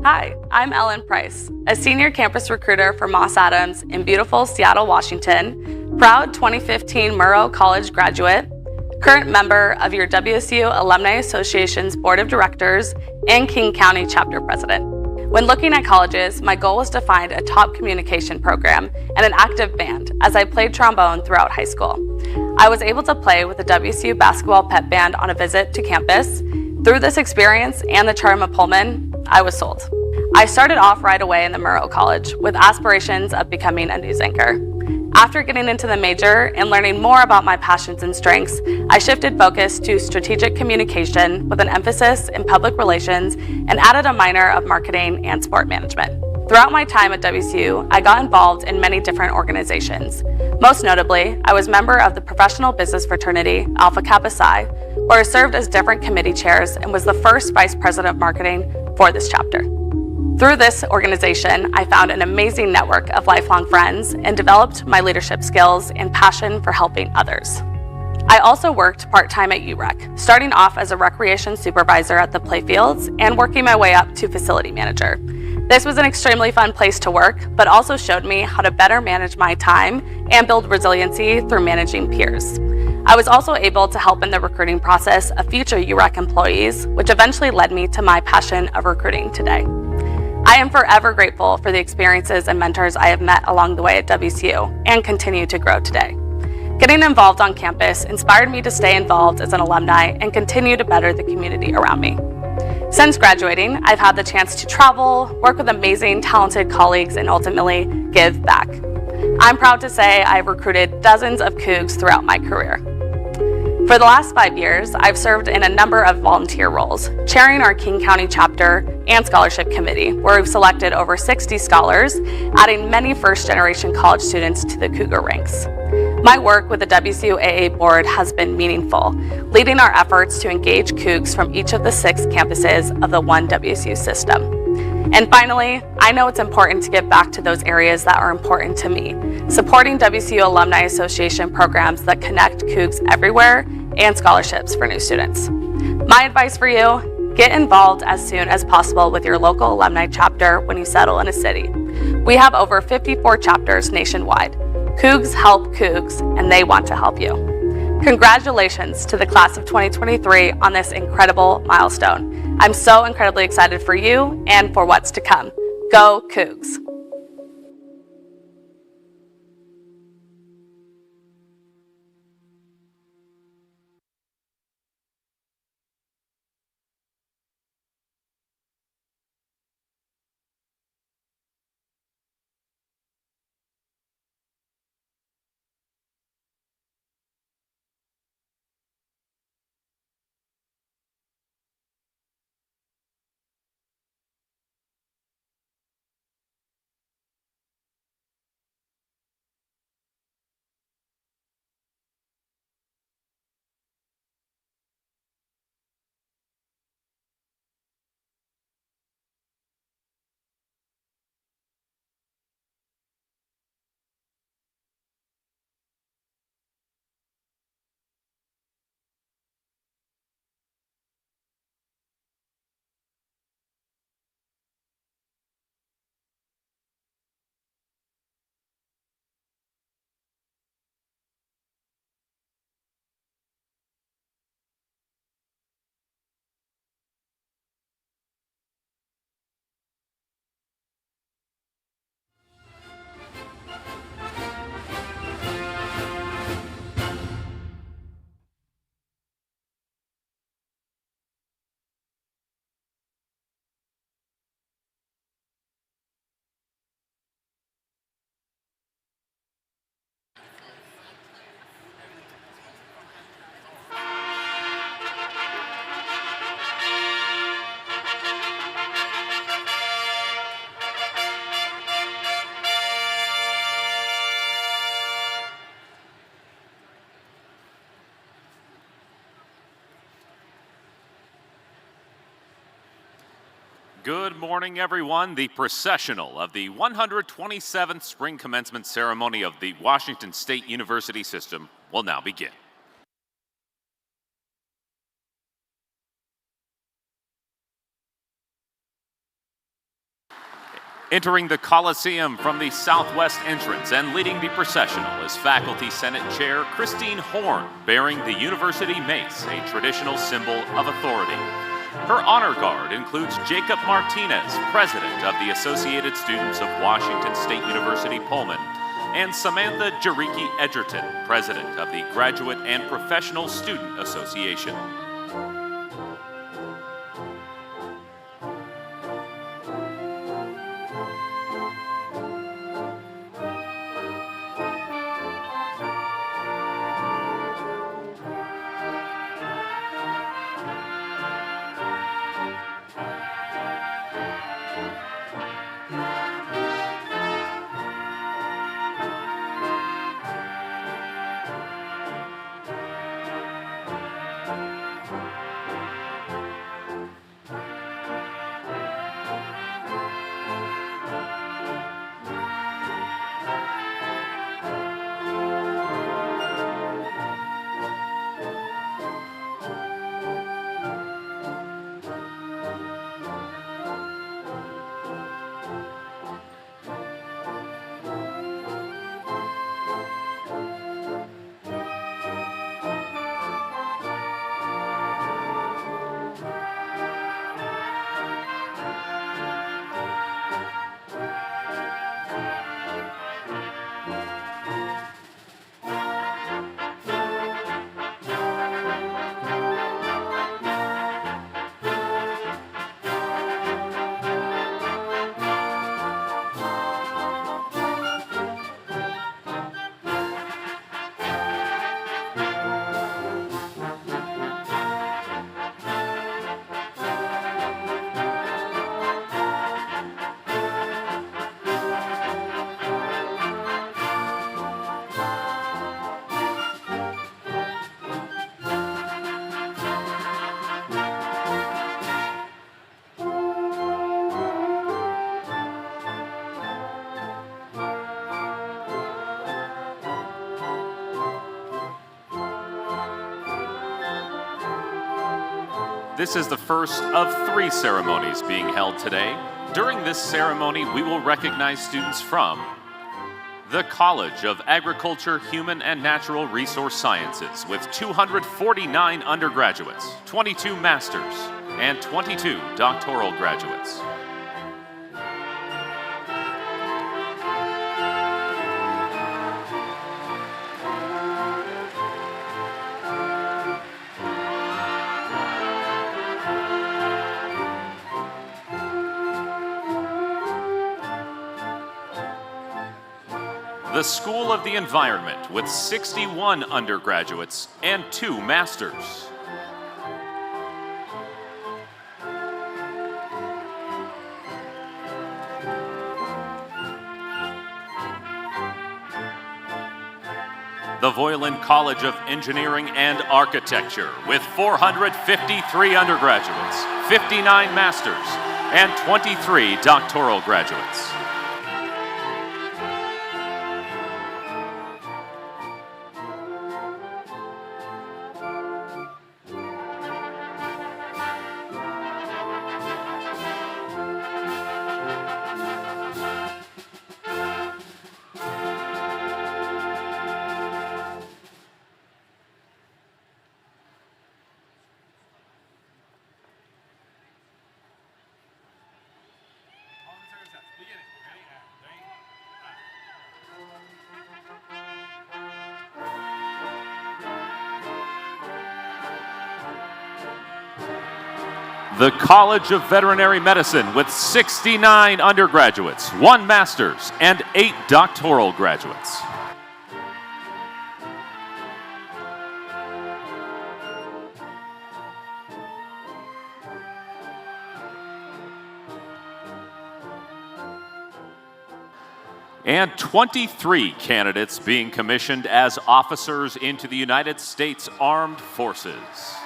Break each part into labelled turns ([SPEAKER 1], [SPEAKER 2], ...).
[SPEAKER 1] Hi, I'm Ellen Price, a senior campus recruiter for Moss Adams in beautiful Seattle, Washington, proud 2015 Murrow College graduate, current member of your WSU Alumni Association's Board of Directors, and King County Chapter President. When looking at colleges, my goal was to find a top communication program and an active band as I played trombone throughout high school. I was able to play with the WSU basketball pep band on a visit to campus. Through this experience and the charm of Pullman, I was sold. I started off right away in the Murrow College with aspirations of becoming a news anchor. After getting into the major and learning more about my passions and strengths, I shifted focus to strategic communication with an emphasis in public relations and added a minor of marketing and sport management. Throughout my time at WSU, I got involved in many different organizations. Most notably, I was member of the professional business fraternity Alpha Kappa Psi, where I served as different committee chairs and was the first vice president of marketing for this chapter. Through this organization, I found an amazing network of lifelong friends and developed my leadership skills and passion for helping others. I also worked part-time at UREC, starting off as a recreation supervisor at the playfields and working my way up to facility manager. This was an extremely fun place to work, but also showed me how to better manage my time and build resiliency through managing peers. I was also able to help in the recruiting process of future UREC employees, which eventually led me to my passion of recruiting today. I am forever grateful for the experiences and mentors I have met along the way at WSU and continue to grow today. Getting involved on campus inspired me to stay involved as an alumni and continue to better the community around me. Since graduating, I've had the chance to travel, work with amazing, talented colleagues, and ultimately give back. I'm proud to say I've recruited dozens of Cougs throughout my career. For the last 5 years, I've served in a number of volunteer roles, chairing our King County chapter and scholarship committee, where we've selected over 60 scholars, adding many first-generation college students to the Cougar ranks. My work with the WSU AA board has been meaningful, leading our efforts to engage Cougs from each of the 6 campuses of the One WSU system. And finally, I know it's important to give back to those areas that are important to me, supporting WSU Alumni Association programs that connect Cougs everywhere and scholarships for new students. My advice for you, get involved as soon as possible with your local alumni chapter when you settle in a city. We have over 54 chapters nationwide. Cougs help Cougs, and they want to help you. Congratulations to the class of 2023 on this incredible milestone. I'm so incredibly excited for you and for what's to come. Go Cougs!
[SPEAKER 2] Good morning, everyone. The processional of the 127th Spring Commencement Ceremony of the Washington State University System will now begin. Entering the Coliseum from the southwest entrance and leading the processional is Faculty Senate Chair Christine Horn, bearing the University Mace, a traditional symbol of authority. Her honor guard includes Jacob Martinez, President of the Associated Students of Washington State University Pullman, and Samantha Jariki Edgerton, President of the Graduate and Professional Student Association. This is the first of 3 ceremonies being held today. During this ceremony, we will recognize students from the College of Agriculture, Human and Natural Resource Sciences with 249 undergraduates, 22 masters, and 22 doctoral graduates. The School of the Environment with 61 undergraduates and 2 masters. The Voiland College of Engineering and Architecture with 453 undergraduates, 59 masters, and 23 doctoral graduates. The College of Veterinary Medicine with 69 undergraduates, 1 master's, and 8 doctoral graduates. And 23 candidates being commissioned as officers into the United States Armed Forces.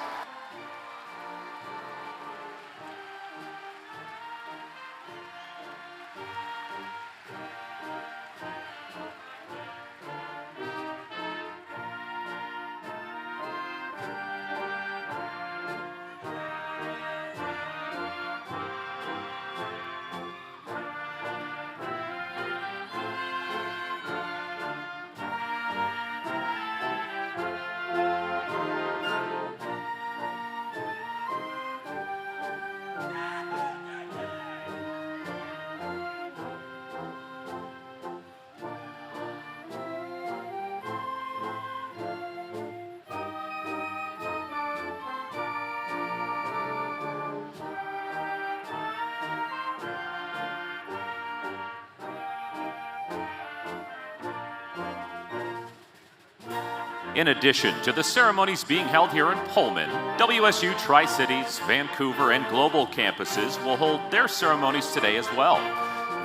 [SPEAKER 2] In addition to the ceremonies being held here in Pullman, WSU Tri-Cities, Vancouver, and global campuses will hold their ceremonies today as well.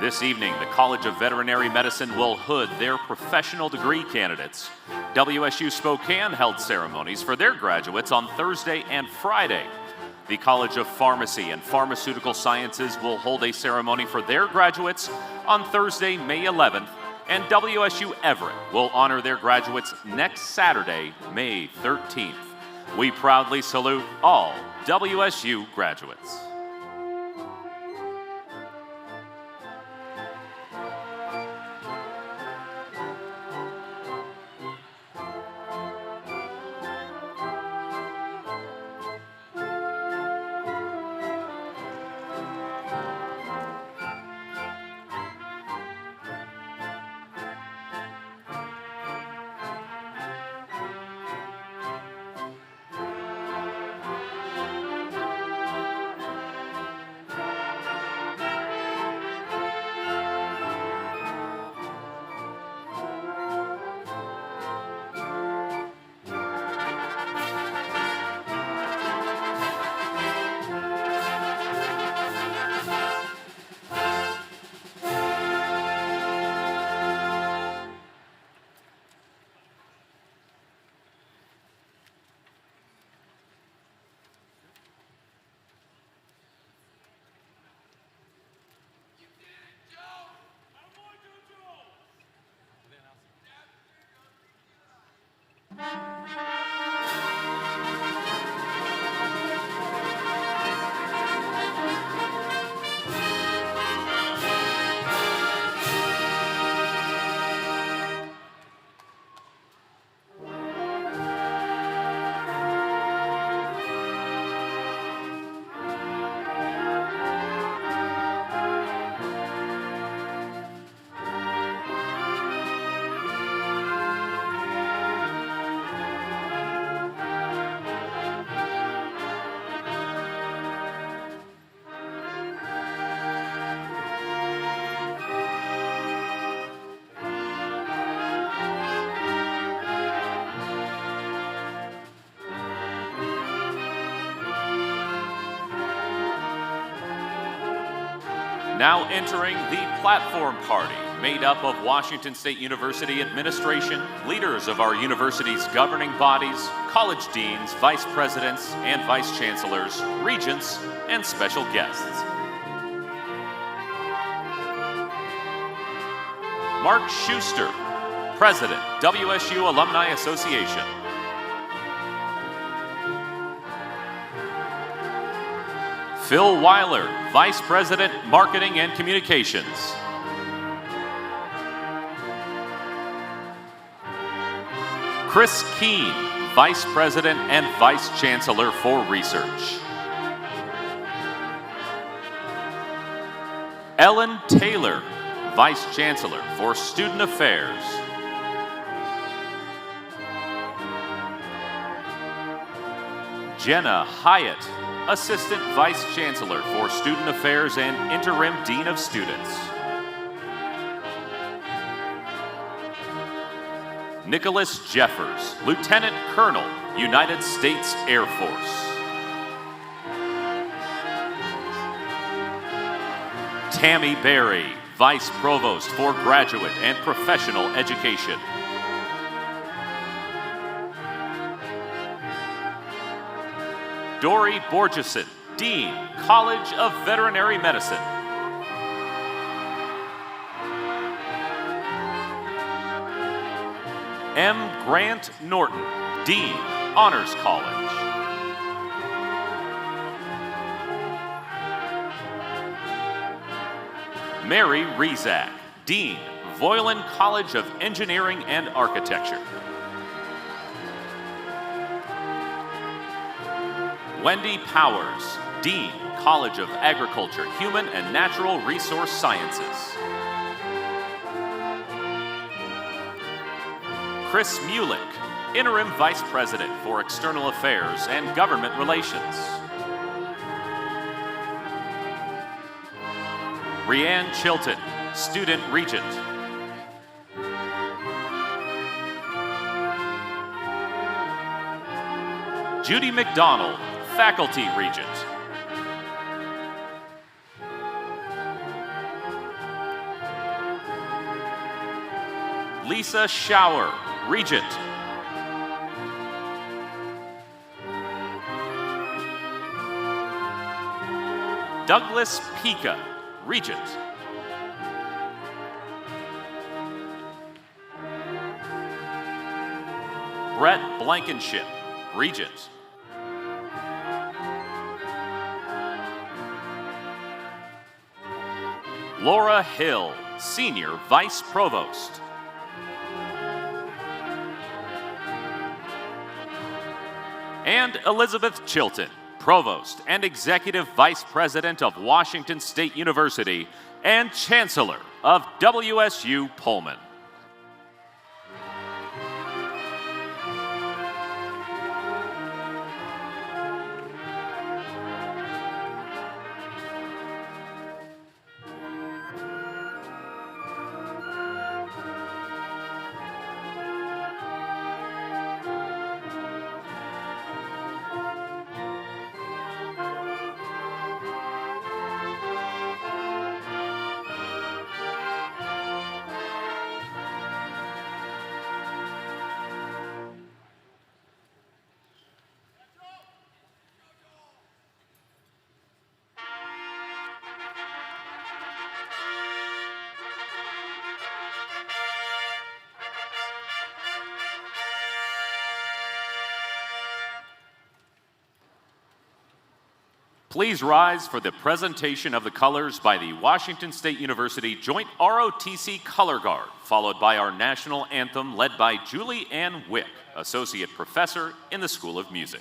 [SPEAKER 2] This evening, the College of Veterinary Medicine will hood their professional degree candidates. WSU Spokane held ceremonies for their graduates on Thursday and Friday. The College of Pharmacy and Pharmaceutical Sciences will hold a ceremony for their graduates on Thursday, May 11th, and WSU Everett will honor their graduates next Saturday, May 13th. We proudly salute all WSU graduates. Now entering the platform party, made up of Washington State University administration, leaders of our university's governing bodies, college deans, vice presidents, and vice chancellors, regents, and special guests. Mark Schuster, President, WSU Alumni Association. Phil Weiler, Vice President, Marketing and Communications. Chris Keene, Vice President and Vice Chancellor for Research. Ellen Taylor, Vice Chancellor for Student Affairs. Jenna Hyatt, Assistant Vice Chancellor for Student Affairs and Interim Dean of Students. Nicholas Jeffers, Lieutenant Colonel, United States Air Force. Tammy Berry, Vice Provost for Graduate and Professional Education. Dory Borgeson, Dean, College of Veterinary Medicine. M. Grant Norton, Dean, Honors College. Mary Rezac, Dean, Voiland College of Engineering and Architecture. Wendy Powers, Dean, College of Agriculture, Human and Natural Resource Sciences. Chris Mulick, Interim Vice President for External Affairs and Government Relations. Rianne Chilton, Student Regent. Judy McDonald, Faculty Regent. Lisa Schauer, Regent. Douglas Pica, Regent. Brett Blankenship, Regent. Laura Hill, Senior Vice Provost. And Elizabeth Chilton, Provost and Executive Vice President of Washington State University and Chancellor of WSU Pullman. Please rise for the presentation of the colors by the Washington State University Joint ROTC Color Guard, followed by our national anthem led by Julie Ann Wick, Associate Professor in the School of Music.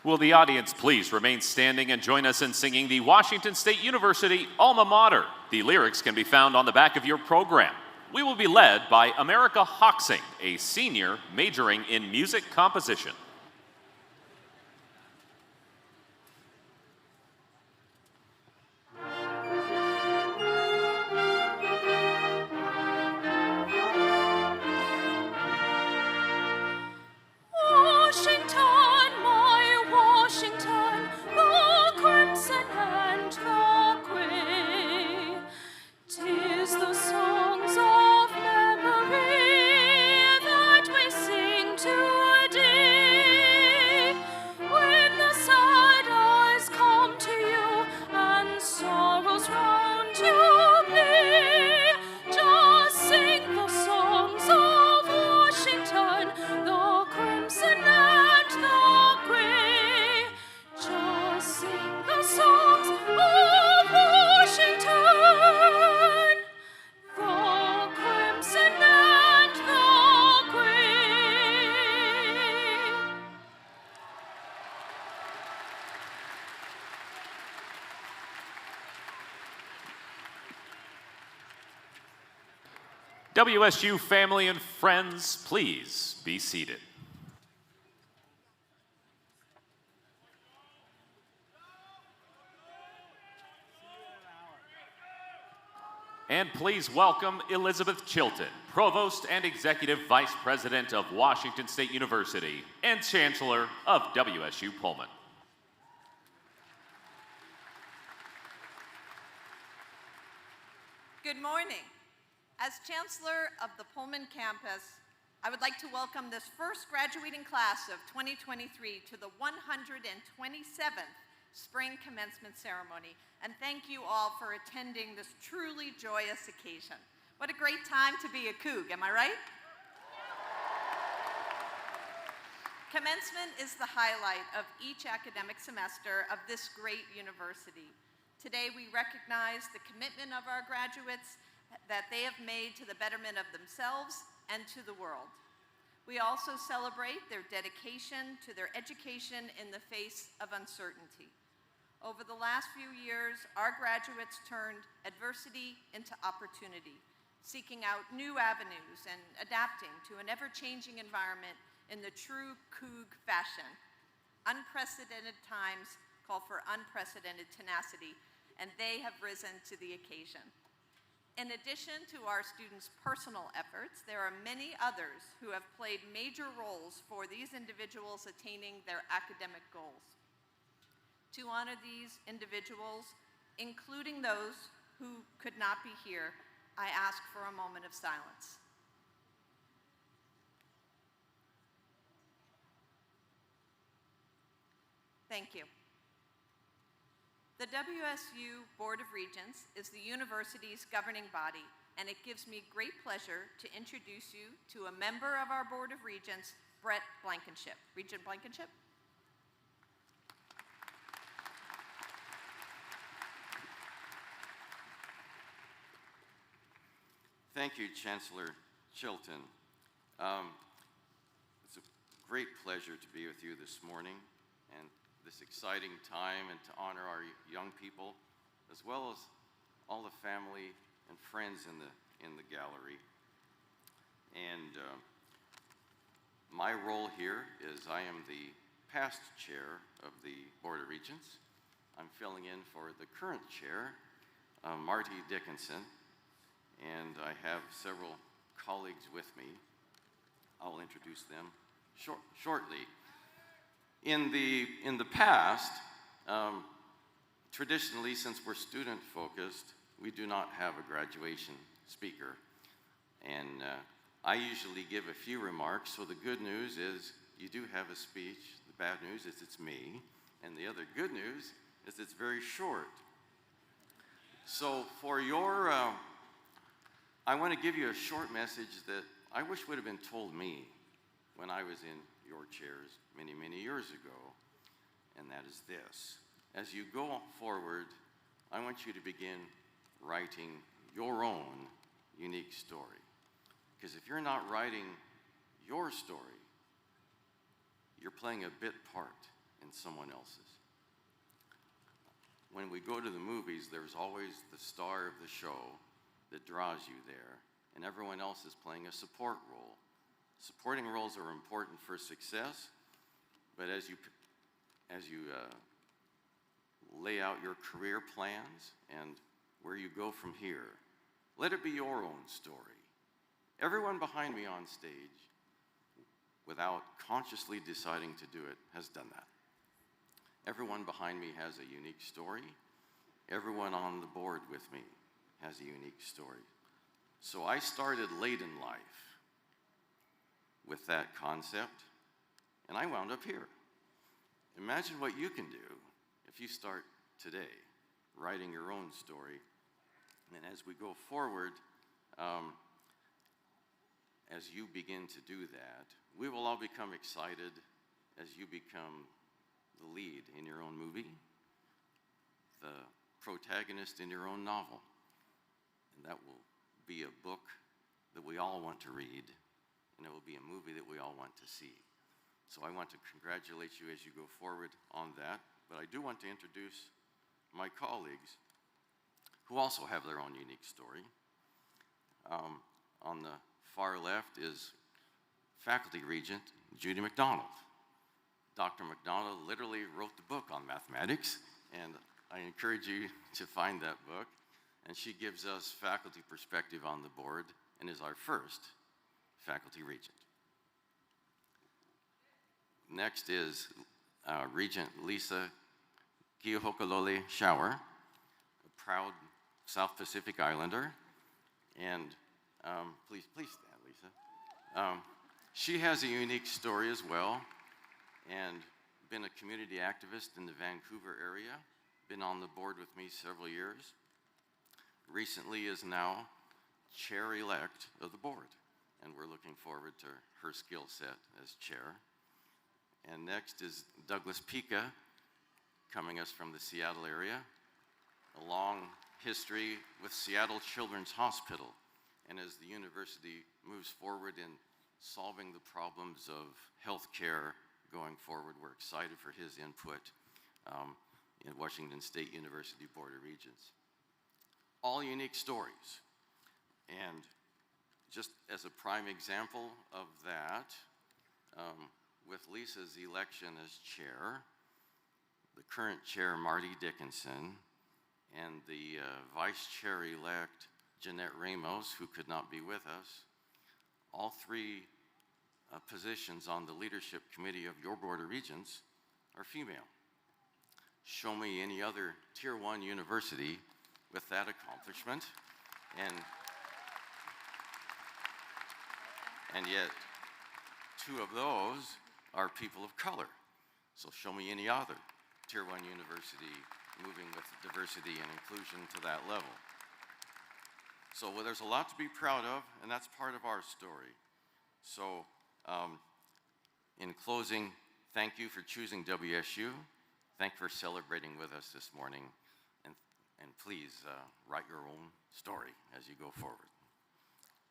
[SPEAKER 2] Will the audience please remain standing and join us in singing the Washington State University Alma Mater? The lyrics can be found on the back of your program. We will be led by America Hoxing, a senior majoring in music composition.
[SPEAKER 3] Washington,
[SPEAKER 2] WSU family and friends, please be seated. And please welcome Elizabeth Chilton, Provost and Executive Vice President of Washington State University and Chancellor of WSU Pullman.
[SPEAKER 3] Good morning. As Chancellor of the Pullman campus, I would like to welcome this first graduating class of 2023 to the 127th Spring Commencement Ceremony, and thank you all for attending this truly joyous occasion. What a great time to be a Coug, am I right? Commencement is the highlight of each academic semester of this great university. Today we recognize the commitment of our graduates that they have made to the betterment of themselves and to the world. We also celebrate their dedication to their education in the face of uncertainty. Over the last few years, our graduates turned adversity into opportunity, seeking out new avenues and adapting to an ever-changing environment in the true Coug fashion. Unprecedented times call for unprecedented tenacity, and they have risen to the occasion. In addition to our students' personal efforts, there are many others who have played major roles for these individuals attaining their academic goals. To honor these individuals, including those who could not be here, I ask for a moment of silence. Thank you. The WSU Board of Regents is the university's governing body, and it gives me great pleasure to introduce you to a member of our Board of Regents, Brett Blankenship. Regent Blankenship.
[SPEAKER 4] Thank you, Chancellor Chilton. It's a great pleasure to be with you this morning and this exciting time, and to honor our young people, as well as all the family and friends in the gallery. And my role here is I am the past chair of the Board of Regents. I'm filling in for the current chair, Marty Dickinson, and I have several colleagues with me. I'll introduce them shortly. In the past, traditionally, since we're student-focused, we do not have a graduation speaker. And I usually give a few remarks. So the good news is you do have a speech. The bad news is it's me. And the other good news is it's very short. So for your, I want to give you a short message that I wish would have been told me when I was in your chairs many, many years ago. And that is this. As you go forward, I want you to begin writing your own unique story. Because if you're not writing your story, you're playing a bit part in someone else's. When we go to the movies, there's always the star of the show that draws you there, and everyone else is playing a support role. Supporting roles are important for success, but as you lay out your career plans and where you go from here, let it be your own story. Everyone behind me on stage, without consciously deciding to do it, has done that. Everyone behind me has a unique story. Everyone on the board with me has a unique story. So I started late in life with that concept, and I wound up here. Imagine what you can do if you start today writing your own story. And as we go forward, as you begin to do that, we will all become excited as you become the lead in your own movie, the protagonist in your own novel. And that will be a book that we all want to read, and it will be a movie that we all want to see. So I want to congratulate you as you go forward on that, but I do want to introduce my colleagues who also have their own unique story. On the far left is faculty regent Judy McDonald. Dr. McDonald literally wrote the book on mathematics, and I encourage you to find that book. And she gives us faculty perspective on the board and is our first faculty regent. Next is Regent Lisa Kiyohokalole Shower, a proud South Pacific Islander. And please stand, Lisa. She has a unique story as well, and been a community activist in the Vancouver area, been on the board with me several years. Recently is now chair-elect of the board, and we're looking forward to her skill set as chair. And next is Douglas Pica, coming us from the Seattle area, a long history with Seattle Children's Hospital, and as the university moves forward in solving the problems of healthcare going forward, we're excited for his input in Washington State University Board of Regents. All unique stories. And just as a prime example of that, with Lisa's election as chair, the current chair, Marty Dickinson, and the vice chair-elect, Jeanette Ramos, who could not be with us, all three positions on the leadership committee of your Board of Regents are female. Show me any other Tier 1 university with that accomplishment, and yet 2 of those are people of color. So show me any other Tier 1 university moving with diversity and inclusion to that level. So there's a lot to be proud of, and that's part of our story. So in closing, thank you for choosing WSU. Thank you for celebrating with us this morning. And please write your own story as you go forward.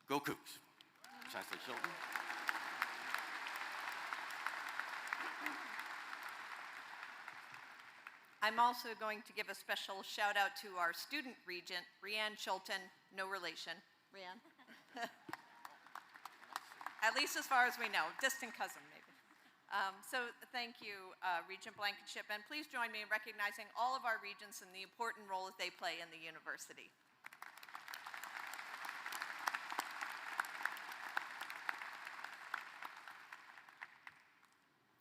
[SPEAKER 4] Go Cougs. Chancellor Chilton.
[SPEAKER 3] I'm also going to give a special shout out to our student regent, Rianne Chilton, no relation. Rianne? At least as far as we know, distant cousin maybe. So thank you, Regent Blankenship, and please join me in recognizing all of our regents and the important role that they play in the university.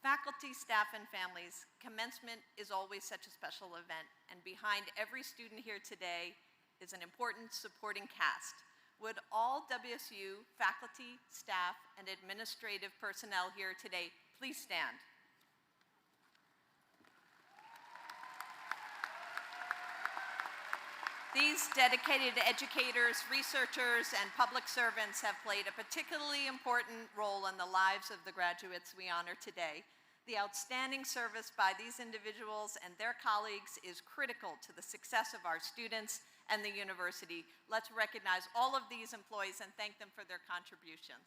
[SPEAKER 3] Faculty, staff, and families, commencement is always such a special event, and behind every student here today is an important supporting cast. Would all WSU faculty, staff, and administrative personnel here today please stand? These dedicated educators, researchers, and public servants have played a particularly important role in the lives of the graduates we honor today. The outstanding service by these individuals and their colleagues is critical to the success of our students and the university. Let's recognize all of these employees and thank them for their contributions.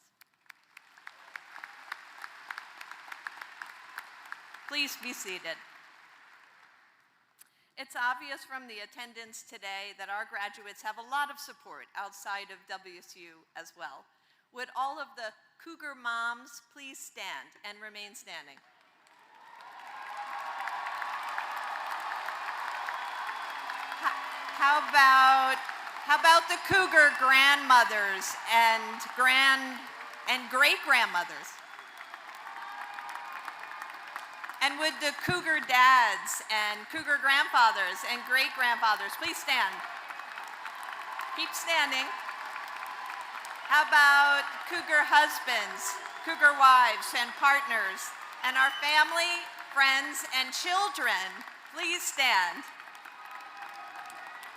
[SPEAKER 3] Please be seated. It's obvious from the attendance today that our graduates have a lot of support outside of WSU as well. Would all of the Cougar moms please stand and remain standing? How about the Cougar grandmothers and great-grandmothers? And would the Cougar dads and Cougar grandfathers and great-grandfathers please stand? Keep standing. How about Cougar husbands, Cougar wives and partners, and our family, friends, and children, please stand.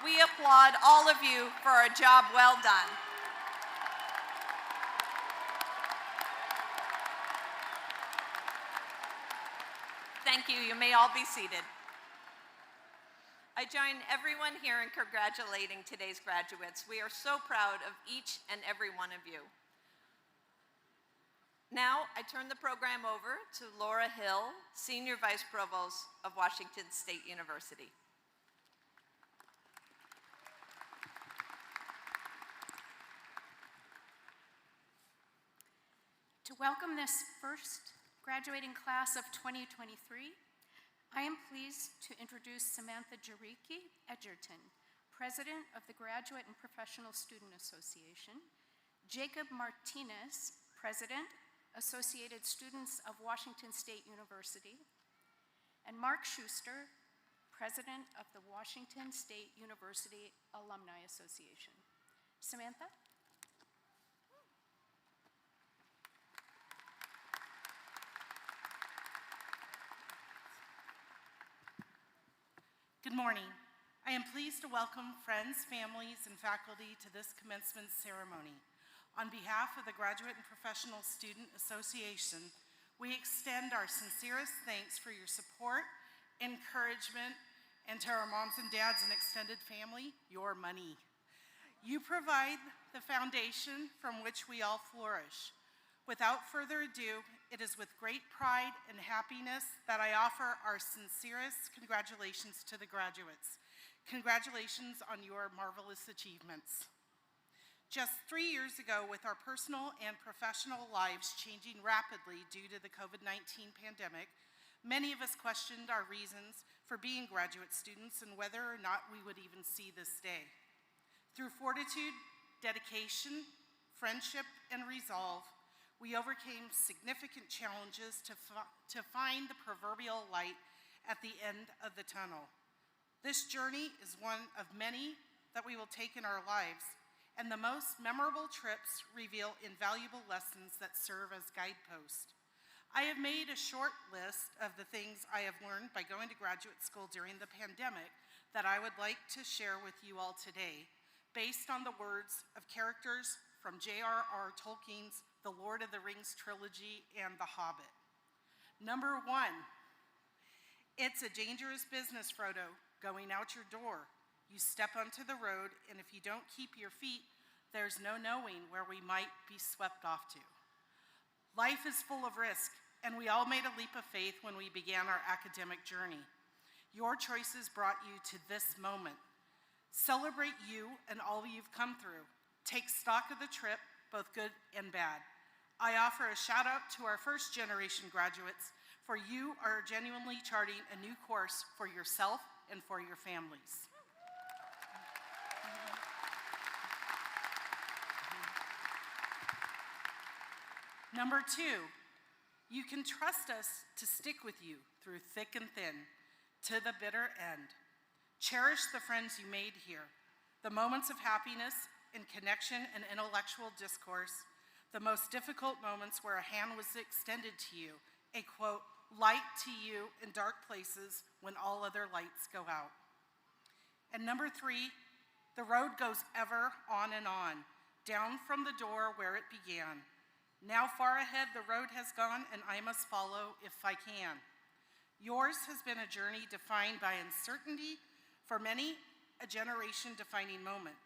[SPEAKER 3] We applaud all of you for a job well done. Thank you. You may all be seated. I join everyone here in congratulating today's graduates. We are so proud of each and every one of you. Now, I turn the program over to Laura Hill, Senior Vice Provost of Washington State University.
[SPEAKER 5] To welcome this first graduating class of 2023, I am pleased to introduce Samantha Jariki Edgerton, President of the Graduate and Professional Student Association, Jacob Martinez, President, Associated Students of Washington State University, and Mark Schuster, President of the Washington State University Alumni Association. Samantha?
[SPEAKER 6] Good morning. I am pleased to welcome friends, families, and faculty to this commencement ceremony. On behalf of the Graduate and Professional Student Association, we extend our sincerest thanks for your support, encouragement, and to our moms and dads and extended family, your money. You provide the foundation from which we all flourish. Without further ado, it is with great pride and happiness that I offer our sincerest congratulations to the graduates. Congratulations on your marvelous achievements. Just 3 years ago, with our personal and professional lives changing rapidly due to the COVID-19 pandemic, many of us questioned our reasons for being graduate students and whether or not we would even see this day. Through fortitude, dedication, friendship, and resolve, we overcame significant challenges to find the proverbial light at the end of the tunnel. This journey is one of many that we will take in our lives, and the most memorable trips reveal invaluable lessons that serve as guideposts. I have made a short list of the things I have learned by going to graduate school during the pandemic that I would like to share with you all today, based on the words of characters from J.R.R. Tolkien's The Lord of the Rings trilogy and The Hobbit. Number 1, it's a dangerous business, Frodo, going out your door. You step onto the road, and if you don't keep your feet, there's no knowing where we might be swept off to. Life is full of risk, and we all made a leap of faith when we began our academic journey. Your choices brought you to this moment. Celebrate you and all you've come through. Take stock of the trip, both good and bad. I offer a shout out to our first generation graduates, for you are genuinely charting a new course for yourself and for your families. Number 2, you can trust us to stick with you through thick and thin, to the bitter end. Cherish the friends you made here, the moments of happiness in connection and intellectual discourse, the most difficult moments where a hand was extended to you, a quote, light to you in dark places when all other lights go out. And number 3, the road goes ever on and on, down from the door where it began. Now far ahead the road has gone, and I must follow if I can. Yours has been a journey defined by uncertainty, for many, a generation-defining moment.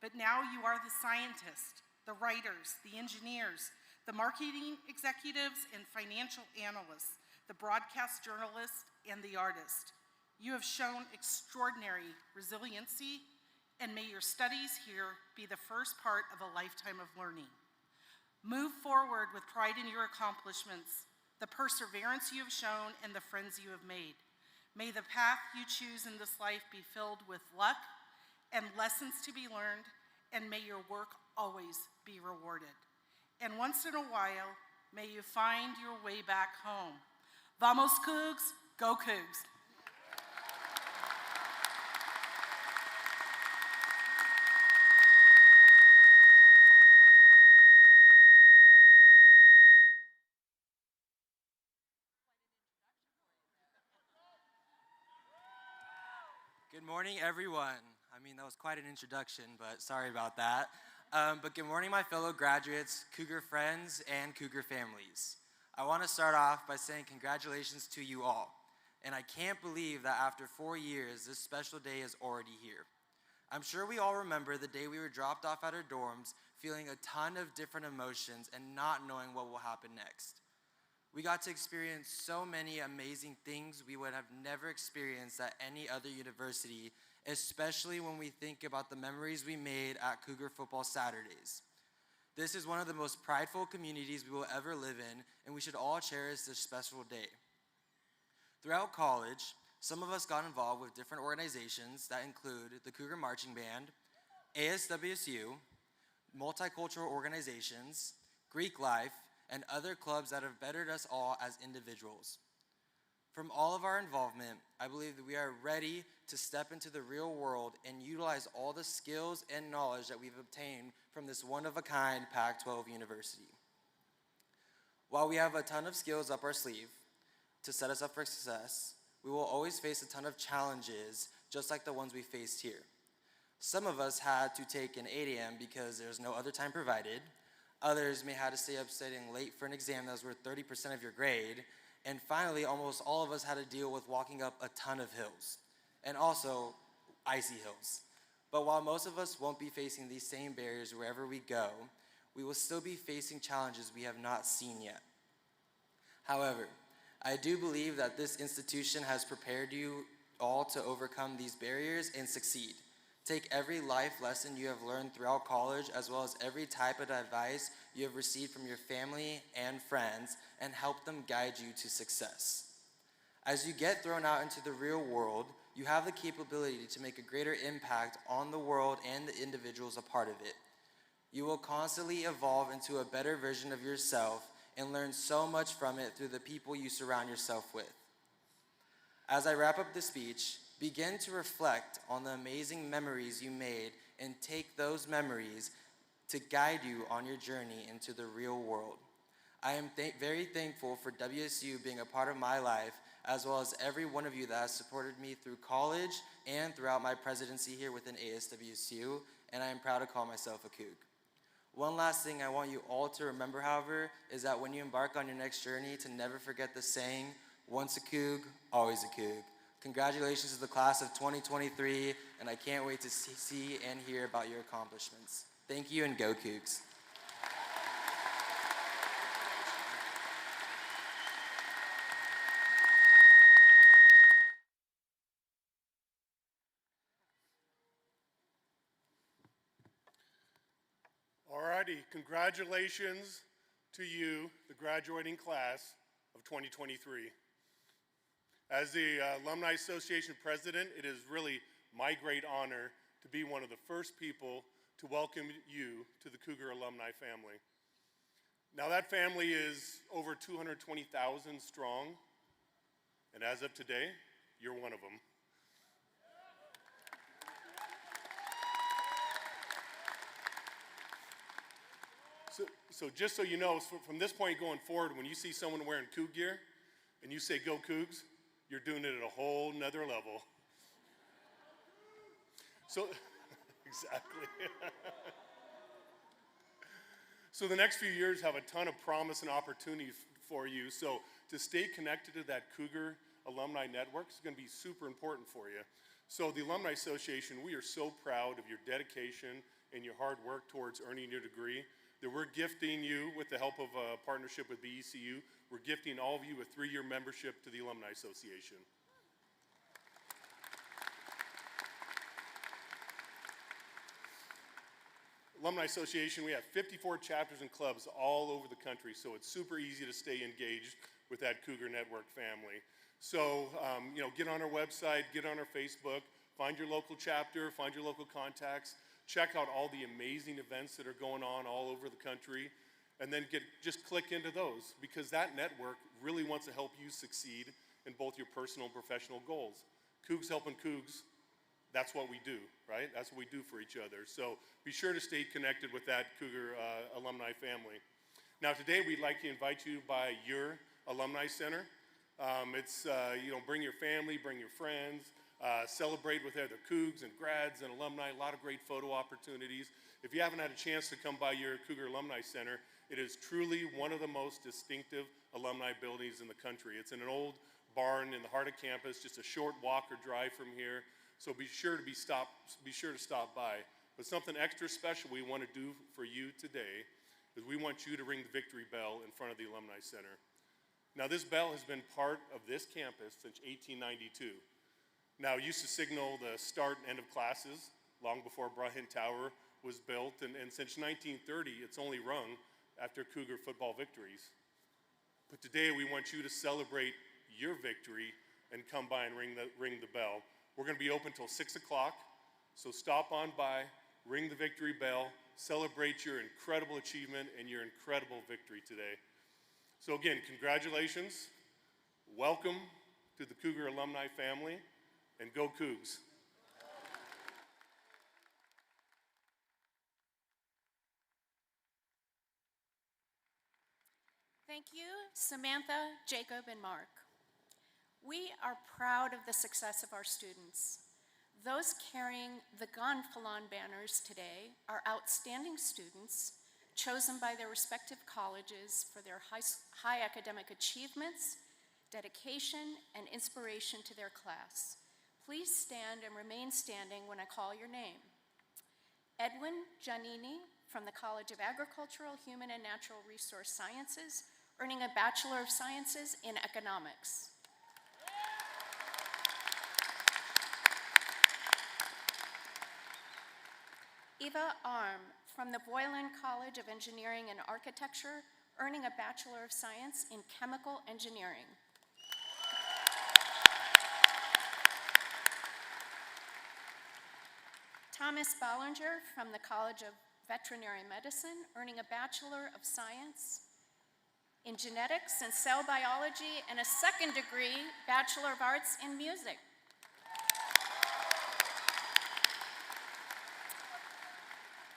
[SPEAKER 6] But now you are the scientists, the writers, the engineers, the marketing executives and financial analysts, the broadcast journalist and the artist. You have shown extraordinary resiliency, and may your studies here be the first part of a lifetime of learning. Move forward with pride in your accomplishments, the perseverance you have shown, and the friends you have made. May the path you choose in this life be filled with luck and lessons to be learned, and may your work always be rewarded. And once in a while, may you find your way back home. Vamos Cougs, go Cougs.
[SPEAKER 7] Good morning, everyone. I mean, that was quite an introduction, but sorry about that. But good morning, my fellow graduates, Cougar friends, and Cougar families. I want to start off by saying congratulations to you all. And I can't believe that after 4 years, this special day is already here. I'm sure we all remember the day we were dropped off at our dorms, feeling a ton of different emotions and not knowing what will happen next. We got to experience so many amazing things we would have never experienced at any other university, especially when we think about the memories we made at Cougar Football Saturdays. This is one of the most prideful communities we will ever live in, and we should all cherish this special day. Throughout college, some of us got involved with different organizations that include the Cougar Marching Band, ASWSU, multicultural organizations, Greek life, and other clubs that have bettered us all as individuals. From all of our involvement, I believe that we are ready to step into the real world and utilize all the skills and knowledge that we've obtained from this one-of-a-kind Pac-12 university. While we have a ton of skills up our sleeve to set us up for success, we will always face a ton of challenges, just like the ones we faced here. Some of us had to take an 8 a.m. because there's no other time provided. Others may have to stay up studying late for an exam that was worth 30% of your grade. And finally, almost all of us had to deal with walking up a ton of hills, and also icy hills. But while most of us won't be facing these same barriers wherever we go, we will still be facing challenges we have not seen yet. However, I do believe that this institution has prepared you all to overcome these barriers and succeed. Take every life lesson you have learned throughout college, as well as every type of advice you have received from your family and friends, and help them guide you to success. As you get thrown out into the real world, you have the capability to make a greater impact on the world and the individuals a part of it. You will constantly evolve into a better version of yourself and learn so much from it through the people you surround yourself with. As I wrap up the speech, begin to reflect on the amazing memories you made and take those memories to guide you on your journey into the real world. I am very thankful for WSU being a part of my life, as well as every one of you that has supported me through college and throughout my presidency here within ASWSU, and I am proud to call myself a Coug. One last thing I want you all to remember, however, is that when you embark on your next journey, to never forget the saying, once a Coug, always a Coug. Congratulations to the class of 2023, and I can't wait to see and hear about your accomplishments. Thank you, and go Cougs.
[SPEAKER 8] Alrighty, congratulations to you, the graduating class of 2023. As the Alumni Association president, it is really my great honor to be one of the first people to welcome you to the Cougar alumni family. Now that family is over 220,000 strong, and as of today, you're one of them. So just so you know, from this point going forward, when you see someone wearing Coug gear and you say go Cougs, you're doing it at a whole nother level. So, exactly. So the next few years have a ton of promise and opportunity for you. So to stay connected to that Cougar alumni network is going to be super important for you. So the Alumni Association, we are so proud of your dedication and your hard work towards earning your degree that we're gifting you, with the help of a partnership with BECU, we're gifting all of you a 3-year membership to the Alumni Association. Alumni Association, we have 54 chapters and clubs all over the country, so it's super easy to stay engaged with that Cougar Network family. So, get on our website, get on our Facebook, find your local chapter, find your local contacts, check out all the amazing events that are going on all over the country, and then just click into those, because that network really wants to help you succeed in both your personal and professional goals. Cougs helping Cougs, that's what we do, right? That's what we do for each other. So be sure to stay connected with that Cougar alumni family. Now today we'd like to invite you by your Alumni Center. Bring your family, bring your friends, celebrate with other Cougs and Grads and alumni, a lot of great photo opportunities. If you haven't had a chance to come by your Cougar Alumni Center, it is truly one of the most distinctive alumni buildings in the country. It's in an old barn in the heart of campus, just a short walk or drive from here. So be sure to stop by. But something extra special we want to do for you today is we want you to ring the victory bell in front of the Alumni Center. Now this bell has been part of this campus since 1892. Now it used to signal the start and end of classes long before Bryan Tower was built, and since 1930, it's only rung after Cougar football victories. But today we want you to celebrate your victory and come by and ring the bell. We're going to be open till 6 o'clock, so stop on by, ring the victory bell, celebrate your incredible achievement and your incredible victory today. So again, congratulations, welcome to the Cougar alumni family, and go Cougs.
[SPEAKER 5] Thank you, Samantha, Jacob, and Mark. We are proud of the success of our students. Those carrying the Gonfalon banners today are outstanding students chosen by their respective colleges for their high academic achievements, dedication, and inspiration to their class. Please stand and remain standing when I call your name. Edwin Giannini from the College of Agricultural, Human, and Natural Resource Sciences, earning a Bachelor of Sciences in Economics. Eva Arm from the Voiland College of Engineering and Architecture, earning a Bachelor of Science in Chemical Engineering. Thomas Ballinger from the College of Veterinary Medicine, earning a Bachelor of Science in Genetics and Cell Biology and a second degree Bachelor of Arts in Music.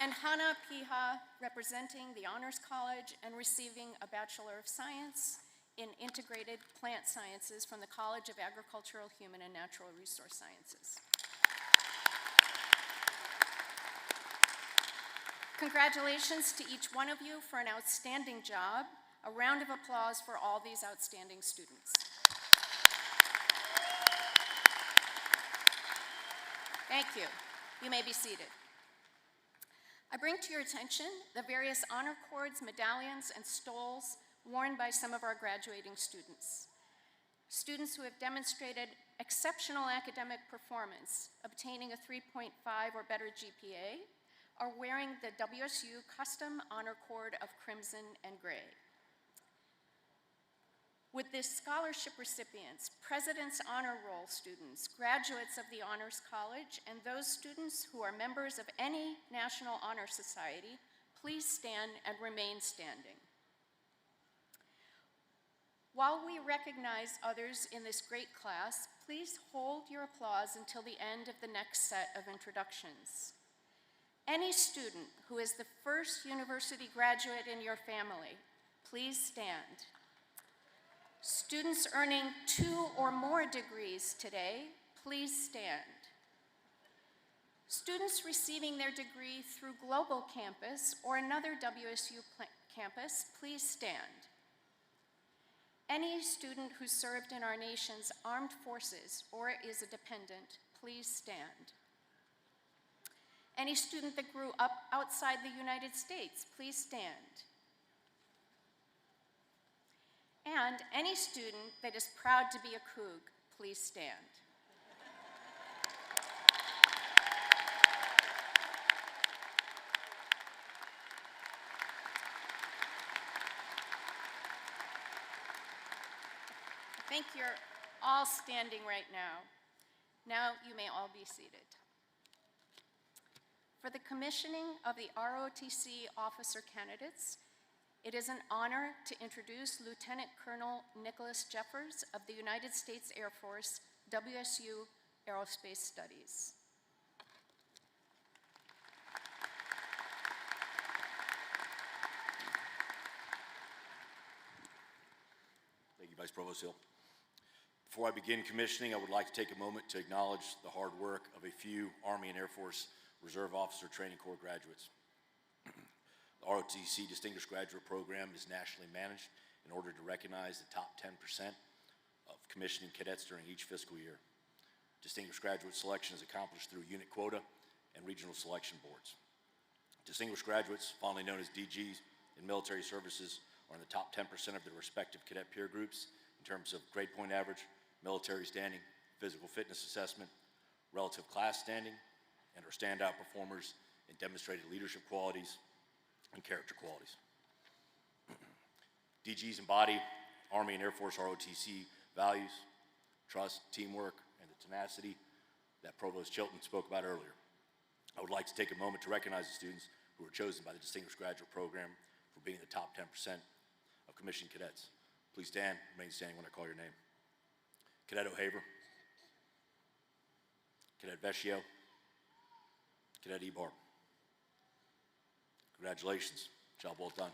[SPEAKER 5] And Hannah Piha, representing the Honors College and receiving a Bachelor of Science in Integrated Plant Sciences from the College of Agricultural, Human, and Natural Resource Sciences. Congratulations to each one of you for an outstanding job. A round of applause for all these outstanding students. Thank you. You may be seated. I bring to your attention the various honor cords, medallions, and stoles worn by some of our graduating students. Students who have demonstrated exceptional academic performance, obtaining a 3.5 or better GPA, are wearing the WSU Custom Honor Cord of Crimson and Gray. With this scholarship recipients, President's Honor Roll students, graduates of the Honors College, and those students who are members of any National Honor Society, please stand and remain standing. While we recognize others in this great class, please hold your applause until the end of the next set of introductions. Any student who is the first university graduate in your family, please stand. Students earning 2 or more degrees today, please stand. Students receiving their degree through Global Campus or another WSU campus, please stand. Any student who served in our nation's armed forces or is a dependent, please stand. Any student that grew up outside the United States, please stand. And any student that is proud to be a Coug, please stand. I think you're all standing right now. Now you may all be seated. For the commissioning of the ROTC officer candidates, it is an honor to introduce Lieutenant Colonel Nicholas Jeffers of the United States Air Force, WSU Aerospace Studies.
[SPEAKER 9] Thank you, Vice Provost Hill. Before I begin commissioning, I would like to take a moment to acknowledge the hard work of a few Army and Air Force Reserve Officer Training Corps graduates. The ROTC Distinguished Graduate Program is nationally managed in order to recognize the top 10% of commissioning cadets during each fiscal year. Distinguished graduate selection is accomplished through unit quota and regional selection boards. Distinguished graduates, fondly known as DGs in military services, are in the top 10% of their respective cadet peer groups in terms of grade point average, military standing, physical fitness assessment, relative class standing, and are standout performers and demonstrated leadership qualities and character qualities. DGs embody Army and Air Force ROTC values, trust, teamwork, and the tenacity that Provost Chilton spoke about earlier. I would like to take a moment to recognize the students who were chosen by the Distinguished Graduate Program for being the top 10% of commissioned cadets. Please stand, remain standing when I call your name. Cadet O'Haver, Cadet Vecchio, Cadet Ebar. Congratulations, job well done.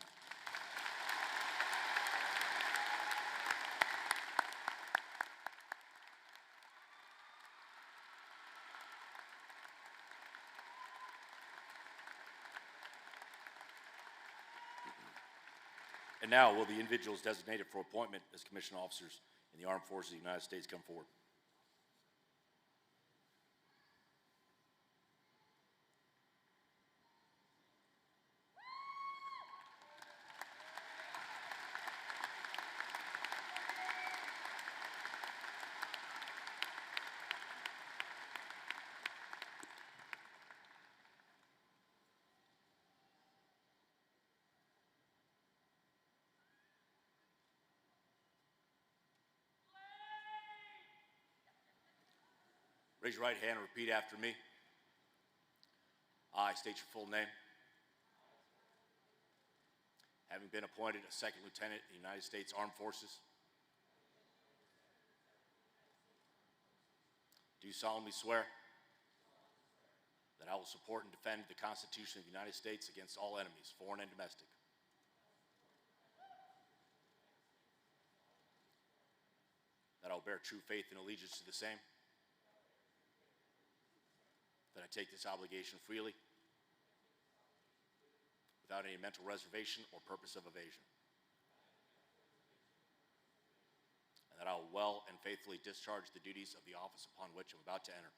[SPEAKER 9] And now, will the individuals designated for appointment as commissioned officers in the Armed Forces of the United States come forward? Raise your right hand and repeat after me. I state your full name. Having been appointed a second lieutenant in the United States Armed Forces, do solemnly swear that I will support and defend the Constitution of the United States against all enemies, foreign and domestic. That I will bear true faith and allegiance to the same. That I take this obligation freely, without any mental reservation or purpose of evasion. And that I will well and faithfully discharge the duties of the office upon which I'm about to enter.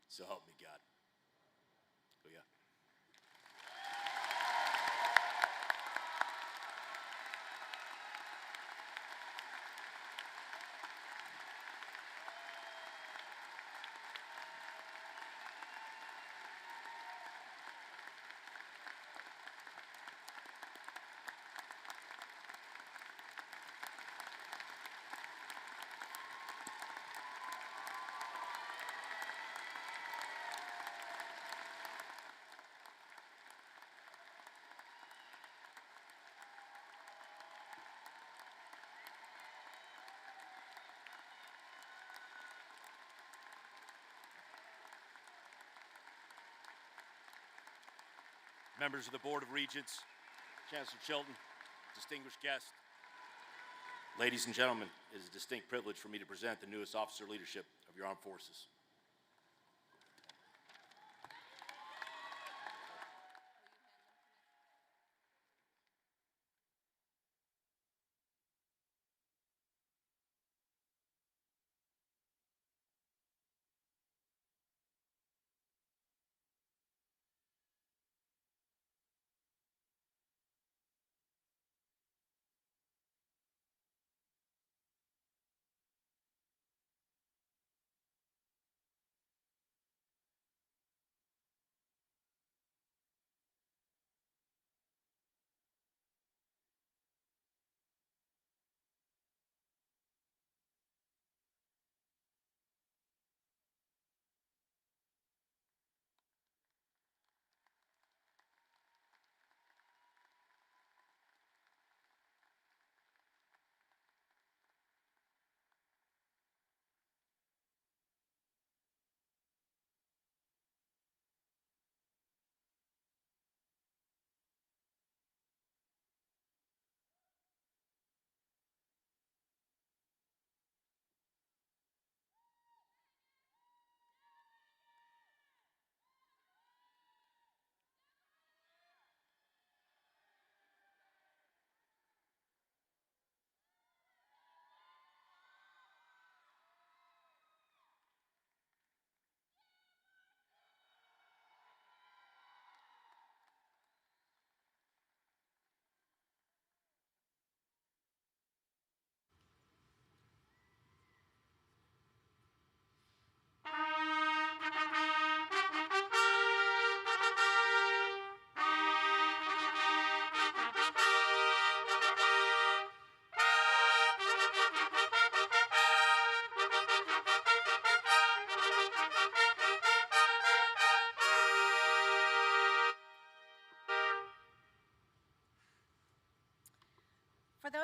[SPEAKER 9] So help me God. Oh yeah. Members of the Board of Regents, Chancellor Chilton, distinguished guests, ladies and gentlemen, it is a distinct privilege for me to present the newest officer leadership of your armed forces.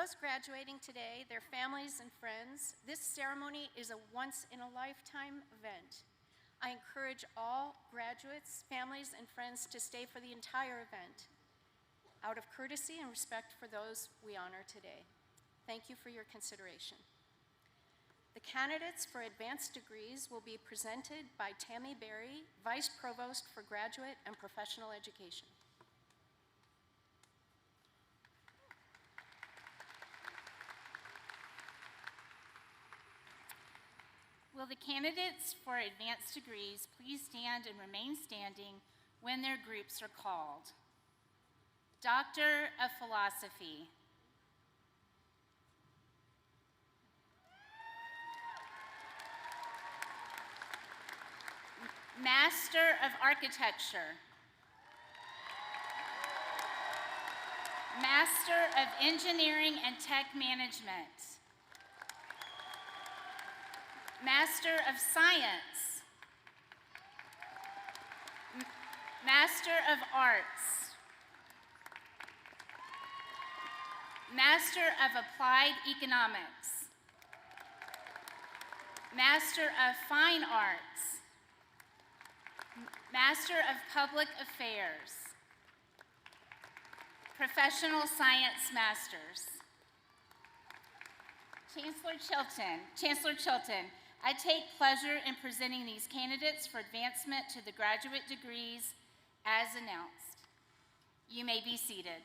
[SPEAKER 5] those graduating today, their families and friends, this ceremony is a once-in-a-lifetime event. I encourage all graduates, families, and friends to stay for the entire event, out of courtesy and respect for those we honor today. Thank you for your consideration. The candidates for advanced degrees will be presented by Tammy Berry, Vice Provost for Graduate and Professional Education.
[SPEAKER 10] Will the candidates for advanced degrees please stand and remain standing when their groups are called? Doctor of Philosophy. Master of Architecture. Master of Engineering and Tech Management. Master of Science. Master of Arts. Master of Applied Economics. Master of Fine Arts. Master of Public Affairs. Professional Science Masters. Chancellor Chilton, I take pleasure in presenting these candidates for advancement to the graduate degrees as announced. You may be seated.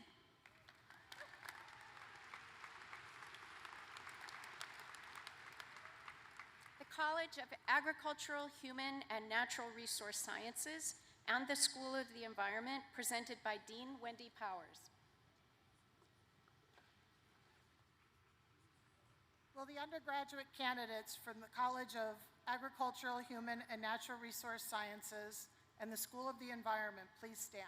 [SPEAKER 5] The College of Agricultural, Human, and Natural Resource Sciences and the School of the Environment, presented by Dean Wendy Powers.
[SPEAKER 11] Will the undergraduate candidates from the College of Agricultural, Human, and Natural Resource Sciences and the School of the Environment please stand?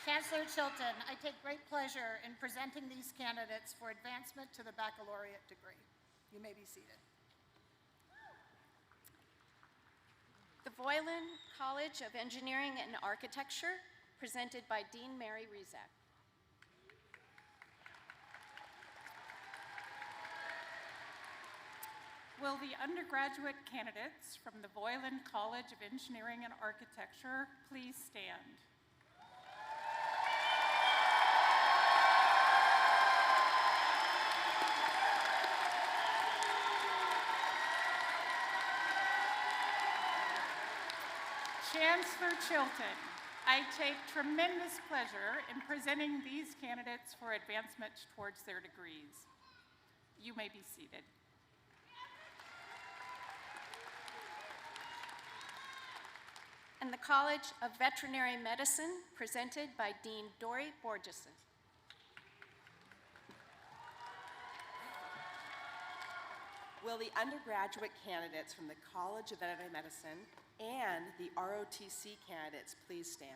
[SPEAKER 11] Chancellor Chilton, I take great pleasure in presenting these candidates for advancement to the baccalaureate degree. You may be seated.
[SPEAKER 5] The Voiland College of Engineering and Architecture, presented by Dean Mary Rizak.
[SPEAKER 12] Will the undergraduate candidates from the Voiland College of Engineering and Architecture please stand? Chancellor Chilton, I take tremendous pleasure in presenting these candidates for advancement towards their degrees. You may be seated.
[SPEAKER 5] And the College of Veterinary Medicine, presented by Dean Dory Borgeson.
[SPEAKER 13] Will the undergraduate candidates from the College of Veterinary Medicine and the ROTC candidates please stand?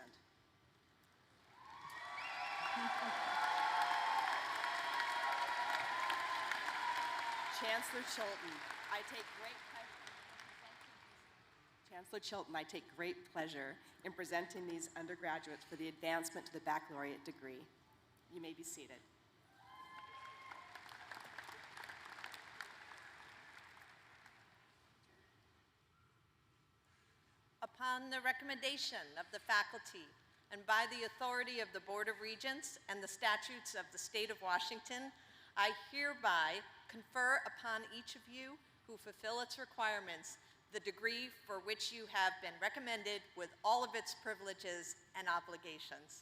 [SPEAKER 13] Chancellor Chilton, I take great pleasure in presenting these undergraduates for the advancement to the baccalaureate degree. You may be seated.
[SPEAKER 3] Upon the recommendation of the faculty and by the authority of the Board of Regents and the statutes of the state of Washington, I hereby confer upon each of you who fulfill its requirements the degree for which you have been recommended with all of its privileges and obligations.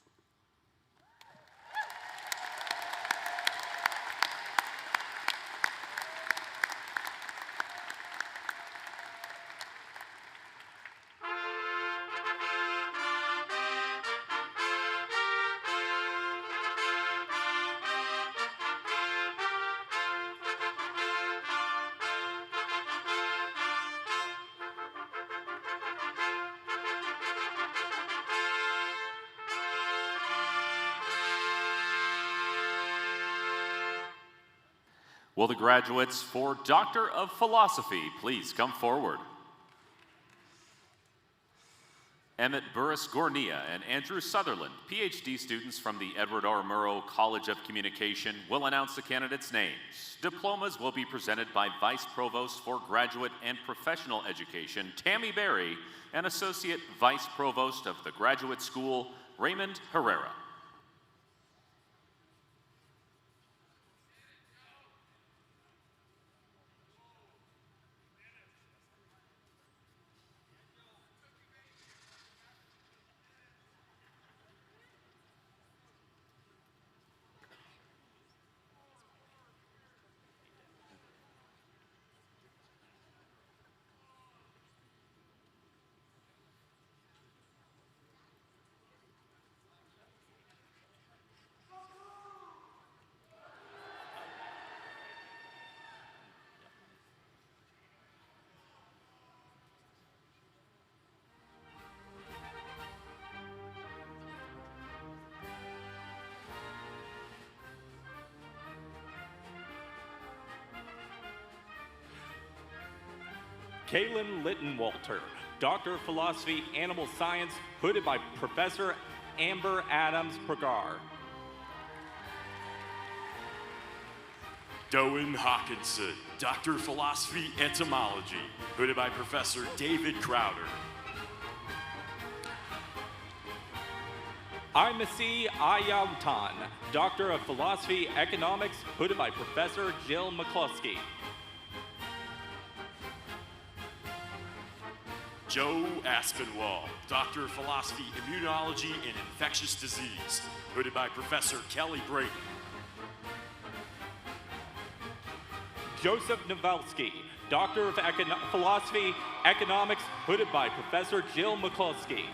[SPEAKER 2] Will the graduates for Doctor of Philosophy please come forward? Emmett Burris-Gornia and Andrew Sutherland, PhD students from the Edward R. Murrow College of Communication, will announce the candidates' names. Diplomas will be presented by Vice Provost for Graduate and Professional Education, Tammy Berry, and Associate Vice Provost of the Graduate School, Raymond Herrera.
[SPEAKER 14] Kaylin Littenwalter, Doctor of Philosophy, Animal Science, hooded by Professor Amber Adams Pragar.
[SPEAKER 15] Doan Hawkinson, Doctor of Philosophy, Entomology, hooded by Professor David Crowder.
[SPEAKER 14] Imasi Ayautan, Doctor of Philosophy, Economics, hooded by Professor Jill McCluskey.
[SPEAKER 15] Joe Aspinwall, Doctor of Philosophy, Immunology, and Infectious Disease, hooded by Professor Kelly Brayton.
[SPEAKER 14] Joseph Novelski, Doctor of Philosophy, Economics, hooded by Professor Jill McCluskey.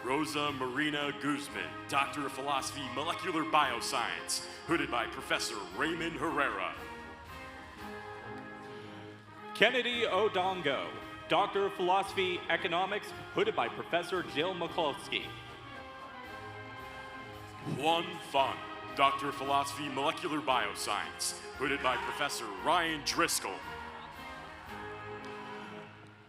[SPEAKER 15] Rosa Marina Guzman, Doctor of Philosophy, Molecular Bioscience, hooded by Professor Raymond Herrera.
[SPEAKER 14] Kennedy Odongo, Doctor of Philosophy, Economics, hooded by Professor Jill McCluskey.
[SPEAKER 15] Juan Fun, Doctor of Philosophy, Molecular Bioscience, hooded by Professor Ryan Driscoll.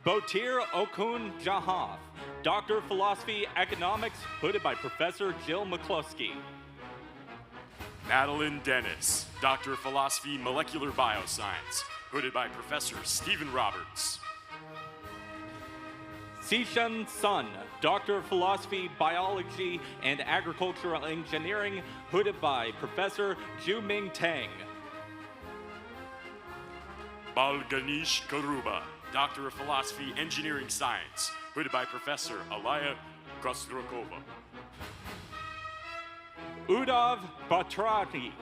[SPEAKER 14] Botir Okun Jahav, Doctor of Philosophy, Economics, hooded by Professor Jill McCluskey.
[SPEAKER 15] Madeline Dennis, Doctor of Philosophy, Molecular Bioscience, hooded by Professor Stephen Roberts.
[SPEAKER 14] Sishan Sun, Doctor of Philosophy, Biology, and Agricultural Engineering, hooded by Professor Ju-Ming Tang.
[SPEAKER 15] Balganish Karuba, Doctor of Philosophy, Engineering Science, hooded by Professor Alaya Kostrokova.
[SPEAKER 14] Udav Batrati,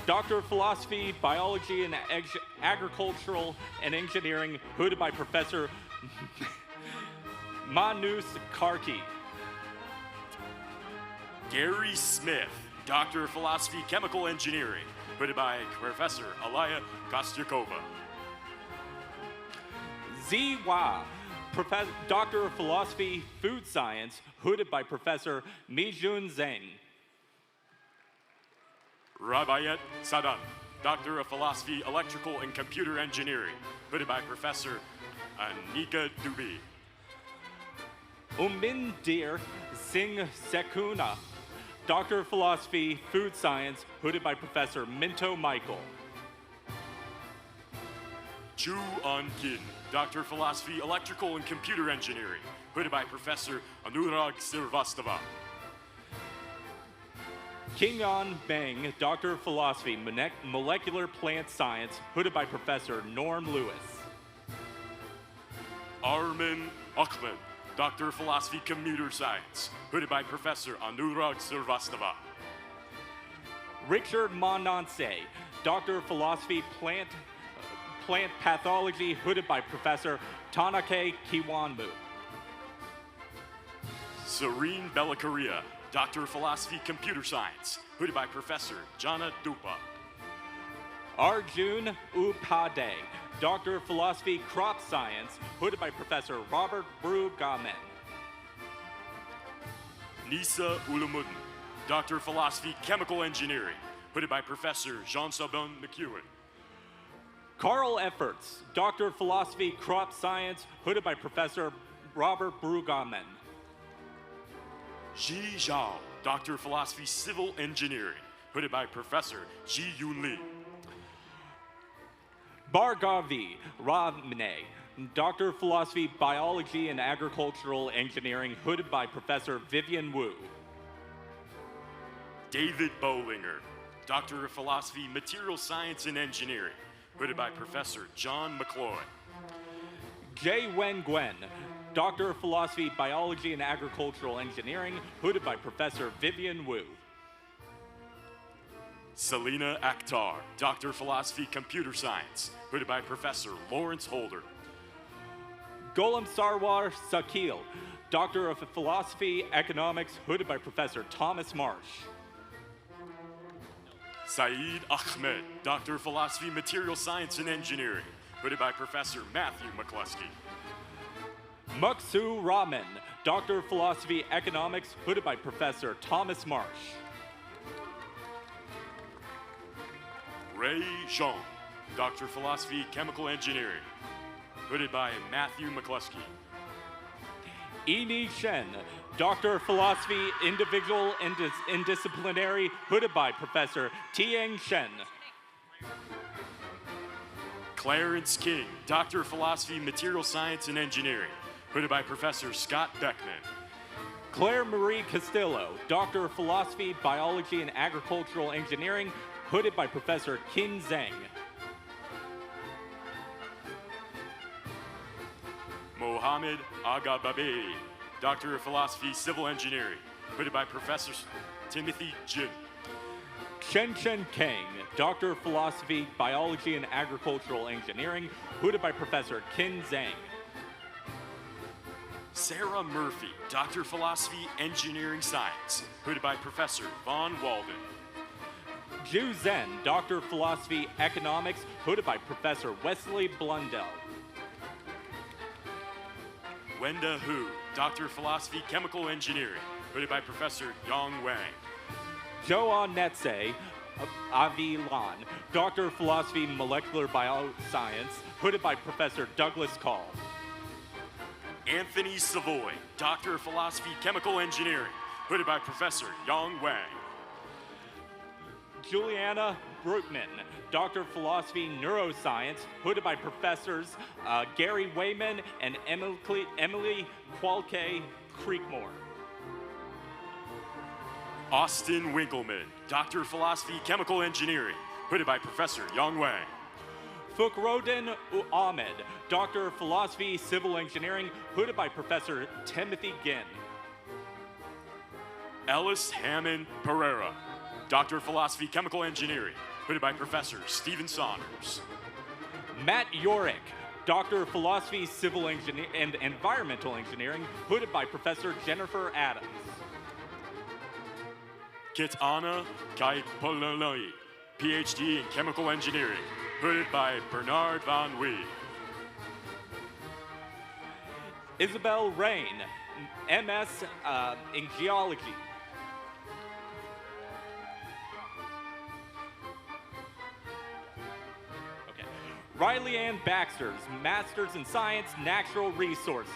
[SPEAKER 14] Doctor of Philosophy, Biology, and Agricultural and Engineering, hooded by Professor Manus Karki.
[SPEAKER 15] Gary Smith, Doctor of Philosophy, Chemical Engineering, hooded by Professor Alaya Kostyakova.
[SPEAKER 14] Zi Hua, Doctor of Philosophy, Food Science, hooded by Professor Mijun Zheng.
[SPEAKER 15] Rabayet Sadan, Doctor of Philosophy, Electrical and Computer Engineering, hooded by Professor Anika Dubey.
[SPEAKER 14] Umindir Singh Sekuna, Doctor of Philosophy, Food Science, hooded by Professor Minto Michael.
[SPEAKER 15] Chu An Kin, Doctor of Philosophy, Electrical and Computer Engineering, hooded by Professor Anurag Srivastava.
[SPEAKER 14] Kingan Beng, Doctor of Philosophy, Molecular Plant Science, hooded by Professor Norm Lewis.
[SPEAKER 15] Armin Ahmed, Doctor of Philosophy, Computer Science, hooded by Professor Anurag Srivastava.
[SPEAKER 14] Richard Monanse, Doctor of Philosophy, Plant Pathology, hooded by Professor Tanake Kiwanmu.
[SPEAKER 15] Serene Bellakaria, Doctor of Philosophy, Computer Science, hooded by Professor Jana Dupa.
[SPEAKER 14] Arjun Upade, Doctor of Philosophy, Crop Science, hooded by Professor Robert Brugamen.
[SPEAKER 15] Nisa Ulamuddin, Doctor of Philosophy, Chemical Engineering, hooded by Professor Jean-Sabin McEwen.
[SPEAKER 14] Carl Efforts, Doctor of Philosophy, Crop Science, hooded by Professor Robert Brueggemann.
[SPEAKER 15] Ji Zhao, Doctor of Philosophy, Civil Engineering, hooded by Professor Ji Yun Lee.
[SPEAKER 14] Bhargavi Ramne, Doctor of Philosophy, Biology and Agricultural Engineering, hooded by Professor Vivian Wu.
[SPEAKER 15] David Bowlinger, Doctor of Philosophy, Material Science and Engineering, hooded by Professor John McCloy.
[SPEAKER 14] Jay Wen Gwen, Doctor of Philosophy, Biology and Agricultural Engineering, hooded by Professor Vivian Wu.
[SPEAKER 15] Selena Akhtar, Doctor of Philosophy, Computer Science, hooded by Professor Lawrence Holder.
[SPEAKER 14] Golam Sarwar Sakil, Doctor of Philosophy, Economics, hooded by Professor Thomas Marsh.
[SPEAKER 15] Saeed Ahmed, Doctor of Philosophy, Material Science and Engineering, hooded by Professor Matthew McCluskey.
[SPEAKER 14] Muksu Rahman, Doctor of Philosophy, Economics, hooded by Professor Thomas Marsh.
[SPEAKER 15] Ray Zhong, Doctor of Philosophy, Chemical Engineering, hooded by Matthew McCluskey.
[SPEAKER 14] Ini Shen, Doctor of Philosophy, Individual and Disciplinary, hooded by Professor Tiang Shen.
[SPEAKER 15] Clarence King, Doctor of Philosophy, Material Science and Engineering, hooded by Professor Scott Beckman.
[SPEAKER 14] Claire Marie Castillo, Doctor of Philosophy, Biology and Agricultural Engineering, hooded by Professor Qin Zhang.
[SPEAKER 15] Mohammed Agababe, Doctor of Philosophy, Civil Engineering, hooded by Professor Timothy Jin.
[SPEAKER 14] Chen Chen Kang, Doctor of Philosophy, Biology and Agricultural Engineering, hooded by Professor Qin Zhang.
[SPEAKER 15] Sarah Murphy, Doctor of Philosophy, Engineering Science, hooded by Professor Von Walden.
[SPEAKER 14] Zhu Zhen, Doctor of Philosophy, Economics, hooded by Professor Wesley Blundell.
[SPEAKER 15] Wenda Hu, Doctor of Philosophy, Chemical Engineering, hooded by Professor Yang Wang.
[SPEAKER 14] Joan Netze, Avi Lan, Doctor of Philosophy, Molecular Bioscience, hooded by Professor Douglas Call.
[SPEAKER 15] Anthony Savoy, Doctor of Philosophy, Chemical Engineering, hooded by Professor Yang Wang.
[SPEAKER 14] Juliana Brookman, Doctor of Philosophy, Neuroscience, hooded by Professors Gary Wayman and Emily Qualke Creekmore.
[SPEAKER 15] Austin Winkleman, Doctor of Philosophy, Chemical Engineering, hooded by Professor Yang Wang.
[SPEAKER 14] Fukrodin Ahmed, Doctor of Philosophy, Civil Engineering, hooded by Professor Timothy Ginn.
[SPEAKER 15] Ellis Hammond Pereira, Doctor of Philosophy, Chemical Engineering, hooded by Professor Stephen Saunders.
[SPEAKER 14] Matt Yorick, Doctor of Philosophy, Civil Engineering and Environmental Engineering, hooded by Professor Jennifer Adams.
[SPEAKER 15] Kitana Kaipololoi, PhD in Chemical Engineering, hooded by Bernard Van Wee.
[SPEAKER 14] Isabel Rain, MS in Geology. Okay. Riley Ann Baxter's Masters in Science, Natural Resources.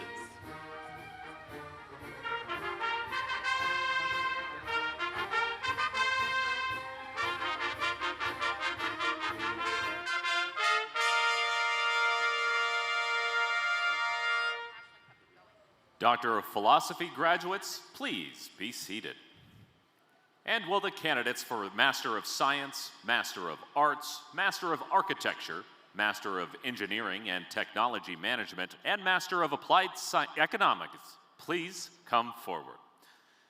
[SPEAKER 2] Doctor of Philosophy graduates, please be seated. And will the candidates for Master of Science, Master of Arts, Master of Architecture, Master of Engineering and Technology Management, and Master of Applied Economics please come forward?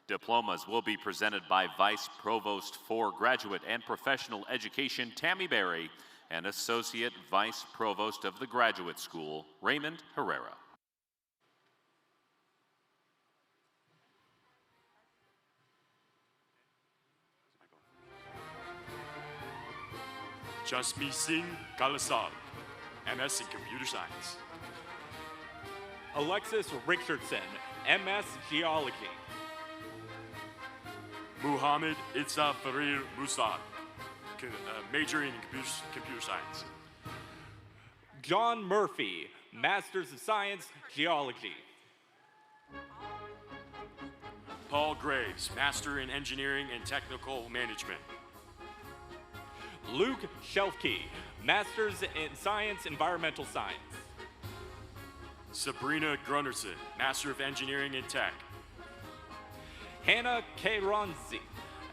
[SPEAKER 2] Diplomas will be presented by Vice Provost for Graduate and Professional Education Tammy Berry and Associate Vice Provost of the Graduate School Raymond Herrera.
[SPEAKER 15] Jasmeet Singh Kalasal, MS in Computer Science.
[SPEAKER 14] Alexis Richardson, MS Geology.
[SPEAKER 15] Muhammad Itza Farir Musad, majoring in computer science.
[SPEAKER 14] John Murphy, Masters of Science, Geology.
[SPEAKER 15] Paul Graves, Master in Engineering and Technical Management.
[SPEAKER 14] Luke Shelfke, Masters in Science, Environmental Science.
[SPEAKER 15] Sabrina Grunnerson, Master of Engineering and Tech.
[SPEAKER 14] Hannah K. Ronzi,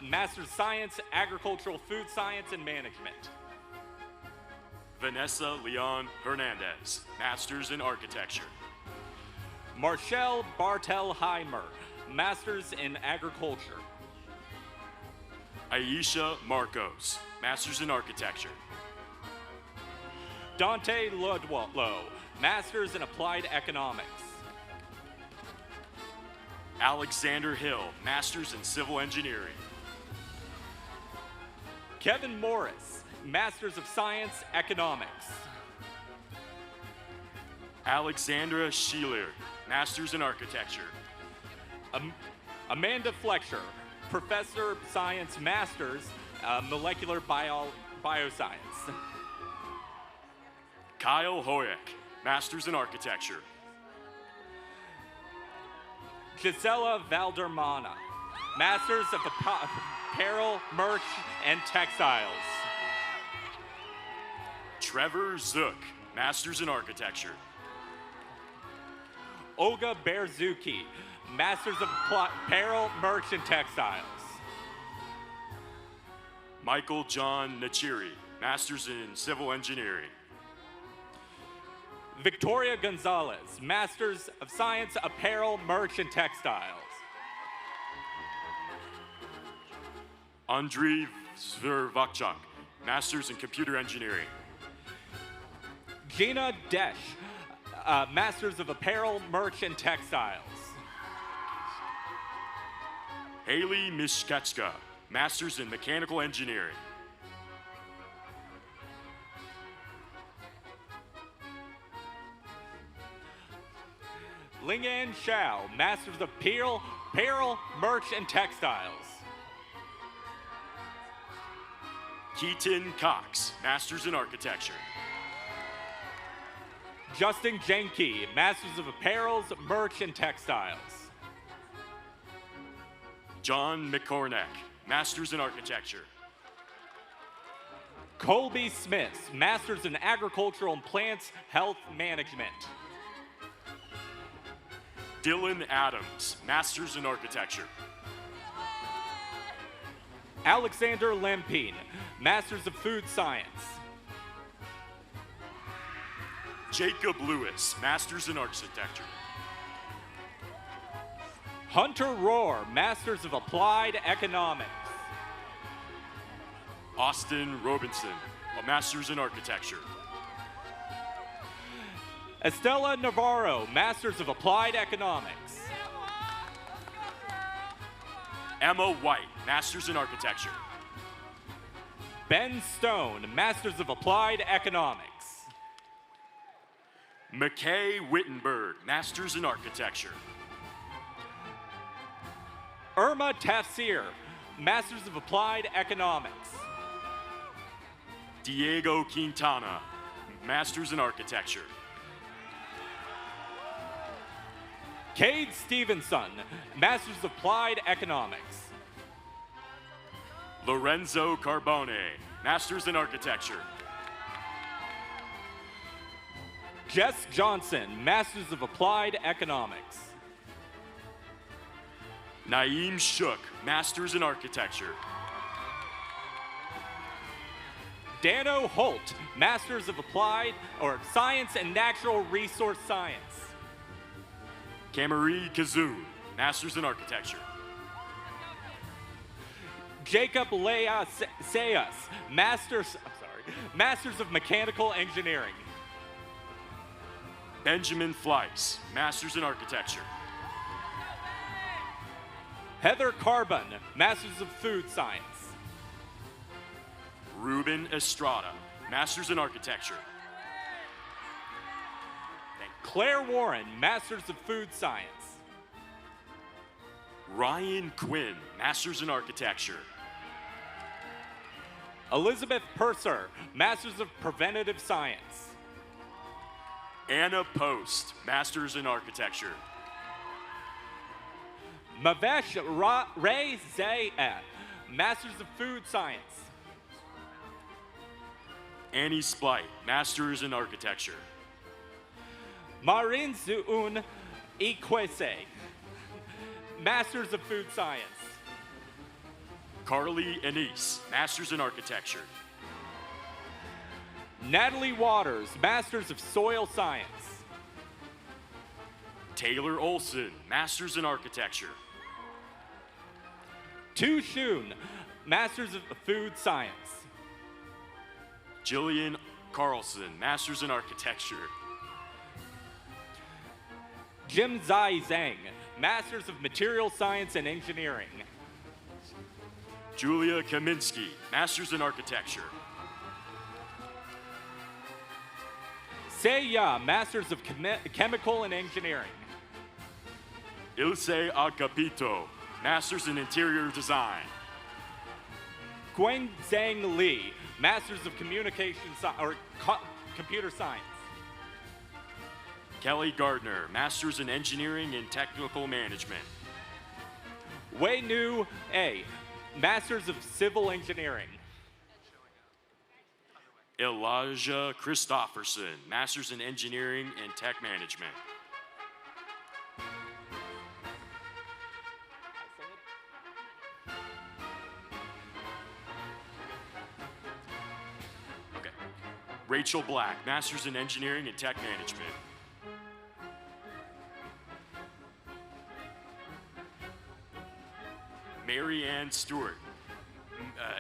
[SPEAKER 14] Master's of Science, Agricultural Food Science and Management.
[SPEAKER 15] Vanessa Leon Hernandez, Masters in Architecture.
[SPEAKER 14] Marshall Bartelheimer, Masters in Agriculture.
[SPEAKER 15] Aisha Marcos, Masters in Architecture.
[SPEAKER 14] Dante Ludlow, Masters in Applied Economics.
[SPEAKER 15] Alexander Hill, Masters in Civil Engineering.
[SPEAKER 14] Kevin Morris, Masters of Science, Economics.
[SPEAKER 15] Alexandra Schieler, Masters in Architecture.
[SPEAKER 14] Amanda Fletcher, Professor of Science, Masters, Molecular Bioscience.
[SPEAKER 15] Kyle Hoyek, Masters in Architecture.
[SPEAKER 14] Gisela Valdermana, Masters of Apparel, Merch, and Textiles.
[SPEAKER 15] Trevor Zook, Masters in Architecture.
[SPEAKER 14] Olga Berzuki, Masters of Apparel, Merch, and Textiles.
[SPEAKER 15] Michael John Nachiri, Masters in Civil Engineering.
[SPEAKER 14] Victoria Gonzalez, Masters of Science, Apparel, Merch, and Textiles.
[SPEAKER 15] Andriy Zvervachchuk, Masters in Computer Engineering.
[SPEAKER 14] Gina Desch, Masters of Apparel, Merch, and Textiles.
[SPEAKER 15] Haley Mishketska, Masters in Mechanical Engineering.
[SPEAKER 14] Lingan Shao, Masters of Apparel, Merch, and Textiles.
[SPEAKER 15] Keaton Cox, Masters in Architecture.
[SPEAKER 14] Justin Jenke, Masters of Apparel, Merch, and Textiles.
[SPEAKER 15] John McCornack, Masters in Architecture.
[SPEAKER 14] Colby Smith, Masters in Agricultural and Plants Health Management.
[SPEAKER 15] Dylan Adams, Masters in Architecture.
[SPEAKER 14] Alexander Lempine, Masters of Food Science.
[SPEAKER 15] Jacob Lewis, Masters in Architecture.
[SPEAKER 14] Hunter Rohr, Masters of Applied Economics.
[SPEAKER 15] Austin Robinson, a Masters in Architecture.
[SPEAKER 14] Estella Navarro, Masters of Applied Economics.
[SPEAKER 15] Emma White, Masters in Architecture.
[SPEAKER 14] Ben Stone, Masters of Applied Economics.
[SPEAKER 15] McKay Wittenberg, Masters in Architecture.
[SPEAKER 14] Irma Tafsir, Masters of Applied Economics.
[SPEAKER 15] Diego Quintana, Masters in Architecture.
[SPEAKER 14] Cade Stevenson, Masters of Applied Economics.
[SPEAKER 15] Lorenzo Carbone, Masters in Architecture.
[SPEAKER 14] Jess Johnson, Masters of Applied Economics.
[SPEAKER 15] Naeem Shook, Masters in Architecture.
[SPEAKER 14] Dano Holt, Masters of Applied or Science and Natural Resource Science.
[SPEAKER 15] Camry Kazoon, Masters in Architecture.
[SPEAKER 14] Jacob Lea Sayas, Masters of Mechanical Engineering.
[SPEAKER 15] Benjamin Fleiss, Masters in Architecture.
[SPEAKER 14] Heather Carbon, Masters of Food Science.
[SPEAKER 15] Ruben Estrada, Masters in Architecture.
[SPEAKER 14] Claire Warren, Masters of Food Science.
[SPEAKER 15] Ryan Quinn, Masters in Architecture.
[SPEAKER 14] Elizabeth Purser, Masters of Preventative Science.
[SPEAKER 15] Anna Post, Masters in Architecture.
[SPEAKER 14] Mavesh Ray Zayed, Masters of Food Science.
[SPEAKER 15] Annie Splight, Masters in Architecture.
[SPEAKER 14] Marin Zuun Ikwese, Masters of Food Science.
[SPEAKER 15] Carly Anise, Masters in Architecture.
[SPEAKER 14] Natalie Waters, Masters of Soil Science.
[SPEAKER 15] Taylor Olson, Masters in Architecture.
[SPEAKER 14] Tu Shun, Masters of Food Science.
[SPEAKER 15] Jillian Carlson, Masters in Architecture.
[SPEAKER 14] Jim Zai Zhang, Masters of Material Science and Engineering.
[SPEAKER 15] Julia Kaminsky, Masters in Architecture.
[SPEAKER 14] Sei Ya, Masters of Chemical and Engineering.
[SPEAKER 15] Ilse Agapito, Masters in Interior Design.
[SPEAKER 14] Gwen Zhang Li, Masters of Computer Science.
[SPEAKER 15] Kelly Gardner, Masters in Engineering and Technical Management.
[SPEAKER 14] Wei Nu A, Masters of Civil Engineering.
[SPEAKER 15] Elijah Christofferson, Masters in Engineering and Tech Management. Okay. Rachel Black, Masters in Engineering and Tech Management. Mary Ann Stewart,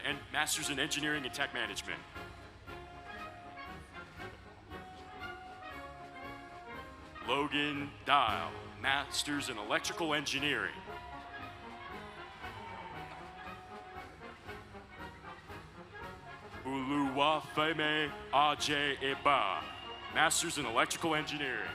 [SPEAKER 15] and Masters in Engineering and Tech Management. Logan Dial, Masters in Electrical Engineering. Uluwafeme Ajay Eba, Masters in Electrical Engineering.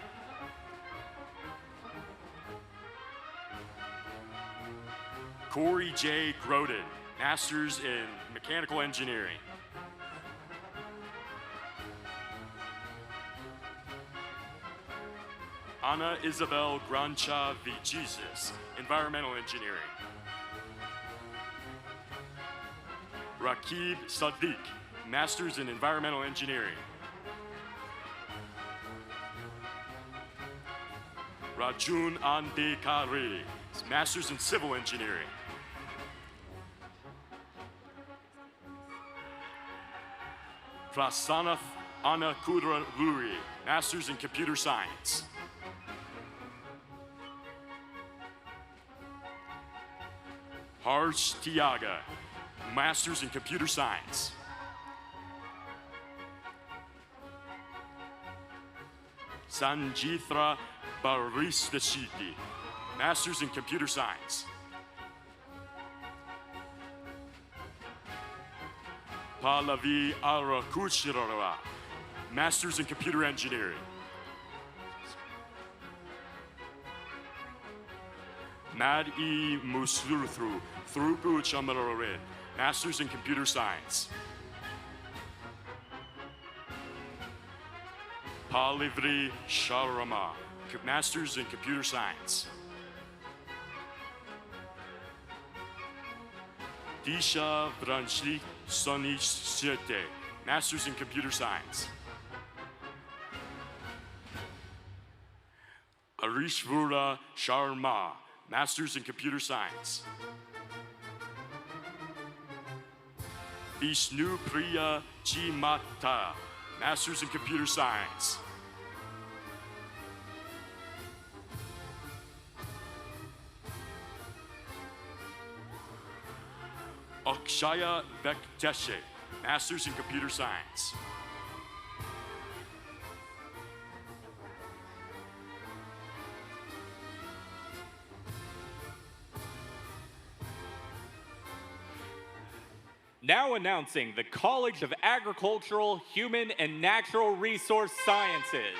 [SPEAKER 15] Corey J. Groden, Masters in Mechanical Engineering. Ana Isabel Grancha V. Jesus, Environmental Engineering. Rakib Sadiq, Masters in Environmental Engineering. Rajun Andekari, Masters in Civil Engineering. Prasanath Anna Kudra Luri, Masters in Computer Science. Harsh Tiaga, Masters in Computer Science. Sanjithra Baristashiti, Masters in Computer Science. Pallavi Arakushirara, Masters in Computer Engineering. Mad-E Muslurthru, Thrupu Chamararin, Masters in Computer Science. Palivri Sharama, Masters in Computer Science. Disha Vranshlik Sonish Sete, Masters in Computer Science. Arishvura Sharma, Masters in Computer Science. Vishnu Priya Chimata, Masters in Computer Science. Akshaya Vekteshe, Masters in Computer Science.
[SPEAKER 14] Now announcing the College of Agricultural, Human, and Natural Resource Sciences.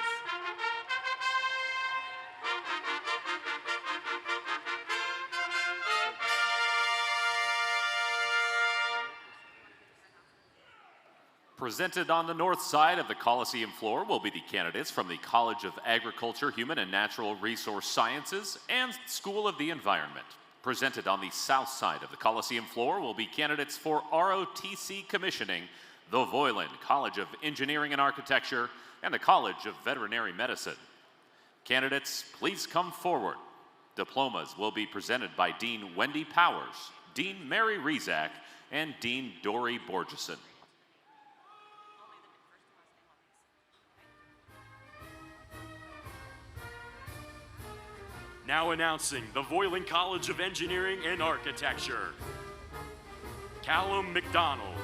[SPEAKER 2] Presented on the north side of the Coliseum floor will be the candidates from the College of Agriculture, Human and Natural Resource Sciences and School of the Environment. Presented on the south side of the Coliseum floor will be candidates for ROTC commissioning, the Voiland College of Engineering and Architecture, and the College of Veterinary Medicine. Candidates, please come forward. Diplomas will be presented by Dean Wendy Powers, Dean Mary Rezak, and Dean Dory Borgeson.
[SPEAKER 15] Now announcing the Voiland College of Engineering and Architecture. Callum McDonald.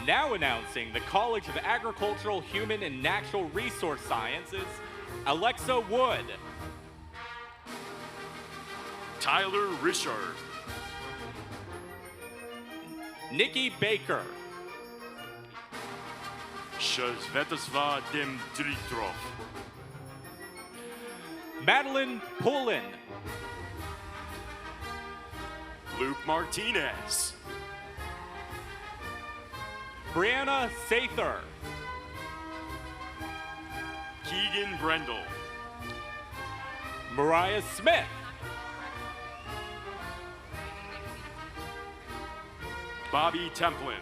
[SPEAKER 14] Now announcing the College of Agricultural, Human and Natural Resource Sciences, Alexa Wood.
[SPEAKER 15] Tyler Richard.
[SPEAKER 14] Nikki Baker.
[SPEAKER 15] Svetoslav Dimitrov.
[SPEAKER 14] Madeline Pullman.
[SPEAKER 15] Luke Martinez.
[SPEAKER 14] Brianna Sather.
[SPEAKER 15] Keegan Brendel.
[SPEAKER 14] Mariah Smith.
[SPEAKER 15] Bobby Templin.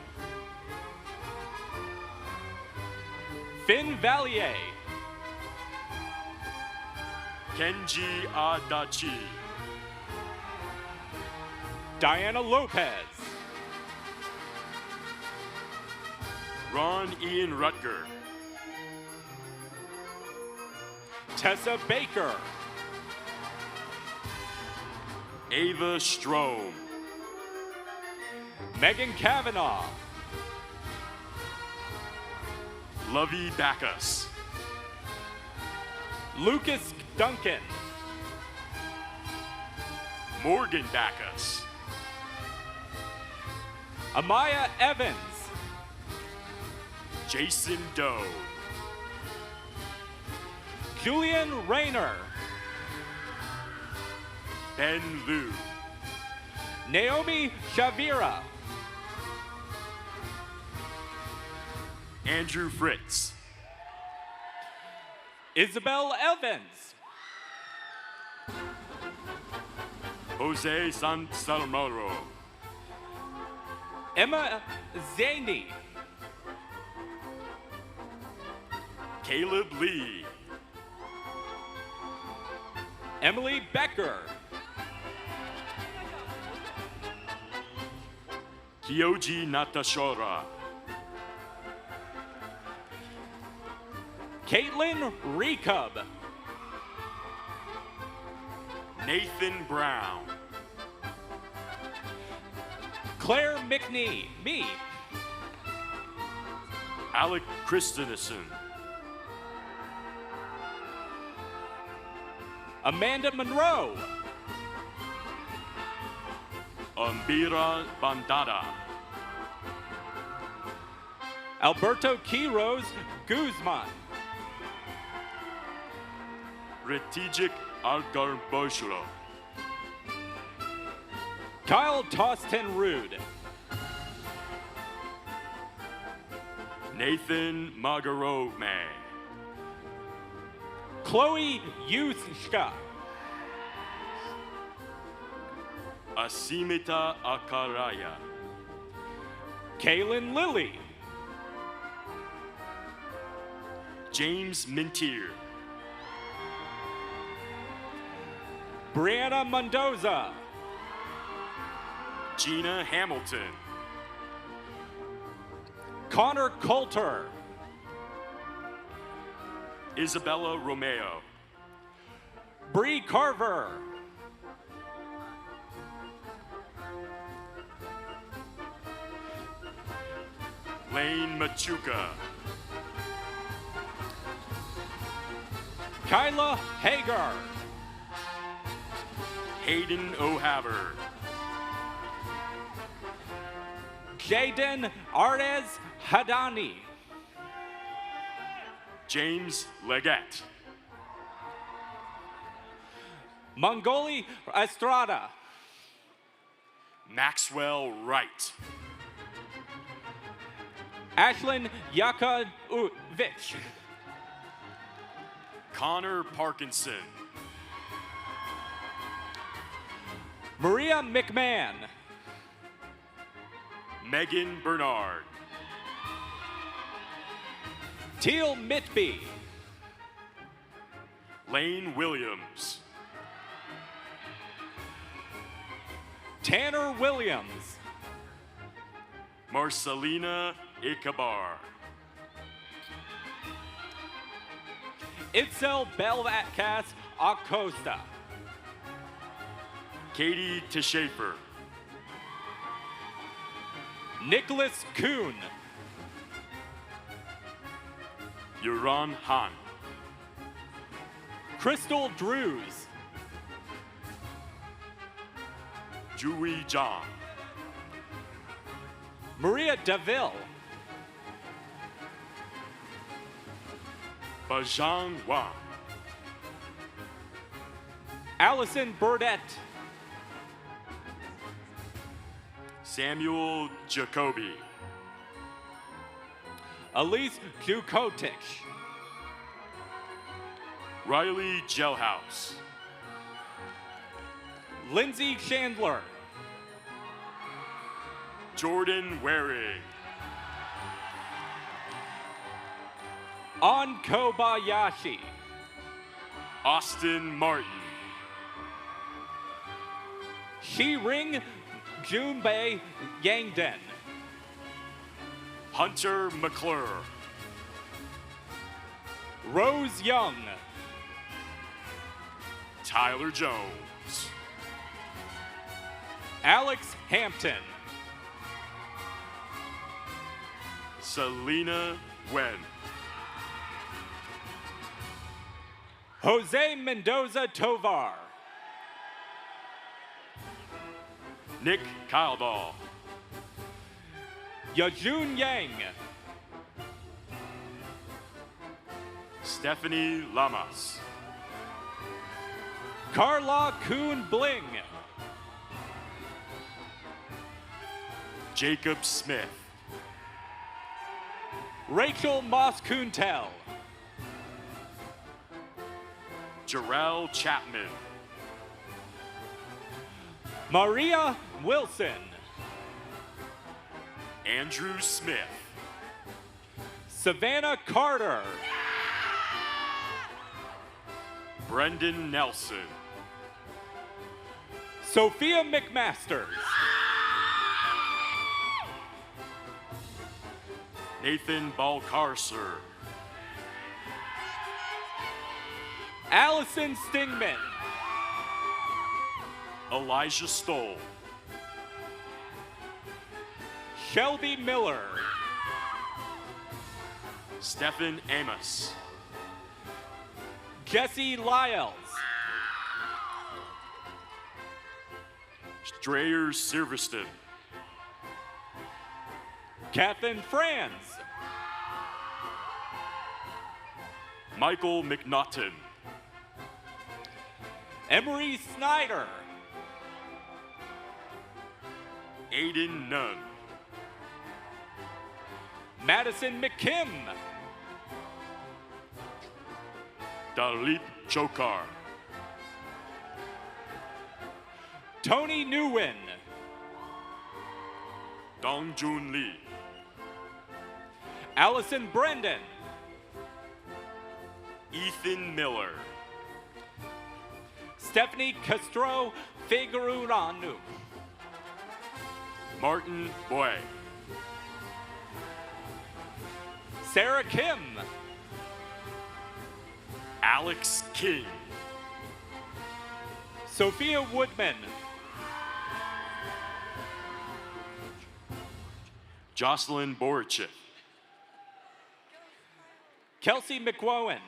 [SPEAKER 14] Finn Valier.
[SPEAKER 15] Kenji Adachi.
[SPEAKER 14] Diana Lopez.
[SPEAKER 15] Ron Ian Rutger.
[SPEAKER 14] Tessa Baker.
[SPEAKER 15] Ava Strom.
[SPEAKER 14] Megan Kavanaugh.
[SPEAKER 15] Lovey Backus.
[SPEAKER 14] Lucas Duncan.
[SPEAKER 15] Morgan Backus.
[SPEAKER 14] Amaya Evans.
[SPEAKER 15] Jason Doe.
[SPEAKER 14] Julian Rayner.
[SPEAKER 15] Ben Liu.
[SPEAKER 14] Naomi Shavira.
[SPEAKER 15] Andrew Fritz.
[SPEAKER 14] Isabel Evans.
[SPEAKER 15] Jose Salmoro.
[SPEAKER 14] Emma Zaney.
[SPEAKER 15] Caleb Lee.
[SPEAKER 14] Emily Becker.
[SPEAKER 15] Kyoji Natashora.
[SPEAKER 14] Caitlin Recub.
[SPEAKER 15] Nathan Brown.
[SPEAKER 14] Claire McNee. Me.
[SPEAKER 15] Alec Christensen.
[SPEAKER 14] Amanda Monroe.
[SPEAKER 15] Ambira Bandada.
[SPEAKER 14] Alberto Quiroz Guzman.
[SPEAKER 15] Retijik Algarboshro.
[SPEAKER 14] Kyle Toston Rude.
[SPEAKER 15] Nathan Magarome.
[SPEAKER 14] Chloe Yushka.
[SPEAKER 15] Asimita Akaraya.
[SPEAKER 14] Kaylin Lilly.
[SPEAKER 15] James Mintier.
[SPEAKER 14] Brianna Mendoza.
[SPEAKER 15] Gina Hamilton.
[SPEAKER 14] Connor Coulter.
[SPEAKER 15] Isabella Romeo.
[SPEAKER 14] Bree Carver.
[SPEAKER 15] Lane Machuca.
[SPEAKER 14] Kyla Hagar.
[SPEAKER 15] Hayden O'Haver.
[SPEAKER 14] Jaden Arez Hadani.
[SPEAKER 15] James Leggett.
[SPEAKER 14] Mongoli Estrada.
[SPEAKER 15] Maxwell Wright.
[SPEAKER 14] Ashlyn Yakovich.
[SPEAKER 15] Connor Parkinson.
[SPEAKER 14] Maria McMahon.
[SPEAKER 15] Megan Bernard.
[SPEAKER 14] Teal Mitby.
[SPEAKER 15] Lane Williams.
[SPEAKER 14] Tanner Williams.
[SPEAKER 15] Marcelina Ikabar.
[SPEAKER 14] Itzel Belvatkas Acosta.
[SPEAKER 15] Katie Teshafer.
[SPEAKER 14] Nicholas Kuhn.
[SPEAKER 15] Yuran Han.
[SPEAKER 14] Crystal Drews.
[SPEAKER 15] Jui Zhang.
[SPEAKER 14] Maria DeVille.
[SPEAKER 15] Bajang Wang.
[SPEAKER 14] Allison Burdett.
[SPEAKER 15] Samuel Jacoby.
[SPEAKER 14] Elise Jukotich.
[SPEAKER 15] Riley Gelhouse.
[SPEAKER 14] Lindsay Chandler.
[SPEAKER 15] Jordan Waring.
[SPEAKER 14] An Kobayashi.
[SPEAKER 15] Austin Martin.
[SPEAKER 14] Shi-Ring Junbei Yangden.
[SPEAKER 15] Hunter McClure.
[SPEAKER 14] Rose Young.
[SPEAKER 15] Tyler Jones.
[SPEAKER 14] Alex Hampton.
[SPEAKER 15] Selena Wen.
[SPEAKER 14] Jose Mendoza Tovar.
[SPEAKER 15] Nick Kaldall.
[SPEAKER 14] Yajun Yang.
[SPEAKER 15] Stephanie Lamas.
[SPEAKER 14] Carla Kuhn Bling.
[SPEAKER 15] Jacob Smith.
[SPEAKER 14] Rachel Moss Kuntel.
[SPEAKER 15] Jarrell Chapman.
[SPEAKER 14] Maria Wilson.
[SPEAKER 15] Andrew Smith.
[SPEAKER 14] Savannah Carter.
[SPEAKER 15] Brendan Nelson.
[SPEAKER 14] Sophia McMasters.
[SPEAKER 15] Nathan Balcarcer.
[SPEAKER 14] Allison Stingman.
[SPEAKER 15] Elijah Stoll.
[SPEAKER 14] Shelby Miller.
[SPEAKER 15] Stephen Amos.
[SPEAKER 14] Jesse Lyles.
[SPEAKER 15] Strayer Silverston.
[SPEAKER 14] Catherine Franz.
[SPEAKER 15] Michael McNaughton.
[SPEAKER 14] Emery Snyder.
[SPEAKER 15] Aiden Nunn.
[SPEAKER 14] Madison McKim.
[SPEAKER 15] Dalip Chokar.
[SPEAKER 14] Tony Nguyen.
[SPEAKER 15] Dongjun Lee.
[SPEAKER 14] Allison Brendan.
[SPEAKER 15] Ethan Miller.
[SPEAKER 14] Stephanie Castro Figueroa.
[SPEAKER 15] Martin Boy.
[SPEAKER 14] Sarah Kim.
[SPEAKER 15] Alex King.
[SPEAKER 14] Sophia Woodman.
[SPEAKER 15] Jocelyn Borichik.
[SPEAKER 14] Kelsey McQuowen.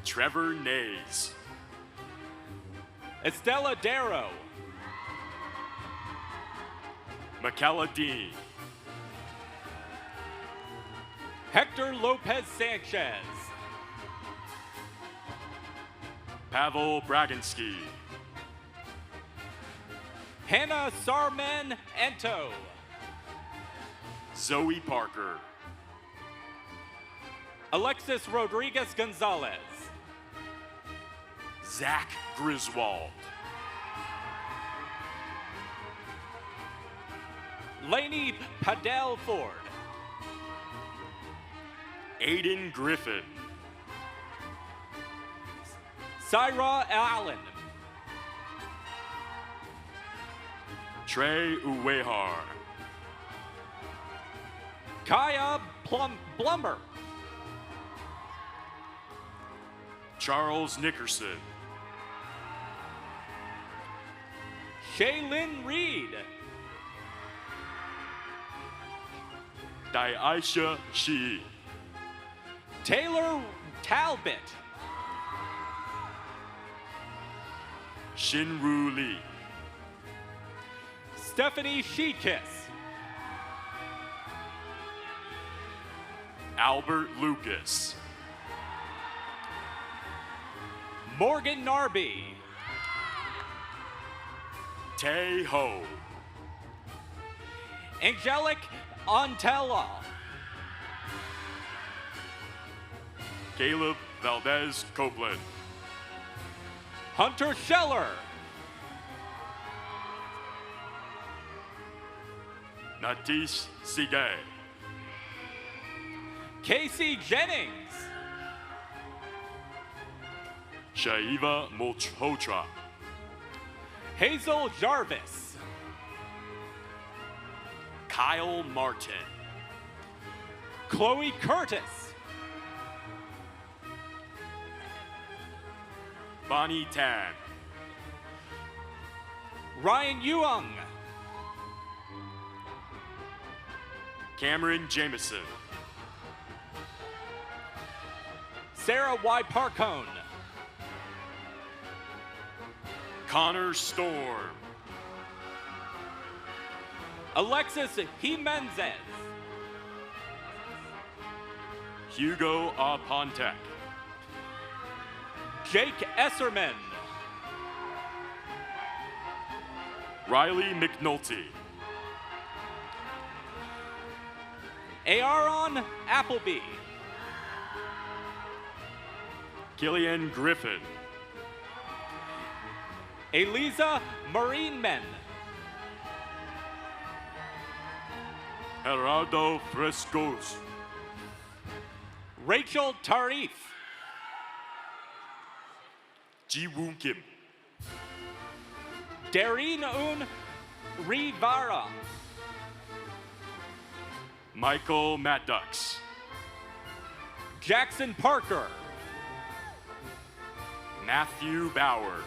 [SPEAKER 15] Trevor Nays.
[SPEAKER 14] Estella Darrow.
[SPEAKER 15] Michaela Dean.
[SPEAKER 14] Hector Lopez Sanchez.
[SPEAKER 15] Pavel Braginski.
[SPEAKER 14] Hannah Sarman Ento.
[SPEAKER 15] Zoe Parker.
[SPEAKER 14] Alexis Rodriguez Gonzalez.
[SPEAKER 15] Zach Griswold.
[SPEAKER 14] Lainey Padel Ford.
[SPEAKER 15] Aiden Griffin.
[SPEAKER 14] Syra Allen.
[SPEAKER 15] Trey Uwehar.
[SPEAKER 14] Kaya Blumber.
[SPEAKER 15] Charles Nickerson.
[SPEAKER 14] Shaylin Reed.
[SPEAKER 15] Daisha Shi.
[SPEAKER 14] Taylor Talbot.
[SPEAKER 15] Shinru Lee.
[SPEAKER 14] Stephanie Shekiss.
[SPEAKER 15] Albert Lucas.
[SPEAKER 14] Morgan Narby.
[SPEAKER 15] Tay Ho.
[SPEAKER 14] Angelic Antella.
[SPEAKER 15] Caleb Valdez Copeland.
[SPEAKER 14] Hunter Scheller.
[SPEAKER 15] Natish Sige.
[SPEAKER 14] Casey Jennings.
[SPEAKER 15] Shaiva Mulchhotra.
[SPEAKER 14] Hazel Jarvis.
[SPEAKER 15] Kyle Martin.
[SPEAKER 14] Chloe Curtis.
[SPEAKER 15] Bonnie Tan.
[SPEAKER 14] Ryan Yuang.
[SPEAKER 15] Cameron Jameson.
[SPEAKER 14] Sarah Y. Parcone.
[SPEAKER 15] Connor Storm.
[SPEAKER 14] Alexis Jimenez.
[SPEAKER 15] Hugo Apontek.
[SPEAKER 14] Jake Esserman.
[SPEAKER 15] Riley McNulty.
[SPEAKER 14] Aaron Appleby.
[SPEAKER 15] Killian Griffin.
[SPEAKER 14] Eliza Marineman.
[SPEAKER 15] Gerardo Frescos.
[SPEAKER 14] Rachel Tarif.
[SPEAKER 15] Ji Woon Kim.
[SPEAKER 14] Darine Un Rivara.
[SPEAKER 15] Michael Maddox.
[SPEAKER 14] Jackson Parker.
[SPEAKER 15] Matthew Bauer.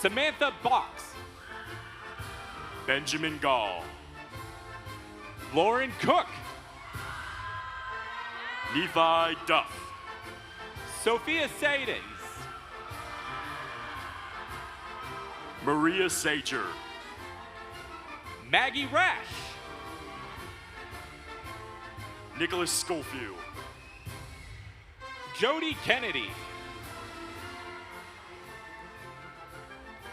[SPEAKER 14] Samantha Box.
[SPEAKER 15] Benjamin Gall.
[SPEAKER 14] Lauren Cook.
[SPEAKER 15] Nephi Duff.
[SPEAKER 14] Sophia Sadens.
[SPEAKER 15] Maria Sager.
[SPEAKER 14] Maggie Rash.
[SPEAKER 15] Nicholas Schofield.
[SPEAKER 14] Jody Kennedy.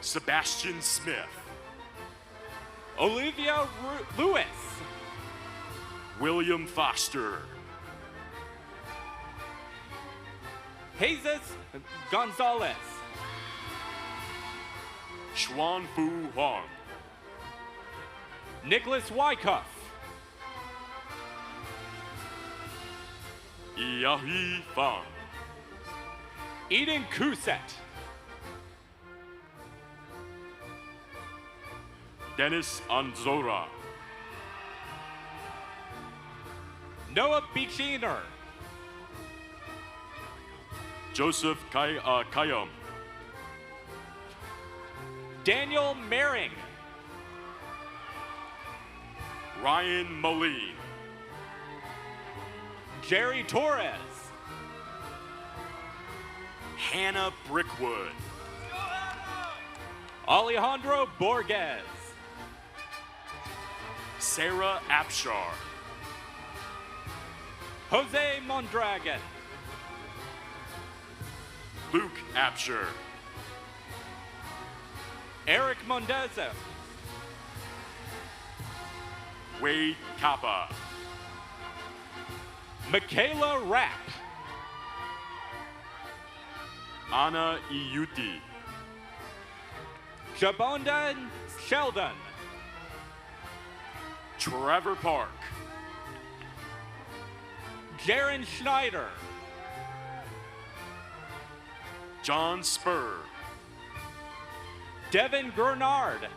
[SPEAKER 15] Sebastian Smith.
[SPEAKER 14] Olivia Lewis.
[SPEAKER 15] William Foster.
[SPEAKER 14] Jesus Gonzalez.
[SPEAKER 15] Xuan Fu Huang.
[SPEAKER 14] Nicholas Wyckoff.
[SPEAKER 15] Yahi Fang.
[SPEAKER 14] Eden Kuset.
[SPEAKER 15] Dennis Anzora.
[SPEAKER 14] Noah Beechiner.
[SPEAKER 15] Joseph Kayam.
[SPEAKER 14] Daniel Mering.
[SPEAKER 15] Ryan Moline.
[SPEAKER 14] Jerry Torres.
[SPEAKER 15] Hannah Brickwood.
[SPEAKER 14] Alejandro Borges.
[SPEAKER 15] Sarah Apshar.
[SPEAKER 14] Jose Mondragon.
[SPEAKER 15] Luke Apsher.
[SPEAKER 14] Eric Mondeza.
[SPEAKER 15] Wade Kappa.
[SPEAKER 14] Michaela Rapp.
[SPEAKER 15] Anna Iuti.
[SPEAKER 14] Jabonda Sheldon.
[SPEAKER 15] Trevor Park.
[SPEAKER 14] Jaron Schneider.
[SPEAKER 15] John Spur.
[SPEAKER 14] Devin Gernard.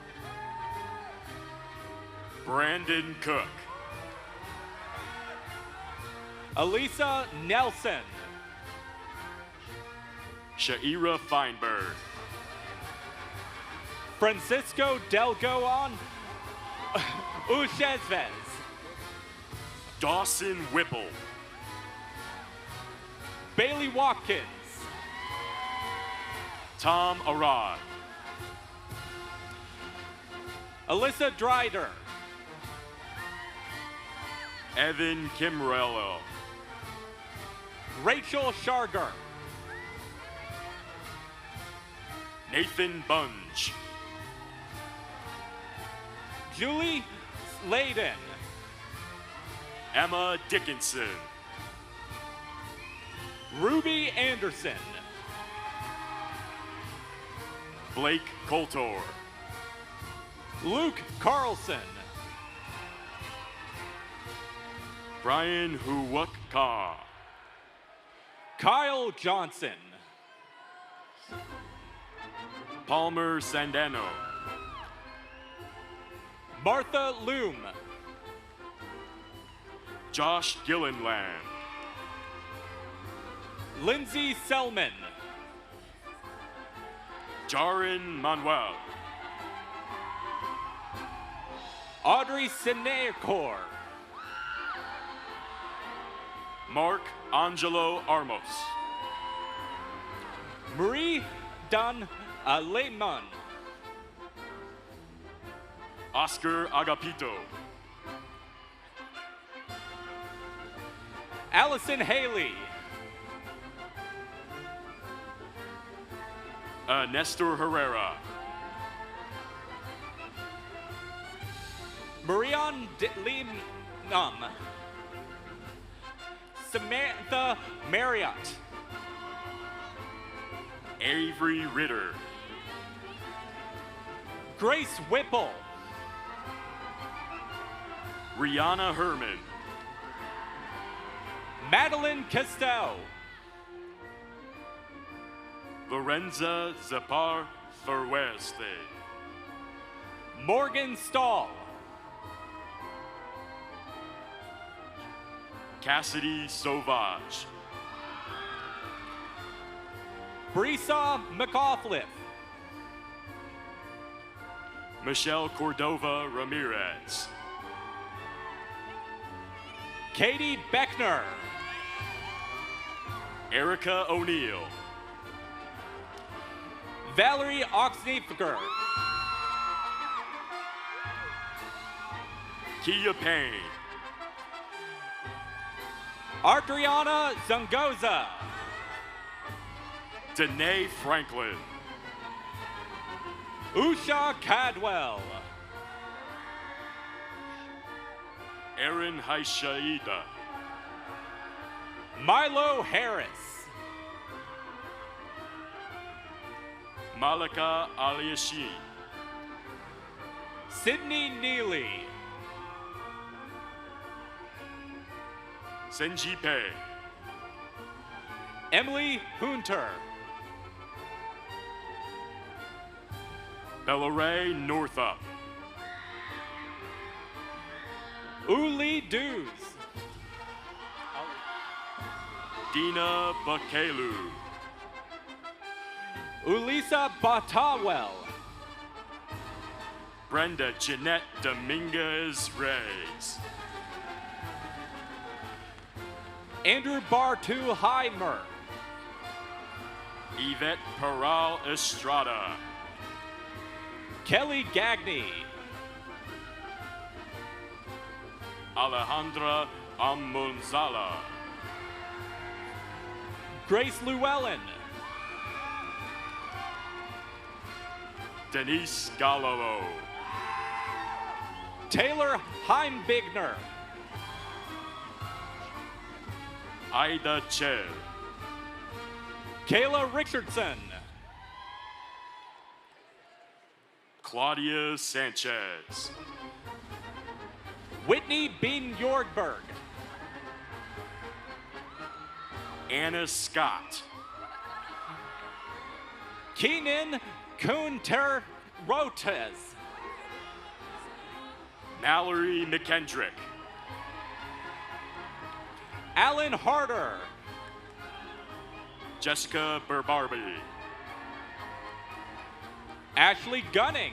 [SPEAKER 15] Brandon Cook.
[SPEAKER 14] Elisa Nelson.
[SPEAKER 15] Shaira Feinberg.
[SPEAKER 14] Francisco Delgoan Uchezvez.
[SPEAKER 15] Dawson Whipple.
[SPEAKER 14] Bailey Watkins.
[SPEAKER 15] Tom Arad.
[SPEAKER 14] Alyssa Dryder.
[SPEAKER 15] Evan Kimrello.
[SPEAKER 14] Rachel Sharger.
[SPEAKER 15] Nathan Bunge.
[SPEAKER 14] Julie Layden.
[SPEAKER 15] Emma Dickinson.
[SPEAKER 14] Ruby Anderson.
[SPEAKER 15] Blake Coulter.
[SPEAKER 14] Luke Carlson.
[SPEAKER 15] Brian Huwakka.
[SPEAKER 14] Kyle Johnson.
[SPEAKER 15] Palmer Sandano.
[SPEAKER 14] Martha Loom.
[SPEAKER 15] Josh Gillenland.
[SPEAKER 14] Lindsay Selman.
[SPEAKER 15] Jarin Manuel.
[SPEAKER 14] Audrey Sineakor.
[SPEAKER 15] Mark Angelo Armos.
[SPEAKER 14] Marie Dunn Lehman.
[SPEAKER 15] Oscar Agapito.
[SPEAKER 14] Allison Haley.
[SPEAKER 15] Nestor Herrera.
[SPEAKER 14] Marion Lim Samantha Marriott.
[SPEAKER 15] Avery Ritter.
[SPEAKER 14] Grace Whipple.
[SPEAKER 15] Rihanna Herman.
[SPEAKER 14] Madeline Castell.
[SPEAKER 15] Lorenza Zapar Thurweste.
[SPEAKER 14] Morgan Stahl.
[SPEAKER 15] Cassidy Sauvage.
[SPEAKER 14] Brisa McAuliffe.
[SPEAKER 15] Michelle Cordova Ramirez.
[SPEAKER 14] Katie Beckner.
[SPEAKER 15] Erica O'Neill.
[SPEAKER 14] Valerie Oxneyfiger.
[SPEAKER 15] Kia Payne.
[SPEAKER 14] Adriana Zungoza.
[SPEAKER 15] Danae Franklin.
[SPEAKER 14] Usha Cadwell.
[SPEAKER 15] Aaron Haishaida.
[SPEAKER 14] Milo Harris.
[SPEAKER 15] Malika Aliashi.
[SPEAKER 14] Sydney Neely.
[SPEAKER 15] Senji Pei.
[SPEAKER 14] Emily Hunter.
[SPEAKER 15] Bellaray Northup.
[SPEAKER 14] Uli Dews.
[SPEAKER 15] Dina Bakelu.
[SPEAKER 14] Ulisa Batawell.
[SPEAKER 15] Brenda Jeanette Dominguez Reyes.
[SPEAKER 14] Andrew Bartu-Heimer.
[SPEAKER 15] Yvette Peral Estrada.
[SPEAKER 14] Kelly Gagney.
[SPEAKER 15] Alejandra Amonzala.
[SPEAKER 14] Grace Llewellyn.
[SPEAKER 15] Denise Gallo.
[SPEAKER 14] Taylor Heimbigner.
[SPEAKER 15] Ida Che.
[SPEAKER 14] Kayla Richardson.
[SPEAKER 15] Claudia Sanchez.
[SPEAKER 14] Whitney Bean Yordberg.
[SPEAKER 15] Anna Scott.
[SPEAKER 14] Keenan Kunter-Rotes.
[SPEAKER 15] Mallory McKendrick.
[SPEAKER 14] Alan Harder.
[SPEAKER 15] Jessica Berbarbi.
[SPEAKER 14] Ashley Gunning.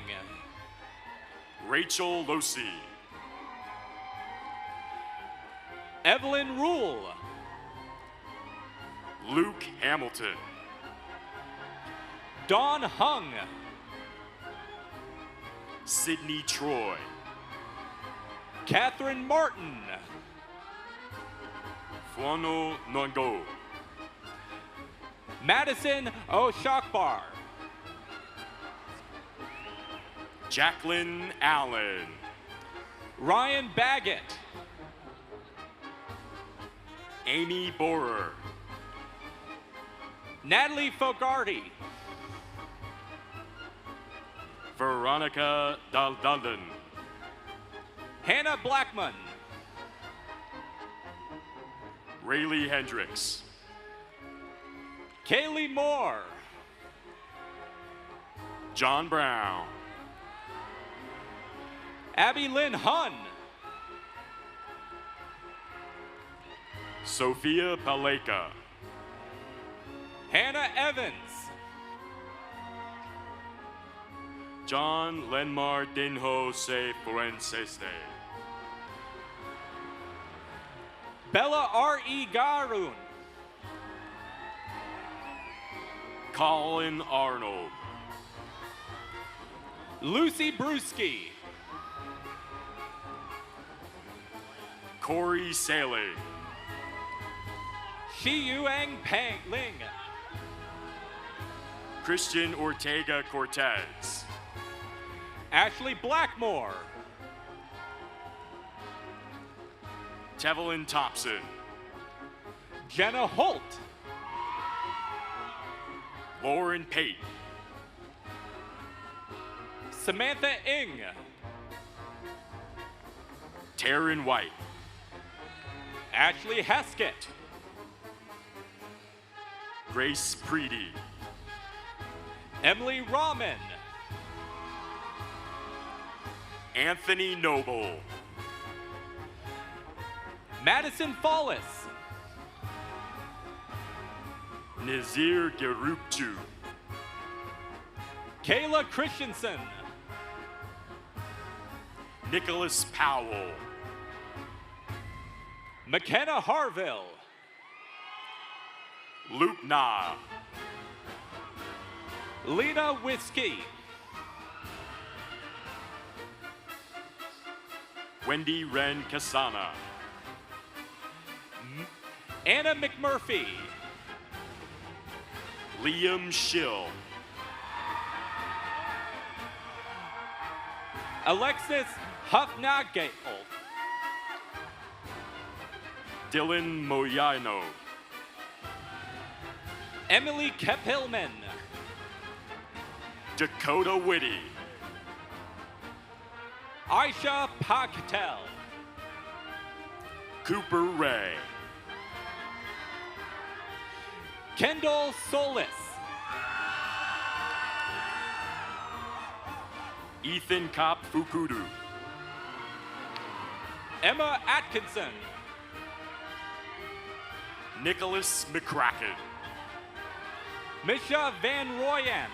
[SPEAKER 15] Rachel Losi.
[SPEAKER 14] Evelyn Rule.
[SPEAKER 15] Luke Hamilton.
[SPEAKER 14] Dawn Hung.
[SPEAKER 15] Sydney Troy.
[SPEAKER 14] Catherine Martin.
[SPEAKER 15] Fuano Nongo.
[SPEAKER 14] Madison Oshakbar.
[SPEAKER 15] Jacqueline Allen.
[SPEAKER 14] Ryan Baggett.
[SPEAKER 15] Amy Borer.
[SPEAKER 14] Natalie Fogarty.
[SPEAKER 15] Veronica Daldalden.
[SPEAKER 14] Hannah Blackman.
[SPEAKER 15] Rayleigh Hendricks.
[SPEAKER 14] Kaylee Moore.
[SPEAKER 15] John Brown.
[SPEAKER 14] Abby Lynn Hunn.
[SPEAKER 15] Sophia Paleka.
[SPEAKER 14] Hannah Evans.
[SPEAKER 15] John Lenmar Dinho Se Fuenceste.
[SPEAKER 14] Bella R.E. Garun.
[SPEAKER 15] Colin Arnold.
[SPEAKER 14] Lucy Brewski.
[SPEAKER 15] Corey Saley.
[SPEAKER 14] Shi Yuang Peng Ling.
[SPEAKER 15] Christian Ortega Cortez.
[SPEAKER 14] Ashley Blackmore.
[SPEAKER 15] Tevelyn Thompson.
[SPEAKER 14] Jenna Holt.
[SPEAKER 15] Lauren Pate.
[SPEAKER 14] Samantha Ing.
[SPEAKER 15] Taryn White.
[SPEAKER 14] Ashley Heskett.
[SPEAKER 15] Grace Preedy.
[SPEAKER 14] Emily Rahman.
[SPEAKER 15] Anthony Noble.
[SPEAKER 14] Madison Follis.
[SPEAKER 15] Nazir Gerupchu.
[SPEAKER 14] Kayla Christensen.
[SPEAKER 15] Nicholas Powell.
[SPEAKER 14] McKenna Harville.
[SPEAKER 15] Luke Na.
[SPEAKER 14] Lena Whiskey.
[SPEAKER 15] Wendy Wren Kasana.
[SPEAKER 14] Anna McMurphy.
[SPEAKER 15] Liam Schill.
[SPEAKER 14] Alexis Hufnagel.
[SPEAKER 15] Dylan Moyano.
[SPEAKER 14] Emily Keppelman.
[SPEAKER 15] Dakota Whitty.
[SPEAKER 14] Aisha Patel.
[SPEAKER 15] Cooper Ray.
[SPEAKER 14] Kendall Solis.
[SPEAKER 15] Ethan Kopp Fukudu.
[SPEAKER 14] Emma Atkinson.
[SPEAKER 15] Nicholas McCracken.
[SPEAKER 14] Misha Van Royen.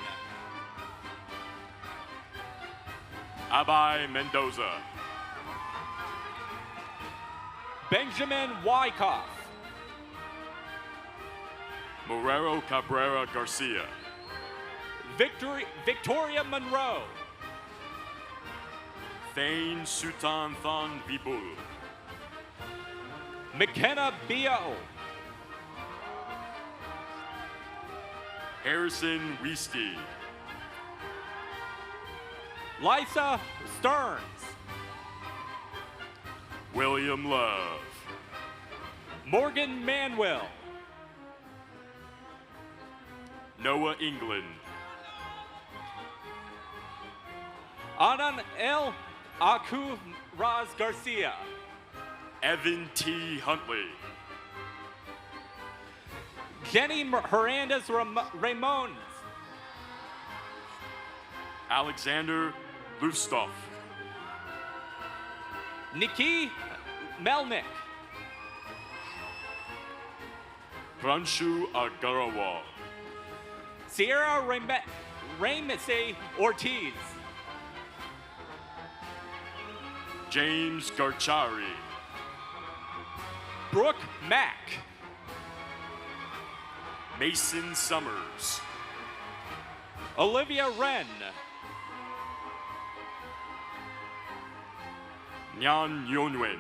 [SPEAKER 15] Abai Mendoza.
[SPEAKER 14] Benjamin Wyckoff.
[SPEAKER 15] Morero Cabrera Garcia.
[SPEAKER 14] Victoria Monroe.
[SPEAKER 15] Thane Sutan Thon Vibul.
[SPEAKER 14] McKenna Bio.
[SPEAKER 15] Harrison Weisty.
[SPEAKER 14] Lisa Stearns.
[SPEAKER 15] William Love.
[SPEAKER 14] Morgan Manuel.
[SPEAKER 15] Noah England.
[SPEAKER 14] Anan El Raz Garcia.
[SPEAKER 15] Evan T. Huntley.
[SPEAKER 14] Jenny Hernandez Ramones.
[SPEAKER 15] Alexander Lustoff.
[SPEAKER 14] Nikki Melnick.
[SPEAKER 15] Pranshu Agarawal.
[SPEAKER 14] Sierra Ramsey Ortiz.
[SPEAKER 15] James Garchari.
[SPEAKER 14] Brooke Mack.
[SPEAKER 15] Mason Summers.
[SPEAKER 14] Olivia Wren.
[SPEAKER 15] Nyan Yonwin.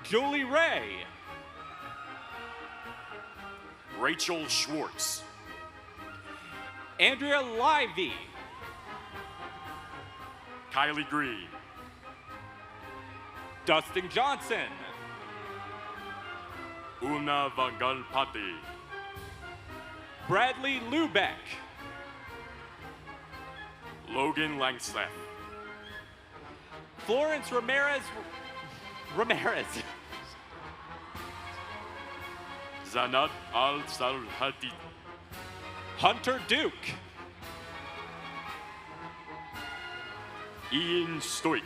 [SPEAKER 14] Julie Ray.
[SPEAKER 15] Rachel Schwartz.
[SPEAKER 14] Andrea Livey.
[SPEAKER 15] Kylie Green.
[SPEAKER 14] Dustin Johnson.
[SPEAKER 15] Una Vangalpati.
[SPEAKER 14] Bradley Lubeck.
[SPEAKER 15] Logan Langstaff.
[SPEAKER 14] Florence Ramirez.
[SPEAKER 15] Zanat Al-Salhati.
[SPEAKER 14] Hunter Duke.
[SPEAKER 15] Ian Stoik.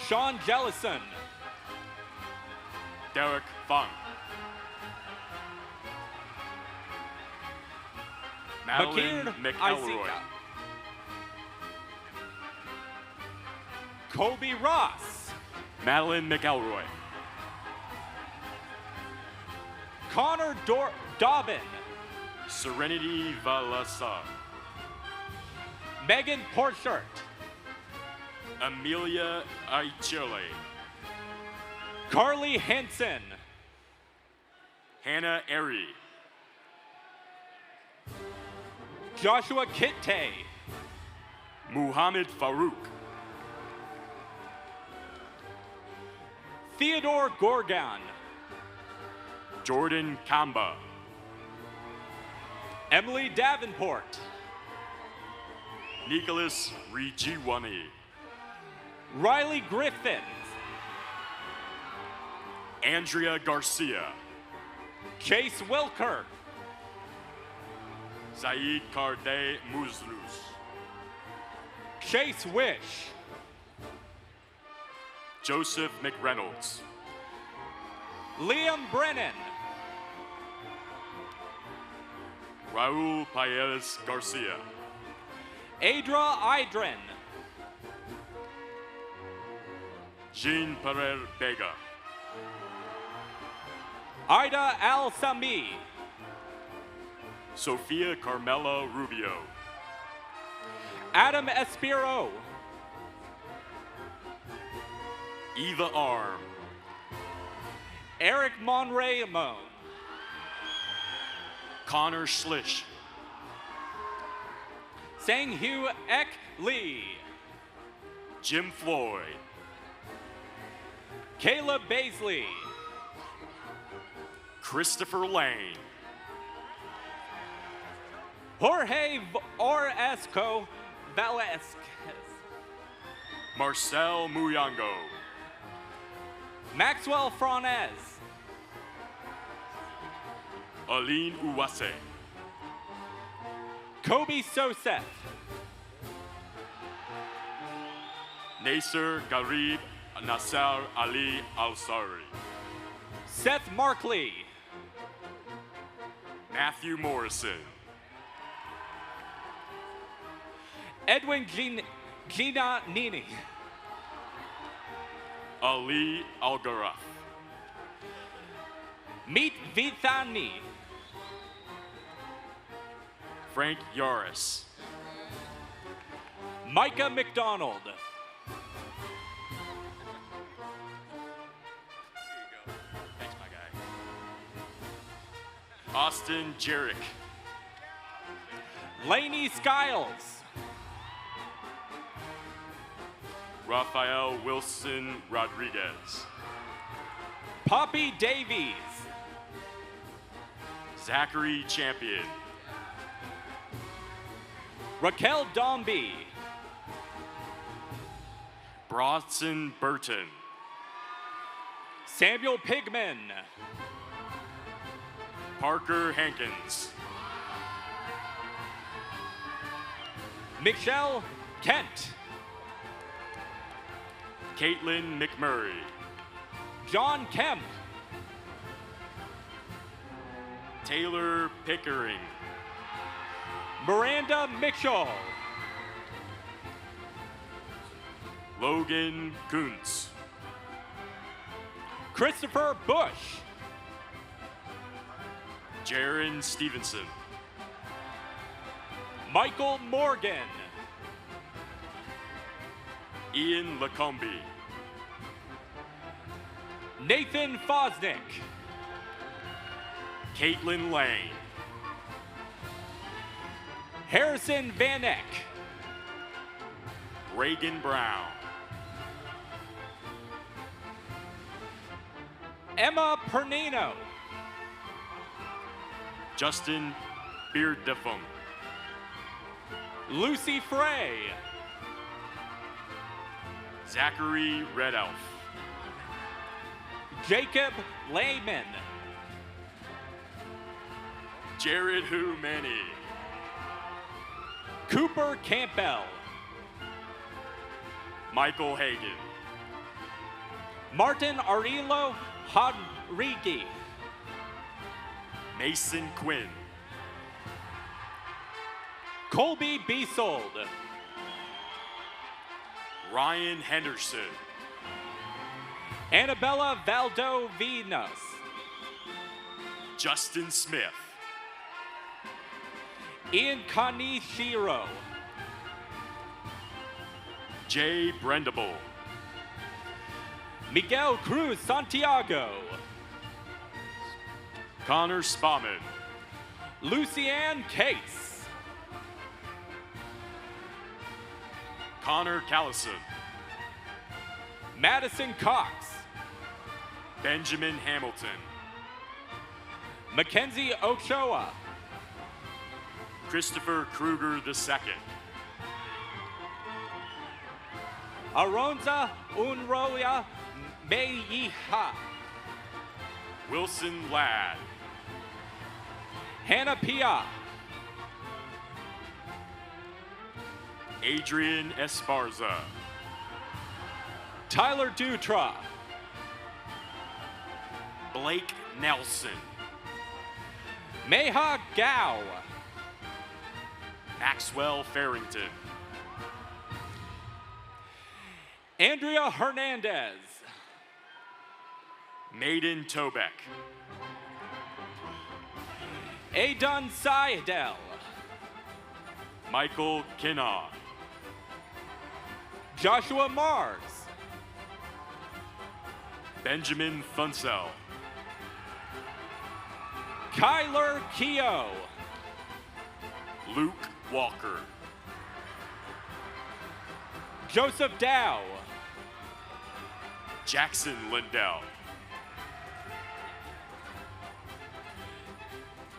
[SPEAKER 14] Sean Jellison.
[SPEAKER 15] Derek Fung. Madeline McElroy.
[SPEAKER 14] Kobe Ross.
[SPEAKER 15] Madeline McElroy.
[SPEAKER 14] Connor Dobbin.
[SPEAKER 15] Serenity Valasa.
[SPEAKER 14] Megan Porchert.
[SPEAKER 15] Amelia Aichile.
[SPEAKER 14] Carly Henson.
[SPEAKER 15] Hannah Airy.
[SPEAKER 14] Joshua Kitte.
[SPEAKER 15] Muhammad Farouk.
[SPEAKER 14] Theodore Gorgon.
[SPEAKER 15] Jordan Kamba.
[SPEAKER 14] Emily Davenport.
[SPEAKER 15] Nicholas Rijiwani.
[SPEAKER 14] Riley Griffin.
[SPEAKER 15] Andrea Garcia.
[SPEAKER 14] Chase Wilker.
[SPEAKER 15] Zaid Karde Muzlus.
[SPEAKER 14] Chase Wish.
[SPEAKER 15] Joseph McReynolds.
[SPEAKER 14] Liam Brennan.
[SPEAKER 15] Raul Paez Garcia.
[SPEAKER 14] Adra Idren.
[SPEAKER 15] Jean Pereira Vega.
[SPEAKER 14] Ida Al-Sami.
[SPEAKER 15] Sofia Carmela Rubio.
[SPEAKER 14] Adam Espiro.
[SPEAKER 15] Eva Arm.
[SPEAKER 14] Eric Monraymo.
[SPEAKER 15] Connor Schlish.
[SPEAKER 14] Sang-Hyu Ek Lee.
[SPEAKER 15] Jim Floyd.
[SPEAKER 14] Caleb Baisley.
[SPEAKER 15] Christopher Lane.
[SPEAKER 14] Jorge Oresco Velasquez.
[SPEAKER 15] Marcel Muyango.
[SPEAKER 14] Maxwell Franez.
[SPEAKER 15] Aline Uwase.
[SPEAKER 14] Kobe Soseth.
[SPEAKER 15] Nasser Garib Nasser Ali Al-Sari.
[SPEAKER 14] Seth Markley.
[SPEAKER 15] Matthew Morrison.
[SPEAKER 14] Edwin Gina Nini.
[SPEAKER 15] Ali Algaraf.
[SPEAKER 14] Meet Vithani.
[SPEAKER 15] Frank Yaris.
[SPEAKER 14] Micah McDonald.
[SPEAKER 15] Thanks, my guy. Austin Jarek.
[SPEAKER 14] Lainey Skiles.
[SPEAKER 15] Rafael Wilson Rodriguez.
[SPEAKER 14] Poppy Davies.
[SPEAKER 15] Zachary Champion.
[SPEAKER 14] Raquel Dombey.
[SPEAKER 15] Bronson Burton.
[SPEAKER 14] Samuel Pigman.
[SPEAKER 15] Parker Hankins.
[SPEAKER 14] Michelle Kent.
[SPEAKER 15] Caitlin McMurray.
[SPEAKER 14] John Kemp.
[SPEAKER 15] Taylor Pickering.
[SPEAKER 14] Miranda Mitchell.
[SPEAKER 15] Logan Kuntz.
[SPEAKER 14] Christopher Bush.
[SPEAKER 15] Jaron Stevenson.
[SPEAKER 14] Michael Morgan.
[SPEAKER 15] Ian Lacombe.
[SPEAKER 14] Nathan Fosnick.
[SPEAKER 15] Caitlin Lane.
[SPEAKER 14] Harrison Van Eck.
[SPEAKER 15] Reagan Brown.
[SPEAKER 14] Emma Pernino.
[SPEAKER 15] Justin Beardefung.
[SPEAKER 14] Lucy Frey.
[SPEAKER 15] Zachary Red Elf.
[SPEAKER 14] Jacob Lehman.
[SPEAKER 15] Jared Humani.
[SPEAKER 14] Cooper Campbell.
[SPEAKER 15] Michael Hagan.
[SPEAKER 14] Martin Arilo Hadrigi.
[SPEAKER 15] Mason Quinn.
[SPEAKER 14] Colby Beasold.
[SPEAKER 15] Ryan Henderson.
[SPEAKER 14] Annabella Valdovinos.
[SPEAKER 15] Justin Smith.
[SPEAKER 14] Ian Kanishiro.
[SPEAKER 15] Jay Brendable.
[SPEAKER 14] Miguel Cruz Santiago.
[SPEAKER 15] Connor Spauman.
[SPEAKER 14] Lucianne Case.
[SPEAKER 15] Connor Callison.
[SPEAKER 14] Madison Cox.
[SPEAKER 15] Benjamin Hamilton.
[SPEAKER 14] Mackenzie Ochoa.
[SPEAKER 15] Christopher Kruger II.
[SPEAKER 14] Aronza Unroya Meyiha.
[SPEAKER 15] Wilson Ladd.
[SPEAKER 14] Hannah Pia.
[SPEAKER 15] Adrian Esparza.
[SPEAKER 14] Tyler Dutra.
[SPEAKER 15] Blake Nelson.
[SPEAKER 14] Meha Gao.
[SPEAKER 15] Maxwell Farrington.
[SPEAKER 14] Andrea Hernandez.
[SPEAKER 15] Maiden Tobeck.
[SPEAKER 14] Adon Seidel.
[SPEAKER 15] Michael Kinnaw.
[SPEAKER 14] Joshua Mars.
[SPEAKER 15] Benjamin Funsell.
[SPEAKER 14] Kyler Keogh.
[SPEAKER 15] Luke Walker.
[SPEAKER 14] Joseph Dow.
[SPEAKER 15] Jackson Lindell.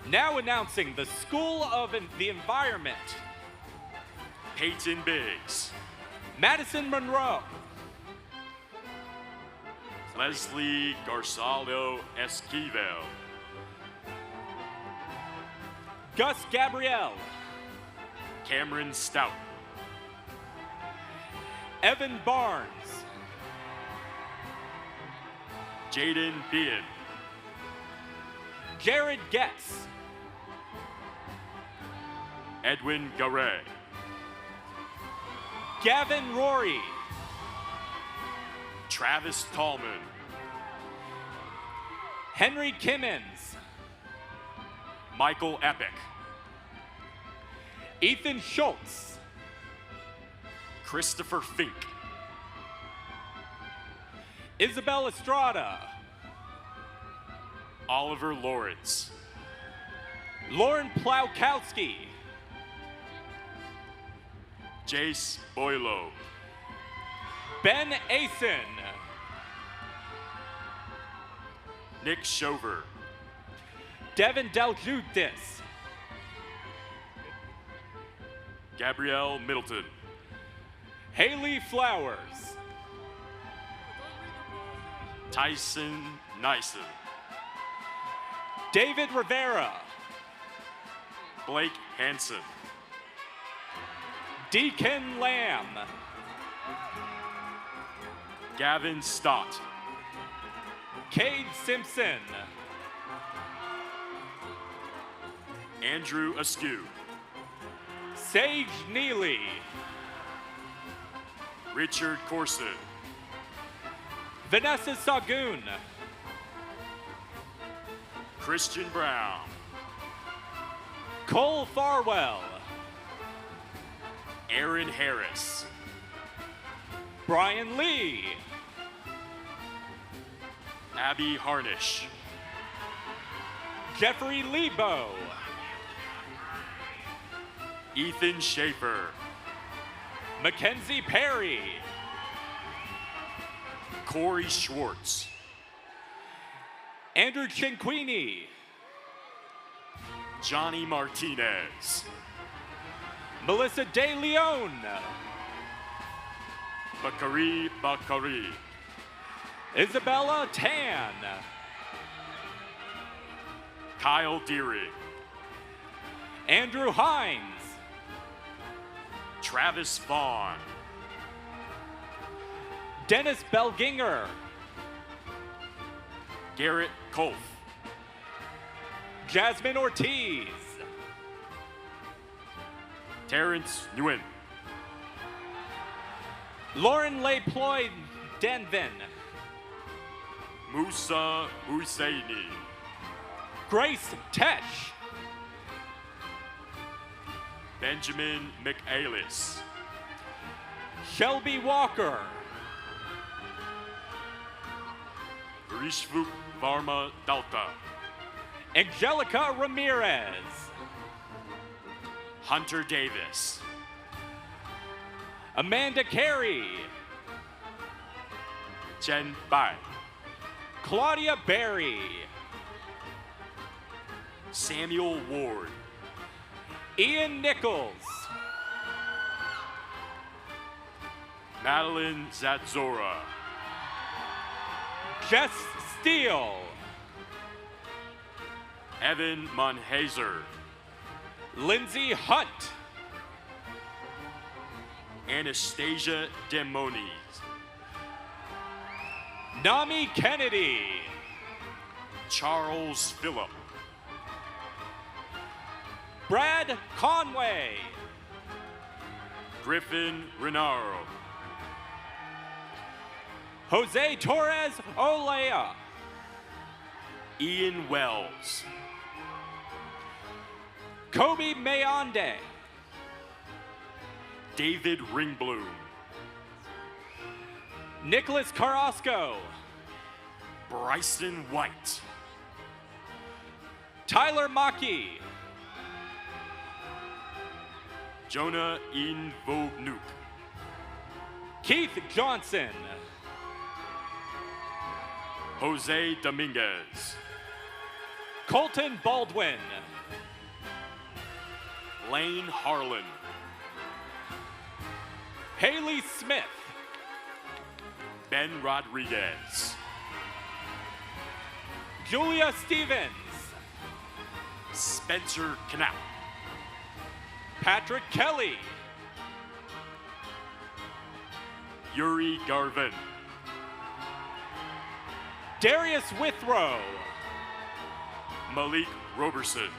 [SPEAKER 14] Now announcing the School of the Environment.
[SPEAKER 15] Peyton Biggs.
[SPEAKER 14] Madison Monroe.
[SPEAKER 15] Leslie Garzalo Esquivel.
[SPEAKER 14] Gus Gabrielle.
[SPEAKER 15] Cameron Stout.
[SPEAKER 14] Evan Barnes.
[SPEAKER 15] Jaden Bean.
[SPEAKER 14] Jared Getz.
[SPEAKER 15] Edwin Garay.
[SPEAKER 14] Gavin Rory.
[SPEAKER 15] Travis Tallman.
[SPEAKER 14] Henry Kimmins.
[SPEAKER 15] Michael Epic.
[SPEAKER 14] Ethan Schultz.
[SPEAKER 15] Christopher Fink.
[SPEAKER 14] Isabel Estrada.
[SPEAKER 15] Oliver Lawrence.
[SPEAKER 14] Lauren Plowkowski.
[SPEAKER 15] Jace Boylo.
[SPEAKER 14] Ben Asen.
[SPEAKER 15] Nick Shover.
[SPEAKER 14] Devin Deljutis.
[SPEAKER 15] Gabrielle Middleton.
[SPEAKER 14] Haley Flowers.
[SPEAKER 15] Tyson Nyson.
[SPEAKER 14] David Rivera.
[SPEAKER 15] Blake Hansen.
[SPEAKER 14] Deacon Lamb.
[SPEAKER 15] Gavin Stott.
[SPEAKER 14] Cade Simpson.
[SPEAKER 15] Andrew Askew.
[SPEAKER 14] Sage Neely.
[SPEAKER 15] Richard Corson.
[SPEAKER 14] Vanessa Sagoon.
[SPEAKER 15] Christian Brown.
[SPEAKER 14] Cole Farwell.
[SPEAKER 15] Aaron Harris.
[SPEAKER 14] Brian Lee.
[SPEAKER 15] Abby Harnish.
[SPEAKER 14] Jeffrey Lebo.
[SPEAKER 15] Ethan Schaefer.
[SPEAKER 14] Mackenzie Perry.
[SPEAKER 15] Corey Schwartz.
[SPEAKER 14] Andrew Cinquini.
[SPEAKER 15] Johnny Martinez.
[SPEAKER 14] Melissa De Leon.
[SPEAKER 15] Bakari.
[SPEAKER 14] Isabella Tan.
[SPEAKER 15] Kyle Deary.
[SPEAKER 14] Andrew Hines.
[SPEAKER 15] Travis Vaughn.
[SPEAKER 14] Dennis Belginger.
[SPEAKER 15] Garrett Kolf.
[SPEAKER 14] Jasmine Ortiz.
[SPEAKER 15] Terrence Nguyen.
[SPEAKER 14] Lauren LePloy Denvin.
[SPEAKER 15] Musa Husseini.
[SPEAKER 14] Grace Tesh.
[SPEAKER 15] Benjamin McAlis.
[SPEAKER 14] Shelby Walker.
[SPEAKER 15] Rishvuk Varma Dalta.
[SPEAKER 14] Angelica Ramirez.
[SPEAKER 15] Hunter Davis.
[SPEAKER 14] Amanda Carey.
[SPEAKER 15] Chen Bai.
[SPEAKER 14] Claudia Berry.
[SPEAKER 15] Samuel Ward.
[SPEAKER 14] Ian Nichols.
[SPEAKER 15] Madeline Zatzora.
[SPEAKER 14] Jess Steele.
[SPEAKER 15] Evan Monhazer.
[SPEAKER 14] Lindsay Hunt.
[SPEAKER 15] Anastasia Demonies.
[SPEAKER 14] Nami Kennedy.
[SPEAKER 15] Charles Phillip.
[SPEAKER 14] Brad Conway.
[SPEAKER 15] Griffin Renaro.
[SPEAKER 14] Jose Torres Olea.
[SPEAKER 15] Ian Wells.
[SPEAKER 14] Kobe Mayonde.
[SPEAKER 15] David Ringblom.
[SPEAKER 14] Nicholas Carrasco.
[SPEAKER 15] Bryson White.
[SPEAKER 14] Tyler Maki.
[SPEAKER 15] Jonah Invognuk.
[SPEAKER 14] Keith Johnson.
[SPEAKER 15] Jose Dominguez.
[SPEAKER 14] Colton Baldwin.
[SPEAKER 15] Lane Harlan.
[SPEAKER 14] Haley Smith.
[SPEAKER 15] Ben Rodriguez.
[SPEAKER 14] Julia Stevens.
[SPEAKER 15] Spencer Knapp.
[SPEAKER 14] Patrick Kelly.
[SPEAKER 15] Yuri Garvin.
[SPEAKER 14] Darius Withrow.
[SPEAKER 15] Malik Roberson.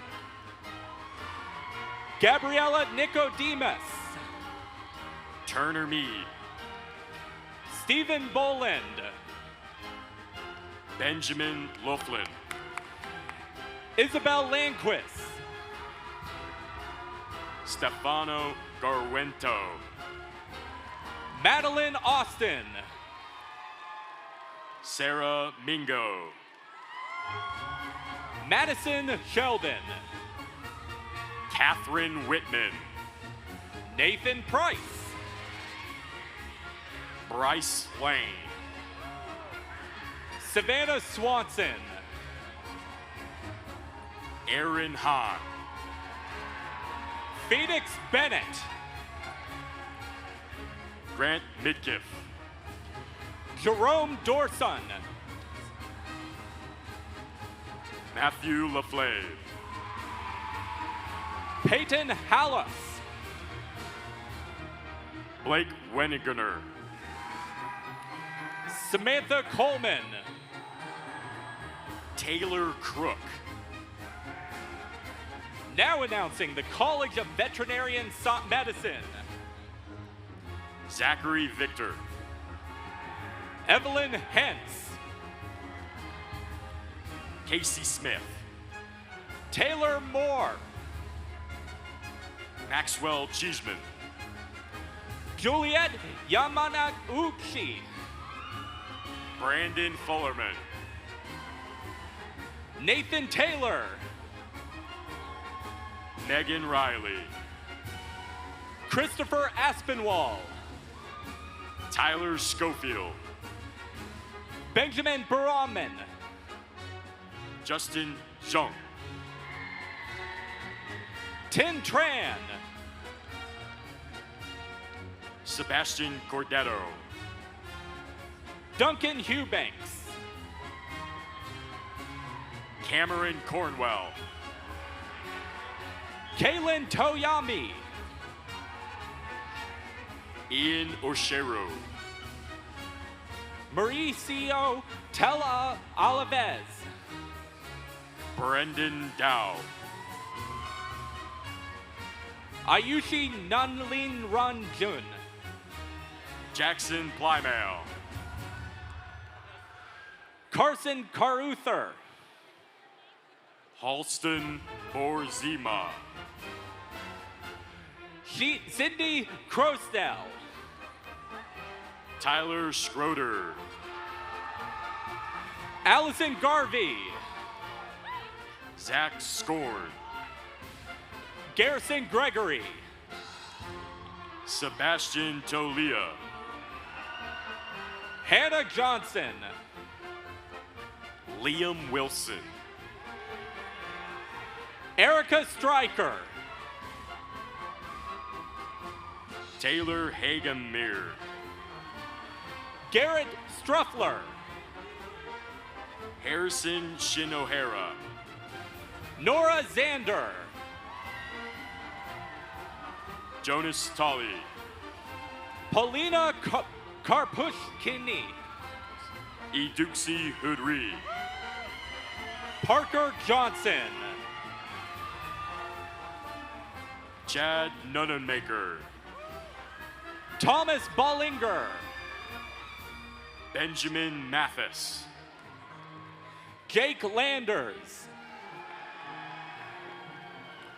[SPEAKER 14] Gabriella Nicodemus.
[SPEAKER 15] Turner Mead.
[SPEAKER 14] Stephen Boland.
[SPEAKER 15] Benjamin Laughlin.
[SPEAKER 14] Isabel Landquist.
[SPEAKER 15] Stefano Garwento.
[SPEAKER 14] Madeline Austin.
[SPEAKER 15] Sarah Mingo.
[SPEAKER 14] Madison Sheldon.
[SPEAKER 15] Catherine Whitman.
[SPEAKER 14] Nathan Price.
[SPEAKER 15] Bryce Lane.
[SPEAKER 14] Savannah Swanson.
[SPEAKER 15] Aaron Hahn.
[SPEAKER 14] Phoenix Bennett.
[SPEAKER 15] Grant Midkiff.
[SPEAKER 14] Jerome Dorson.
[SPEAKER 15] Matthew LaFlave.
[SPEAKER 14] Peyton Hallis.
[SPEAKER 15] Blake Wenigener.
[SPEAKER 14] Samantha Coleman.
[SPEAKER 15] Taylor Crook.
[SPEAKER 14] Now announcing the College of Veterinary Medicine.
[SPEAKER 15] Zachary Victor.
[SPEAKER 14] Evelyn Hentz.
[SPEAKER 15] Casey Smith.
[SPEAKER 14] Taylor Moore.
[SPEAKER 15] Maxwell Cheeseman.
[SPEAKER 14] Juliet Yamanauchi.
[SPEAKER 15] Brandon Fullerman.
[SPEAKER 14] Nathan Taylor.
[SPEAKER 15] Megan Riley.
[SPEAKER 14] Christopher Aspinwall.
[SPEAKER 15] Tyler Schofield.
[SPEAKER 14] Benjamin Baraman.
[SPEAKER 15] Justin Zhong.
[SPEAKER 14] Tin Tran.
[SPEAKER 15] Sebastian Cordetto.
[SPEAKER 14] Duncan Hubanks.
[SPEAKER 15] Cameron Cornwell.
[SPEAKER 14] Kaylin Toyami.
[SPEAKER 15] Ian Oshero.
[SPEAKER 14] Mauricio Tella Alaves.
[SPEAKER 15] Brendan Dow.
[SPEAKER 14] Ayushi Nunlin Ranjun.
[SPEAKER 15] Jackson Plymale.
[SPEAKER 14] Carson Caruther.
[SPEAKER 15] Halston Borzima.
[SPEAKER 14] Sydney Crosdell.
[SPEAKER 15] Tyler Schroeder.
[SPEAKER 14] Allison Garvey.
[SPEAKER 15] Zach Scorn.
[SPEAKER 14] Garrison Gregory.
[SPEAKER 15] Sebastian Tolia.
[SPEAKER 14] Hannah Johnson.
[SPEAKER 15] Liam Wilson.
[SPEAKER 14] Erica Stryker.
[SPEAKER 15] Taylor Hagenmere.
[SPEAKER 14] Garrett Struffler.
[SPEAKER 15] Harrison Shinohara.
[SPEAKER 14] Nora Zander.
[SPEAKER 15] Jonas Tolley.
[SPEAKER 14] Paulina Karpushkini.
[SPEAKER 15] Eduxi Hoodri.
[SPEAKER 14] Parker Johnson.
[SPEAKER 15] Chad Nunnenmaker.
[SPEAKER 14] Thomas Bollinger.
[SPEAKER 15] Benjamin Mathis.
[SPEAKER 14] Jake Landers.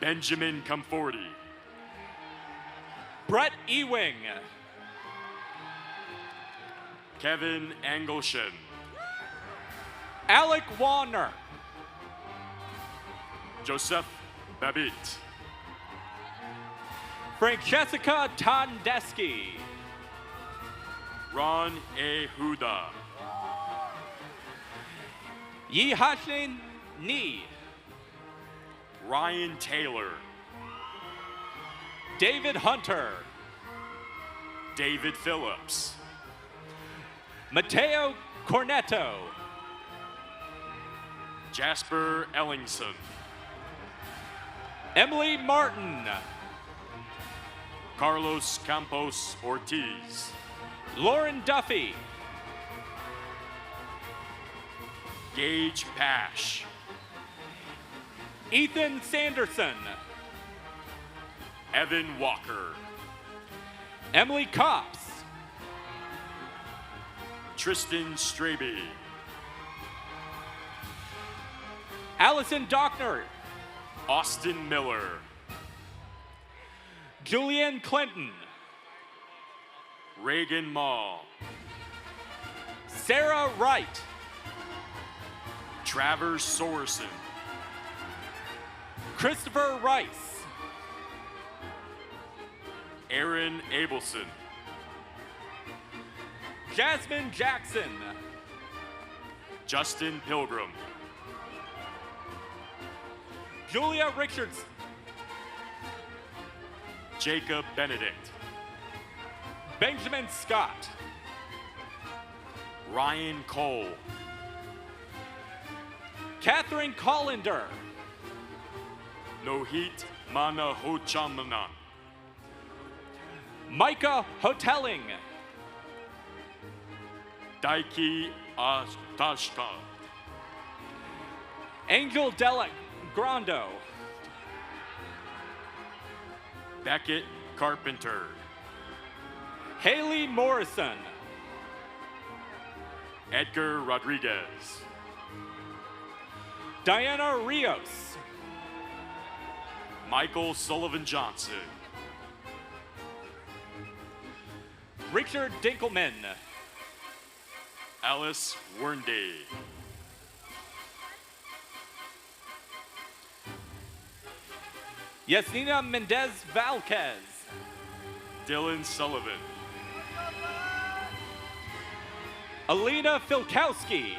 [SPEAKER 15] Benjamin Comforti.
[SPEAKER 14] Brett Ewing.
[SPEAKER 15] Kevin Angelshen.
[SPEAKER 14] Alec Warner.
[SPEAKER 15] Joseph Babbitt.
[SPEAKER 14] Francesca Tondeski.
[SPEAKER 15] Ron A. Huda.
[SPEAKER 14] Yihashin Ni.
[SPEAKER 15] Ryan Taylor.
[SPEAKER 14] David Hunter.
[SPEAKER 15] David Phillips.
[SPEAKER 14] Mateo Cornetto.
[SPEAKER 15] Jasper Ellingson.
[SPEAKER 14] Emily Martin.
[SPEAKER 15] Carlos Campos Ortiz.
[SPEAKER 14] Lauren Duffy.
[SPEAKER 15] Gage Pash.
[SPEAKER 14] Ethan Sanderson.
[SPEAKER 15] Evan Walker.
[SPEAKER 14] Emily Copps.
[SPEAKER 15] Tristan Straby.
[SPEAKER 14] Allison Dockner.
[SPEAKER 15] Austin Miller.
[SPEAKER 14] Julianne Clinton.
[SPEAKER 15] Reagan Mall.
[SPEAKER 14] Sarah Wright.
[SPEAKER 15] Travers Sorensen.
[SPEAKER 14] Christopher Rice.
[SPEAKER 15] Aaron Abelson.
[SPEAKER 14] Jasmine Jackson.
[SPEAKER 15] Justin Pilgrim.
[SPEAKER 14] Julia Richards.
[SPEAKER 15] Jacob Benedict.
[SPEAKER 14] Benjamin Scott.
[SPEAKER 15] Ryan Cole.
[SPEAKER 14] Catherine Collender.
[SPEAKER 15] Nohit Manahochamana.
[SPEAKER 14] Micah Hotelling.
[SPEAKER 15] Daiki Astashka.
[SPEAKER 14] Angel Della Grando.
[SPEAKER 15] Beckett Carpenter.
[SPEAKER 14] Haley Morrison.
[SPEAKER 15] Edgar Rodriguez.
[SPEAKER 14] Diana Rios.
[SPEAKER 15] Michael Sullivan Johnson.
[SPEAKER 14] Richard Dinkelman.
[SPEAKER 15] Alice Wernday.
[SPEAKER 14] Yasnina Mendez Valquez.
[SPEAKER 15] Dylan Sullivan.
[SPEAKER 14] Alina Filkowski.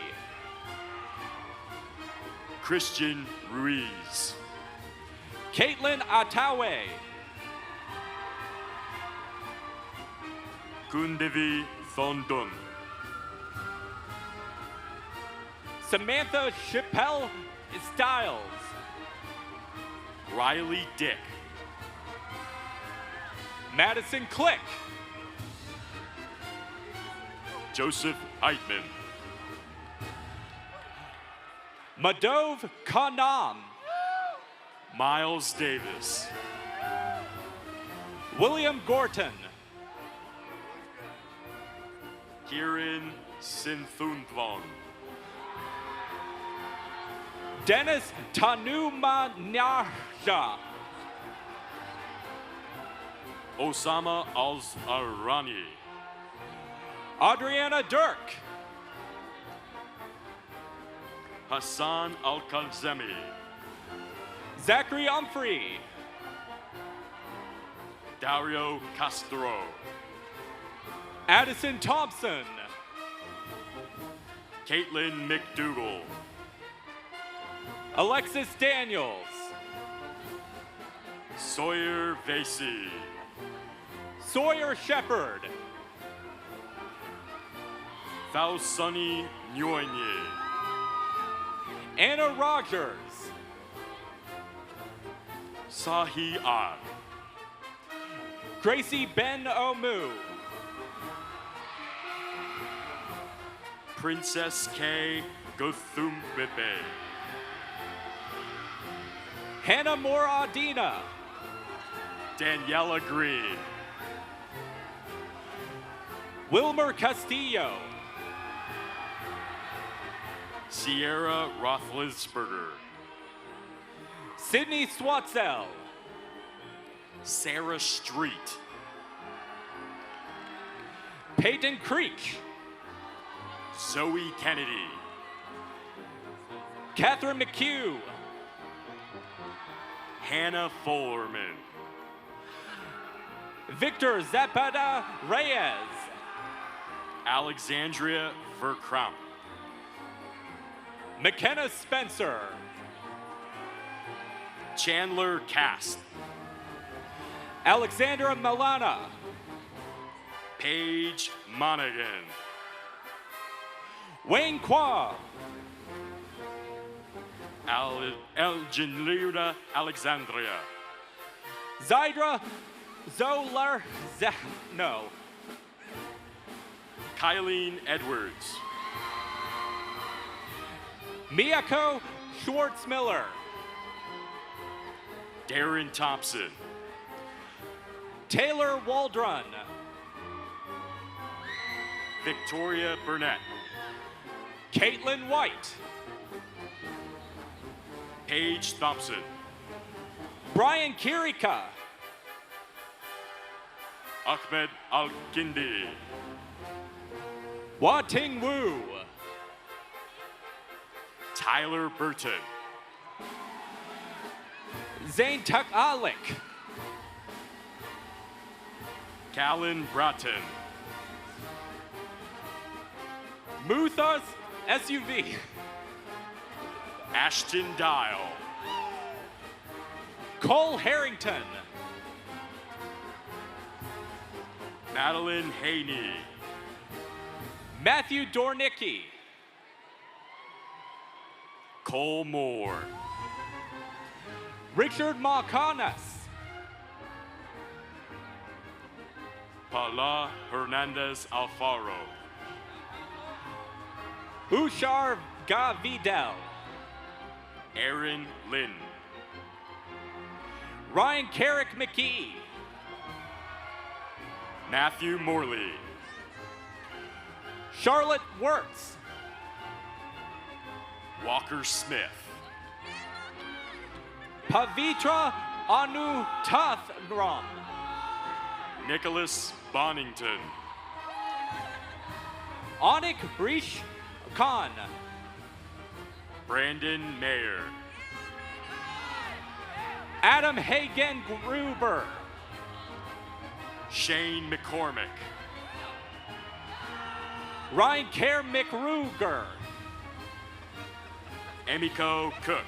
[SPEAKER 15] Christian Ruiz.
[SPEAKER 14] Caitlin Atawe.
[SPEAKER 15] Kundevi Thondun.
[SPEAKER 14] Samantha Chappelle Styles.
[SPEAKER 15] Riley Dick.
[SPEAKER 14] Madison Click.
[SPEAKER 15] Joseph Heitman.
[SPEAKER 14] Madov Kanam.
[SPEAKER 15] Miles Davis.
[SPEAKER 14] William Gorton.
[SPEAKER 15] Kieran Sinthunthvon.
[SPEAKER 14] Dennis Tanumanyasha.
[SPEAKER 15] Osama Al-Arani.
[SPEAKER 14] Adriana Dirk.
[SPEAKER 15] Hassan Al-Kazemi.
[SPEAKER 14] Zachary Humphrey.
[SPEAKER 15] Dario Castro.
[SPEAKER 14] Addison Thompson.
[SPEAKER 15] Caitlin McDougall.
[SPEAKER 14] Alexis Daniels.
[SPEAKER 15] Sawyer Vasey.
[SPEAKER 14] Sawyer Shepard.
[SPEAKER 15] Thausani Nyoanye.
[SPEAKER 14] Anna Rogers.
[SPEAKER 15] Sahi Ag.
[SPEAKER 14] Gracie Ben Omu.
[SPEAKER 15] Princess K. Gothumbibe.
[SPEAKER 14] Hannah Moradina.
[SPEAKER 15] Daniela Green.
[SPEAKER 14] Wilmer Castillo.
[SPEAKER 15] Sierra Roethlisberger.
[SPEAKER 14] Sydney Swatzel.
[SPEAKER 15] Sarah Street.
[SPEAKER 14] Peyton Creek.
[SPEAKER 15] Zoe Kennedy.
[SPEAKER 14] Catherine McHugh.
[SPEAKER 15] Hannah Fullerman.
[SPEAKER 14] Victor Zapata Reyes.
[SPEAKER 15] Alexandria Verkramp.
[SPEAKER 14] McKenna Spencer.
[SPEAKER 15] Chandler Cast.
[SPEAKER 14] Alexandra Milana.
[SPEAKER 15] Paige Monaghan.
[SPEAKER 14] Wayne Qua.
[SPEAKER 15] Elginlira Alexandria.
[SPEAKER 14] Zydra Zolar. No.
[SPEAKER 15] Kylene Edwards.
[SPEAKER 14] Miyako Schwartzmiller.
[SPEAKER 15] Darren Thompson.
[SPEAKER 14] Taylor Waldron.
[SPEAKER 15] Victoria Burnett.
[SPEAKER 14] Caitlin White.
[SPEAKER 15] Paige Thompson.
[SPEAKER 14] Brian Kirika.
[SPEAKER 15] Ahmed Al-Kindi.
[SPEAKER 14] Hua Ting Wu.
[SPEAKER 15] Tyler Burton.
[SPEAKER 14] Zain Tuk Alik.
[SPEAKER 15] Callan Bratton.
[SPEAKER 14] Muthas SUV.
[SPEAKER 15] Ashton Dial.
[SPEAKER 14] Cole Harrington.
[SPEAKER 15] Madeline Haney.
[SPEAKER 14] Matthew Dornicki.
[SPEAKER 15] Cole Moore.
[SPEAKER 14] Richard Marcanas.
[SPEAKER 15] Paula Hernandez Alfaro.
[SPEAKER 14] Ushar Gavidel.
[SPEAKER 15] Aaron Lynn.
[SPEAKER 14] Ryan Carrick McKee.
[SPEAKER 15] Matthew Morley.
[SPEAKER 14] Charlotte Wirtz.
[SPEAKER 15] Walker Smith.
[SPEAKER 14] Pavitra Anu Tathram.
[SPEAKER 15] Nicholas Bonington.
[SPEAKER 14] Anik Brish Khan.
[SPEAKER 15] Brandon Mayer.
[SPEAKER 14] Adam Hagen Gruber.
[SPEAKER 15] Shane McCormick.
[SPEAKER 14] Ryan Kerr McRuger.
[SPEAKER 15] Emiko Cook.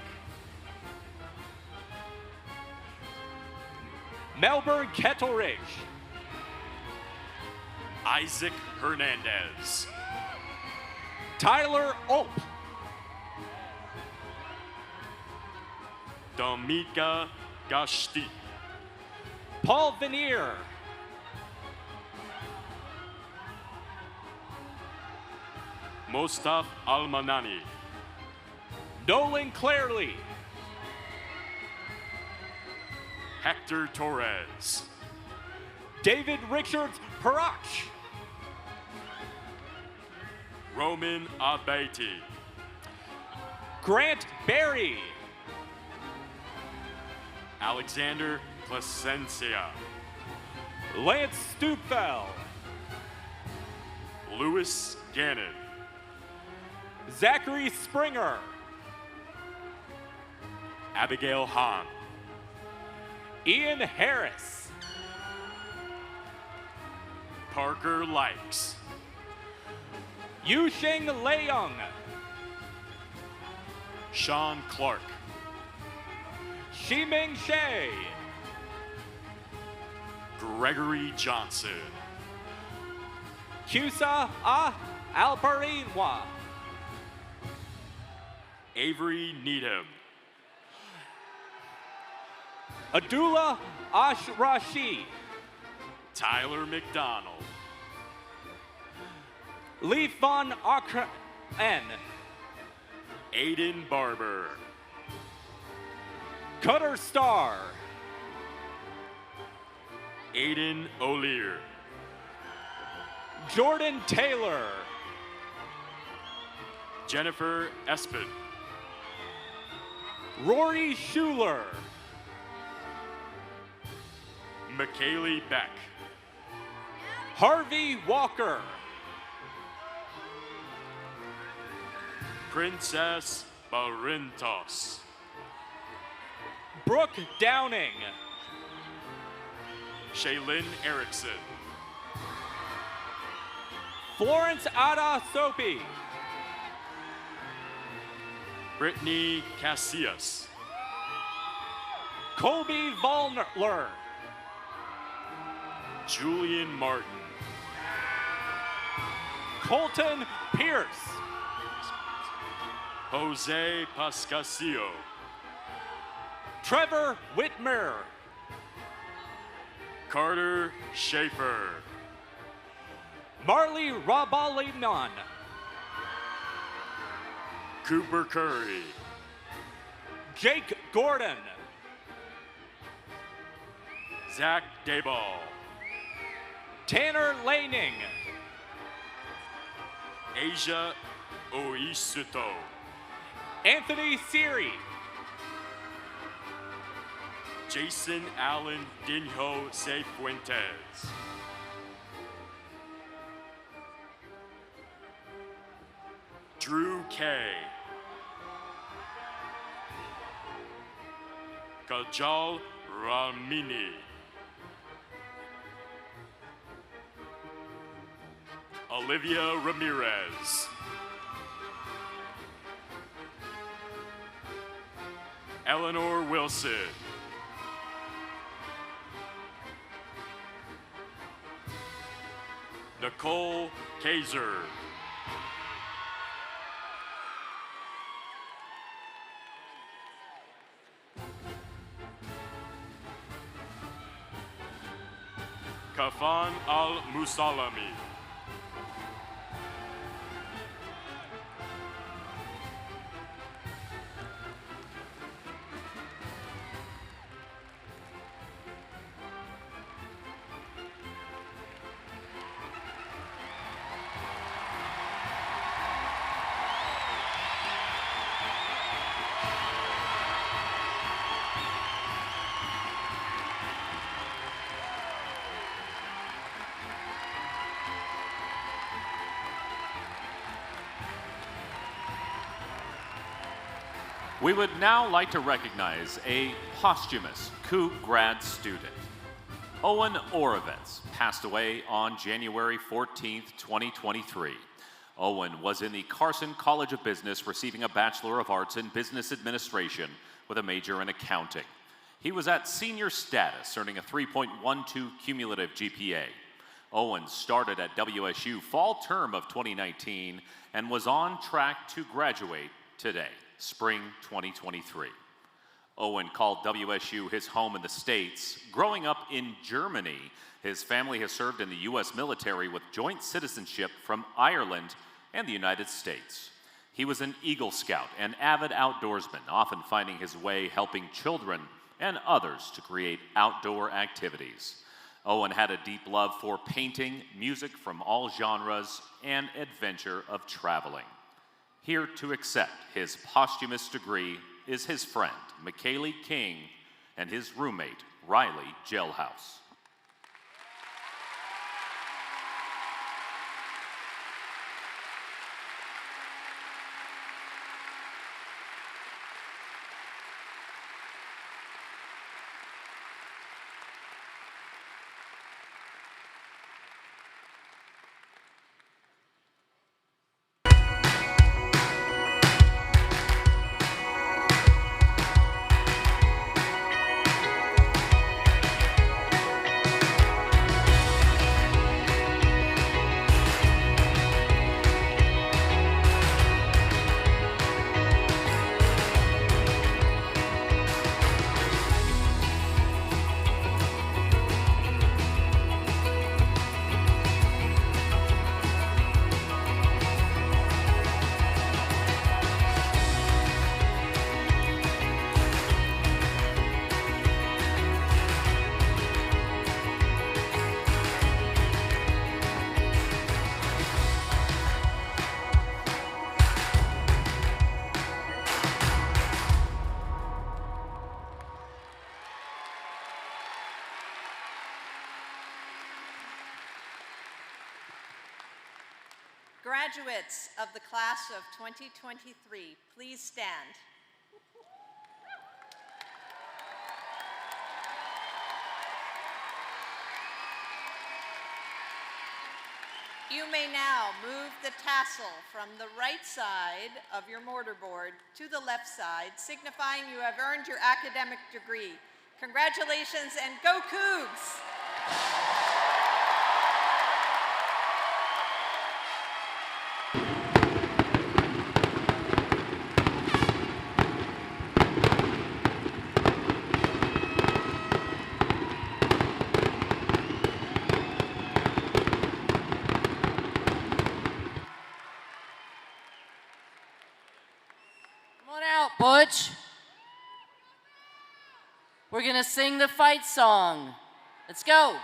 [SPEAKER 14] Melbourne Kettleridge.
[SPEAKER 15] Isaac Hernandez.
[SPEAKER 14] Tyler Ope.
[SPEAKER 15] Domika Gashti.
[SPEAKER 14] Paul Veneer.
[SPEAKER 15] Mostaf Almanani.
[SPEAKER 14] Nolan Clairley.
[SPEAKER 15] Hector Torres.
[SPEAKER 14] David Richards Parach.
[SPEAKER 15] Roman Abeti.
[SPEAKER 14] Grant Berry.
[SPEAKER 15] Alexander Placencia.
[SPEAKER 14] Lance Stupfel.
[SPEAKER 15] Louis Gannon.
[SPEAKER 14] Zachary Springer.
[SPEAKER 15] Abigail Hahn.
[SPEAKER 14] Ian Harris.
[SPEAKER 15] Parker Likes.
[SPEAKER 14] Yusheng Leung.
[SPEAKER 15] Sean Clark.
[SPEAKER 14] Shiming Shea.
[SPEAKER 15] Gregory Johnson.
[SPEAKER 14] Kusa Albarinwa.
[SPEAKER 15] Avery Needham.
[SPEAKER 14] Adula Ashrashi.
[SPEAKER 15] Tyler McDonald.
[SPEAKER 14] Leaf Von Akren.
[SPEAKER 15] Aiden Barber.
[SPEAKER 14] Cutter Star.
[SPEAKER 15] Aiden O'Lear.
[SPEAKER 14] Jordan Taylor.
[SPEAKER 15] Jennifer Espin.
[SPEAKER 14] Rory Schuler.
[SPEAKER 15] McKaylee Beck.
[SPEAKER 14] Harvey Walker.
[SPEAKER 15] Princess Barintos.
[SPEAKER 14] Brooke Downing.
[SPEAKER 15] Shaylin Erickson.
[SPEAKER 14] Florence Ada Sopi.
[SPEAKER 15] Brittany Casillas.
[SPEAKER 14] Colby Vollner.
[SPEAKER 15] Julian Martin.
[SPEAKER 14] Colton Pierce.
[SPEAKER 15] Jose Pascasio.
[SPEAKER 14] Trevor Whitmer.
[SPEAKER 15] Carter Schaefer.
[SPEAKER 14] Marley Rabaliman.
[SPEAKER 15] Cooper Curry.
[SPEAKER 14] Jake Gordon.
[SPEAKER 15] Zach Dayball.
[SPEAKER 14] Tanner Laning.
[SPEAKER 15] Asia Oisuto.
[SPEAKER 14] Anthony Siri.
[SPEAKER 15] Jason Allen Dinho Fuentes. Drew K. Kajal Ramini. Olivia Ramirez. Eleanor Wilson. Nicole Kaiser. Kafan Al-Musalami.
[SPEAKER 2] We would now like to recognize a posthumous Coug grad student. Owen Orovitz passed away on January 14th, 2023. Owen was in the Carson College of Business, receiving a Bachelor of Arts in Business Administration with a major in accounting. He was at senior status, earning a 3.12 cumulative GPA. Owen started at WSU fall term of 2019 and was on track to graduate today, spring 2023. Owen called WSU his home in the States. Growing up in Germany, his family has served in the U.S. military with joint citizenship from Ireland and the United States. He was an Eagle Scout and avid outdoorsman, often finding his way helping children and others to create outdoor activities. Owen had a deep love for painting, music from all genres, and adventure of traveling. Here to accept his posthumous degree is his friend, McKaylee King, and his roommate, Riley Jailhouse.
[SPEAKER 3] Graduates of the class of 2023, please stand. You may now move the tassel from the right side of your mortarboard to the left side, signifying you have earned your academic degree. Congratulations and go Cougs!
[SPEAKER 16] Butch, we're gonna sing the fight song. Let's go.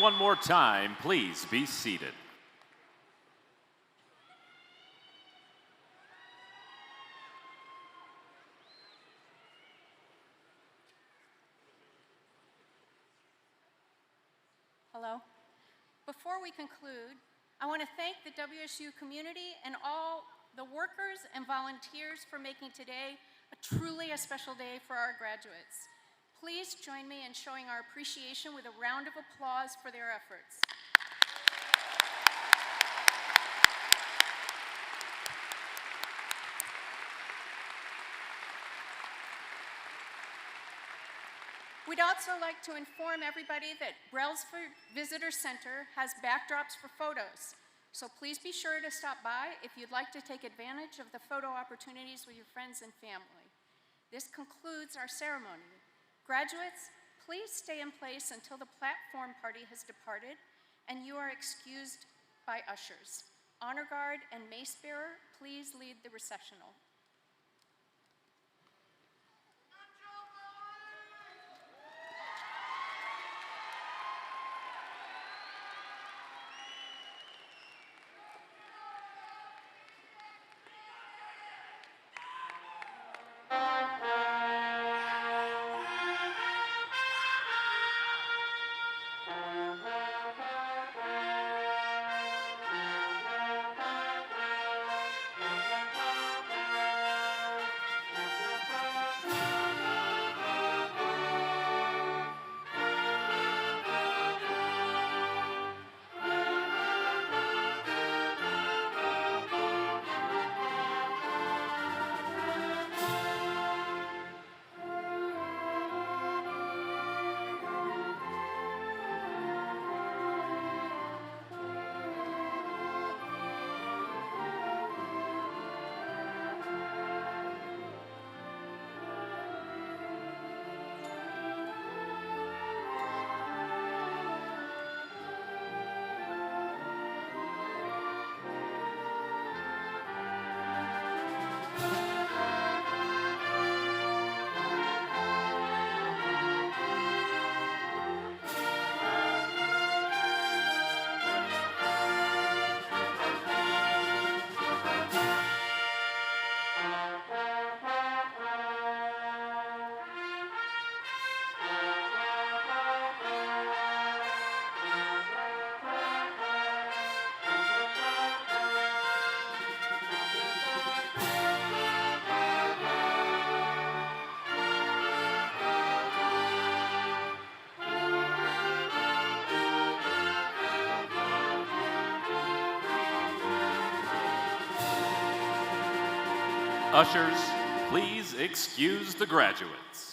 [SPEAKER 2] one more time, please be seated.
[SPEAKER 5] Hello. Before we conclude, I want to thank the WSU community and all the workers and volunteers for making today truly a special day for our graduates. Please join me in showing our appreciation with a round of applause for their efforts. We'd also like to inform everybody that Brailsford Visitor Center has backdrops for photos. So please be sure to stop by if you'd like to take advantage of the photo opportunities with your friends and family. This concludes our ceremony. Graduates, please stay in place until the platform party has departed and you are excused by ushers. Honor Guard and Mace Bearer, please lead the recessional.
[SPEAKER 2] Ushers, please excuse the graduates.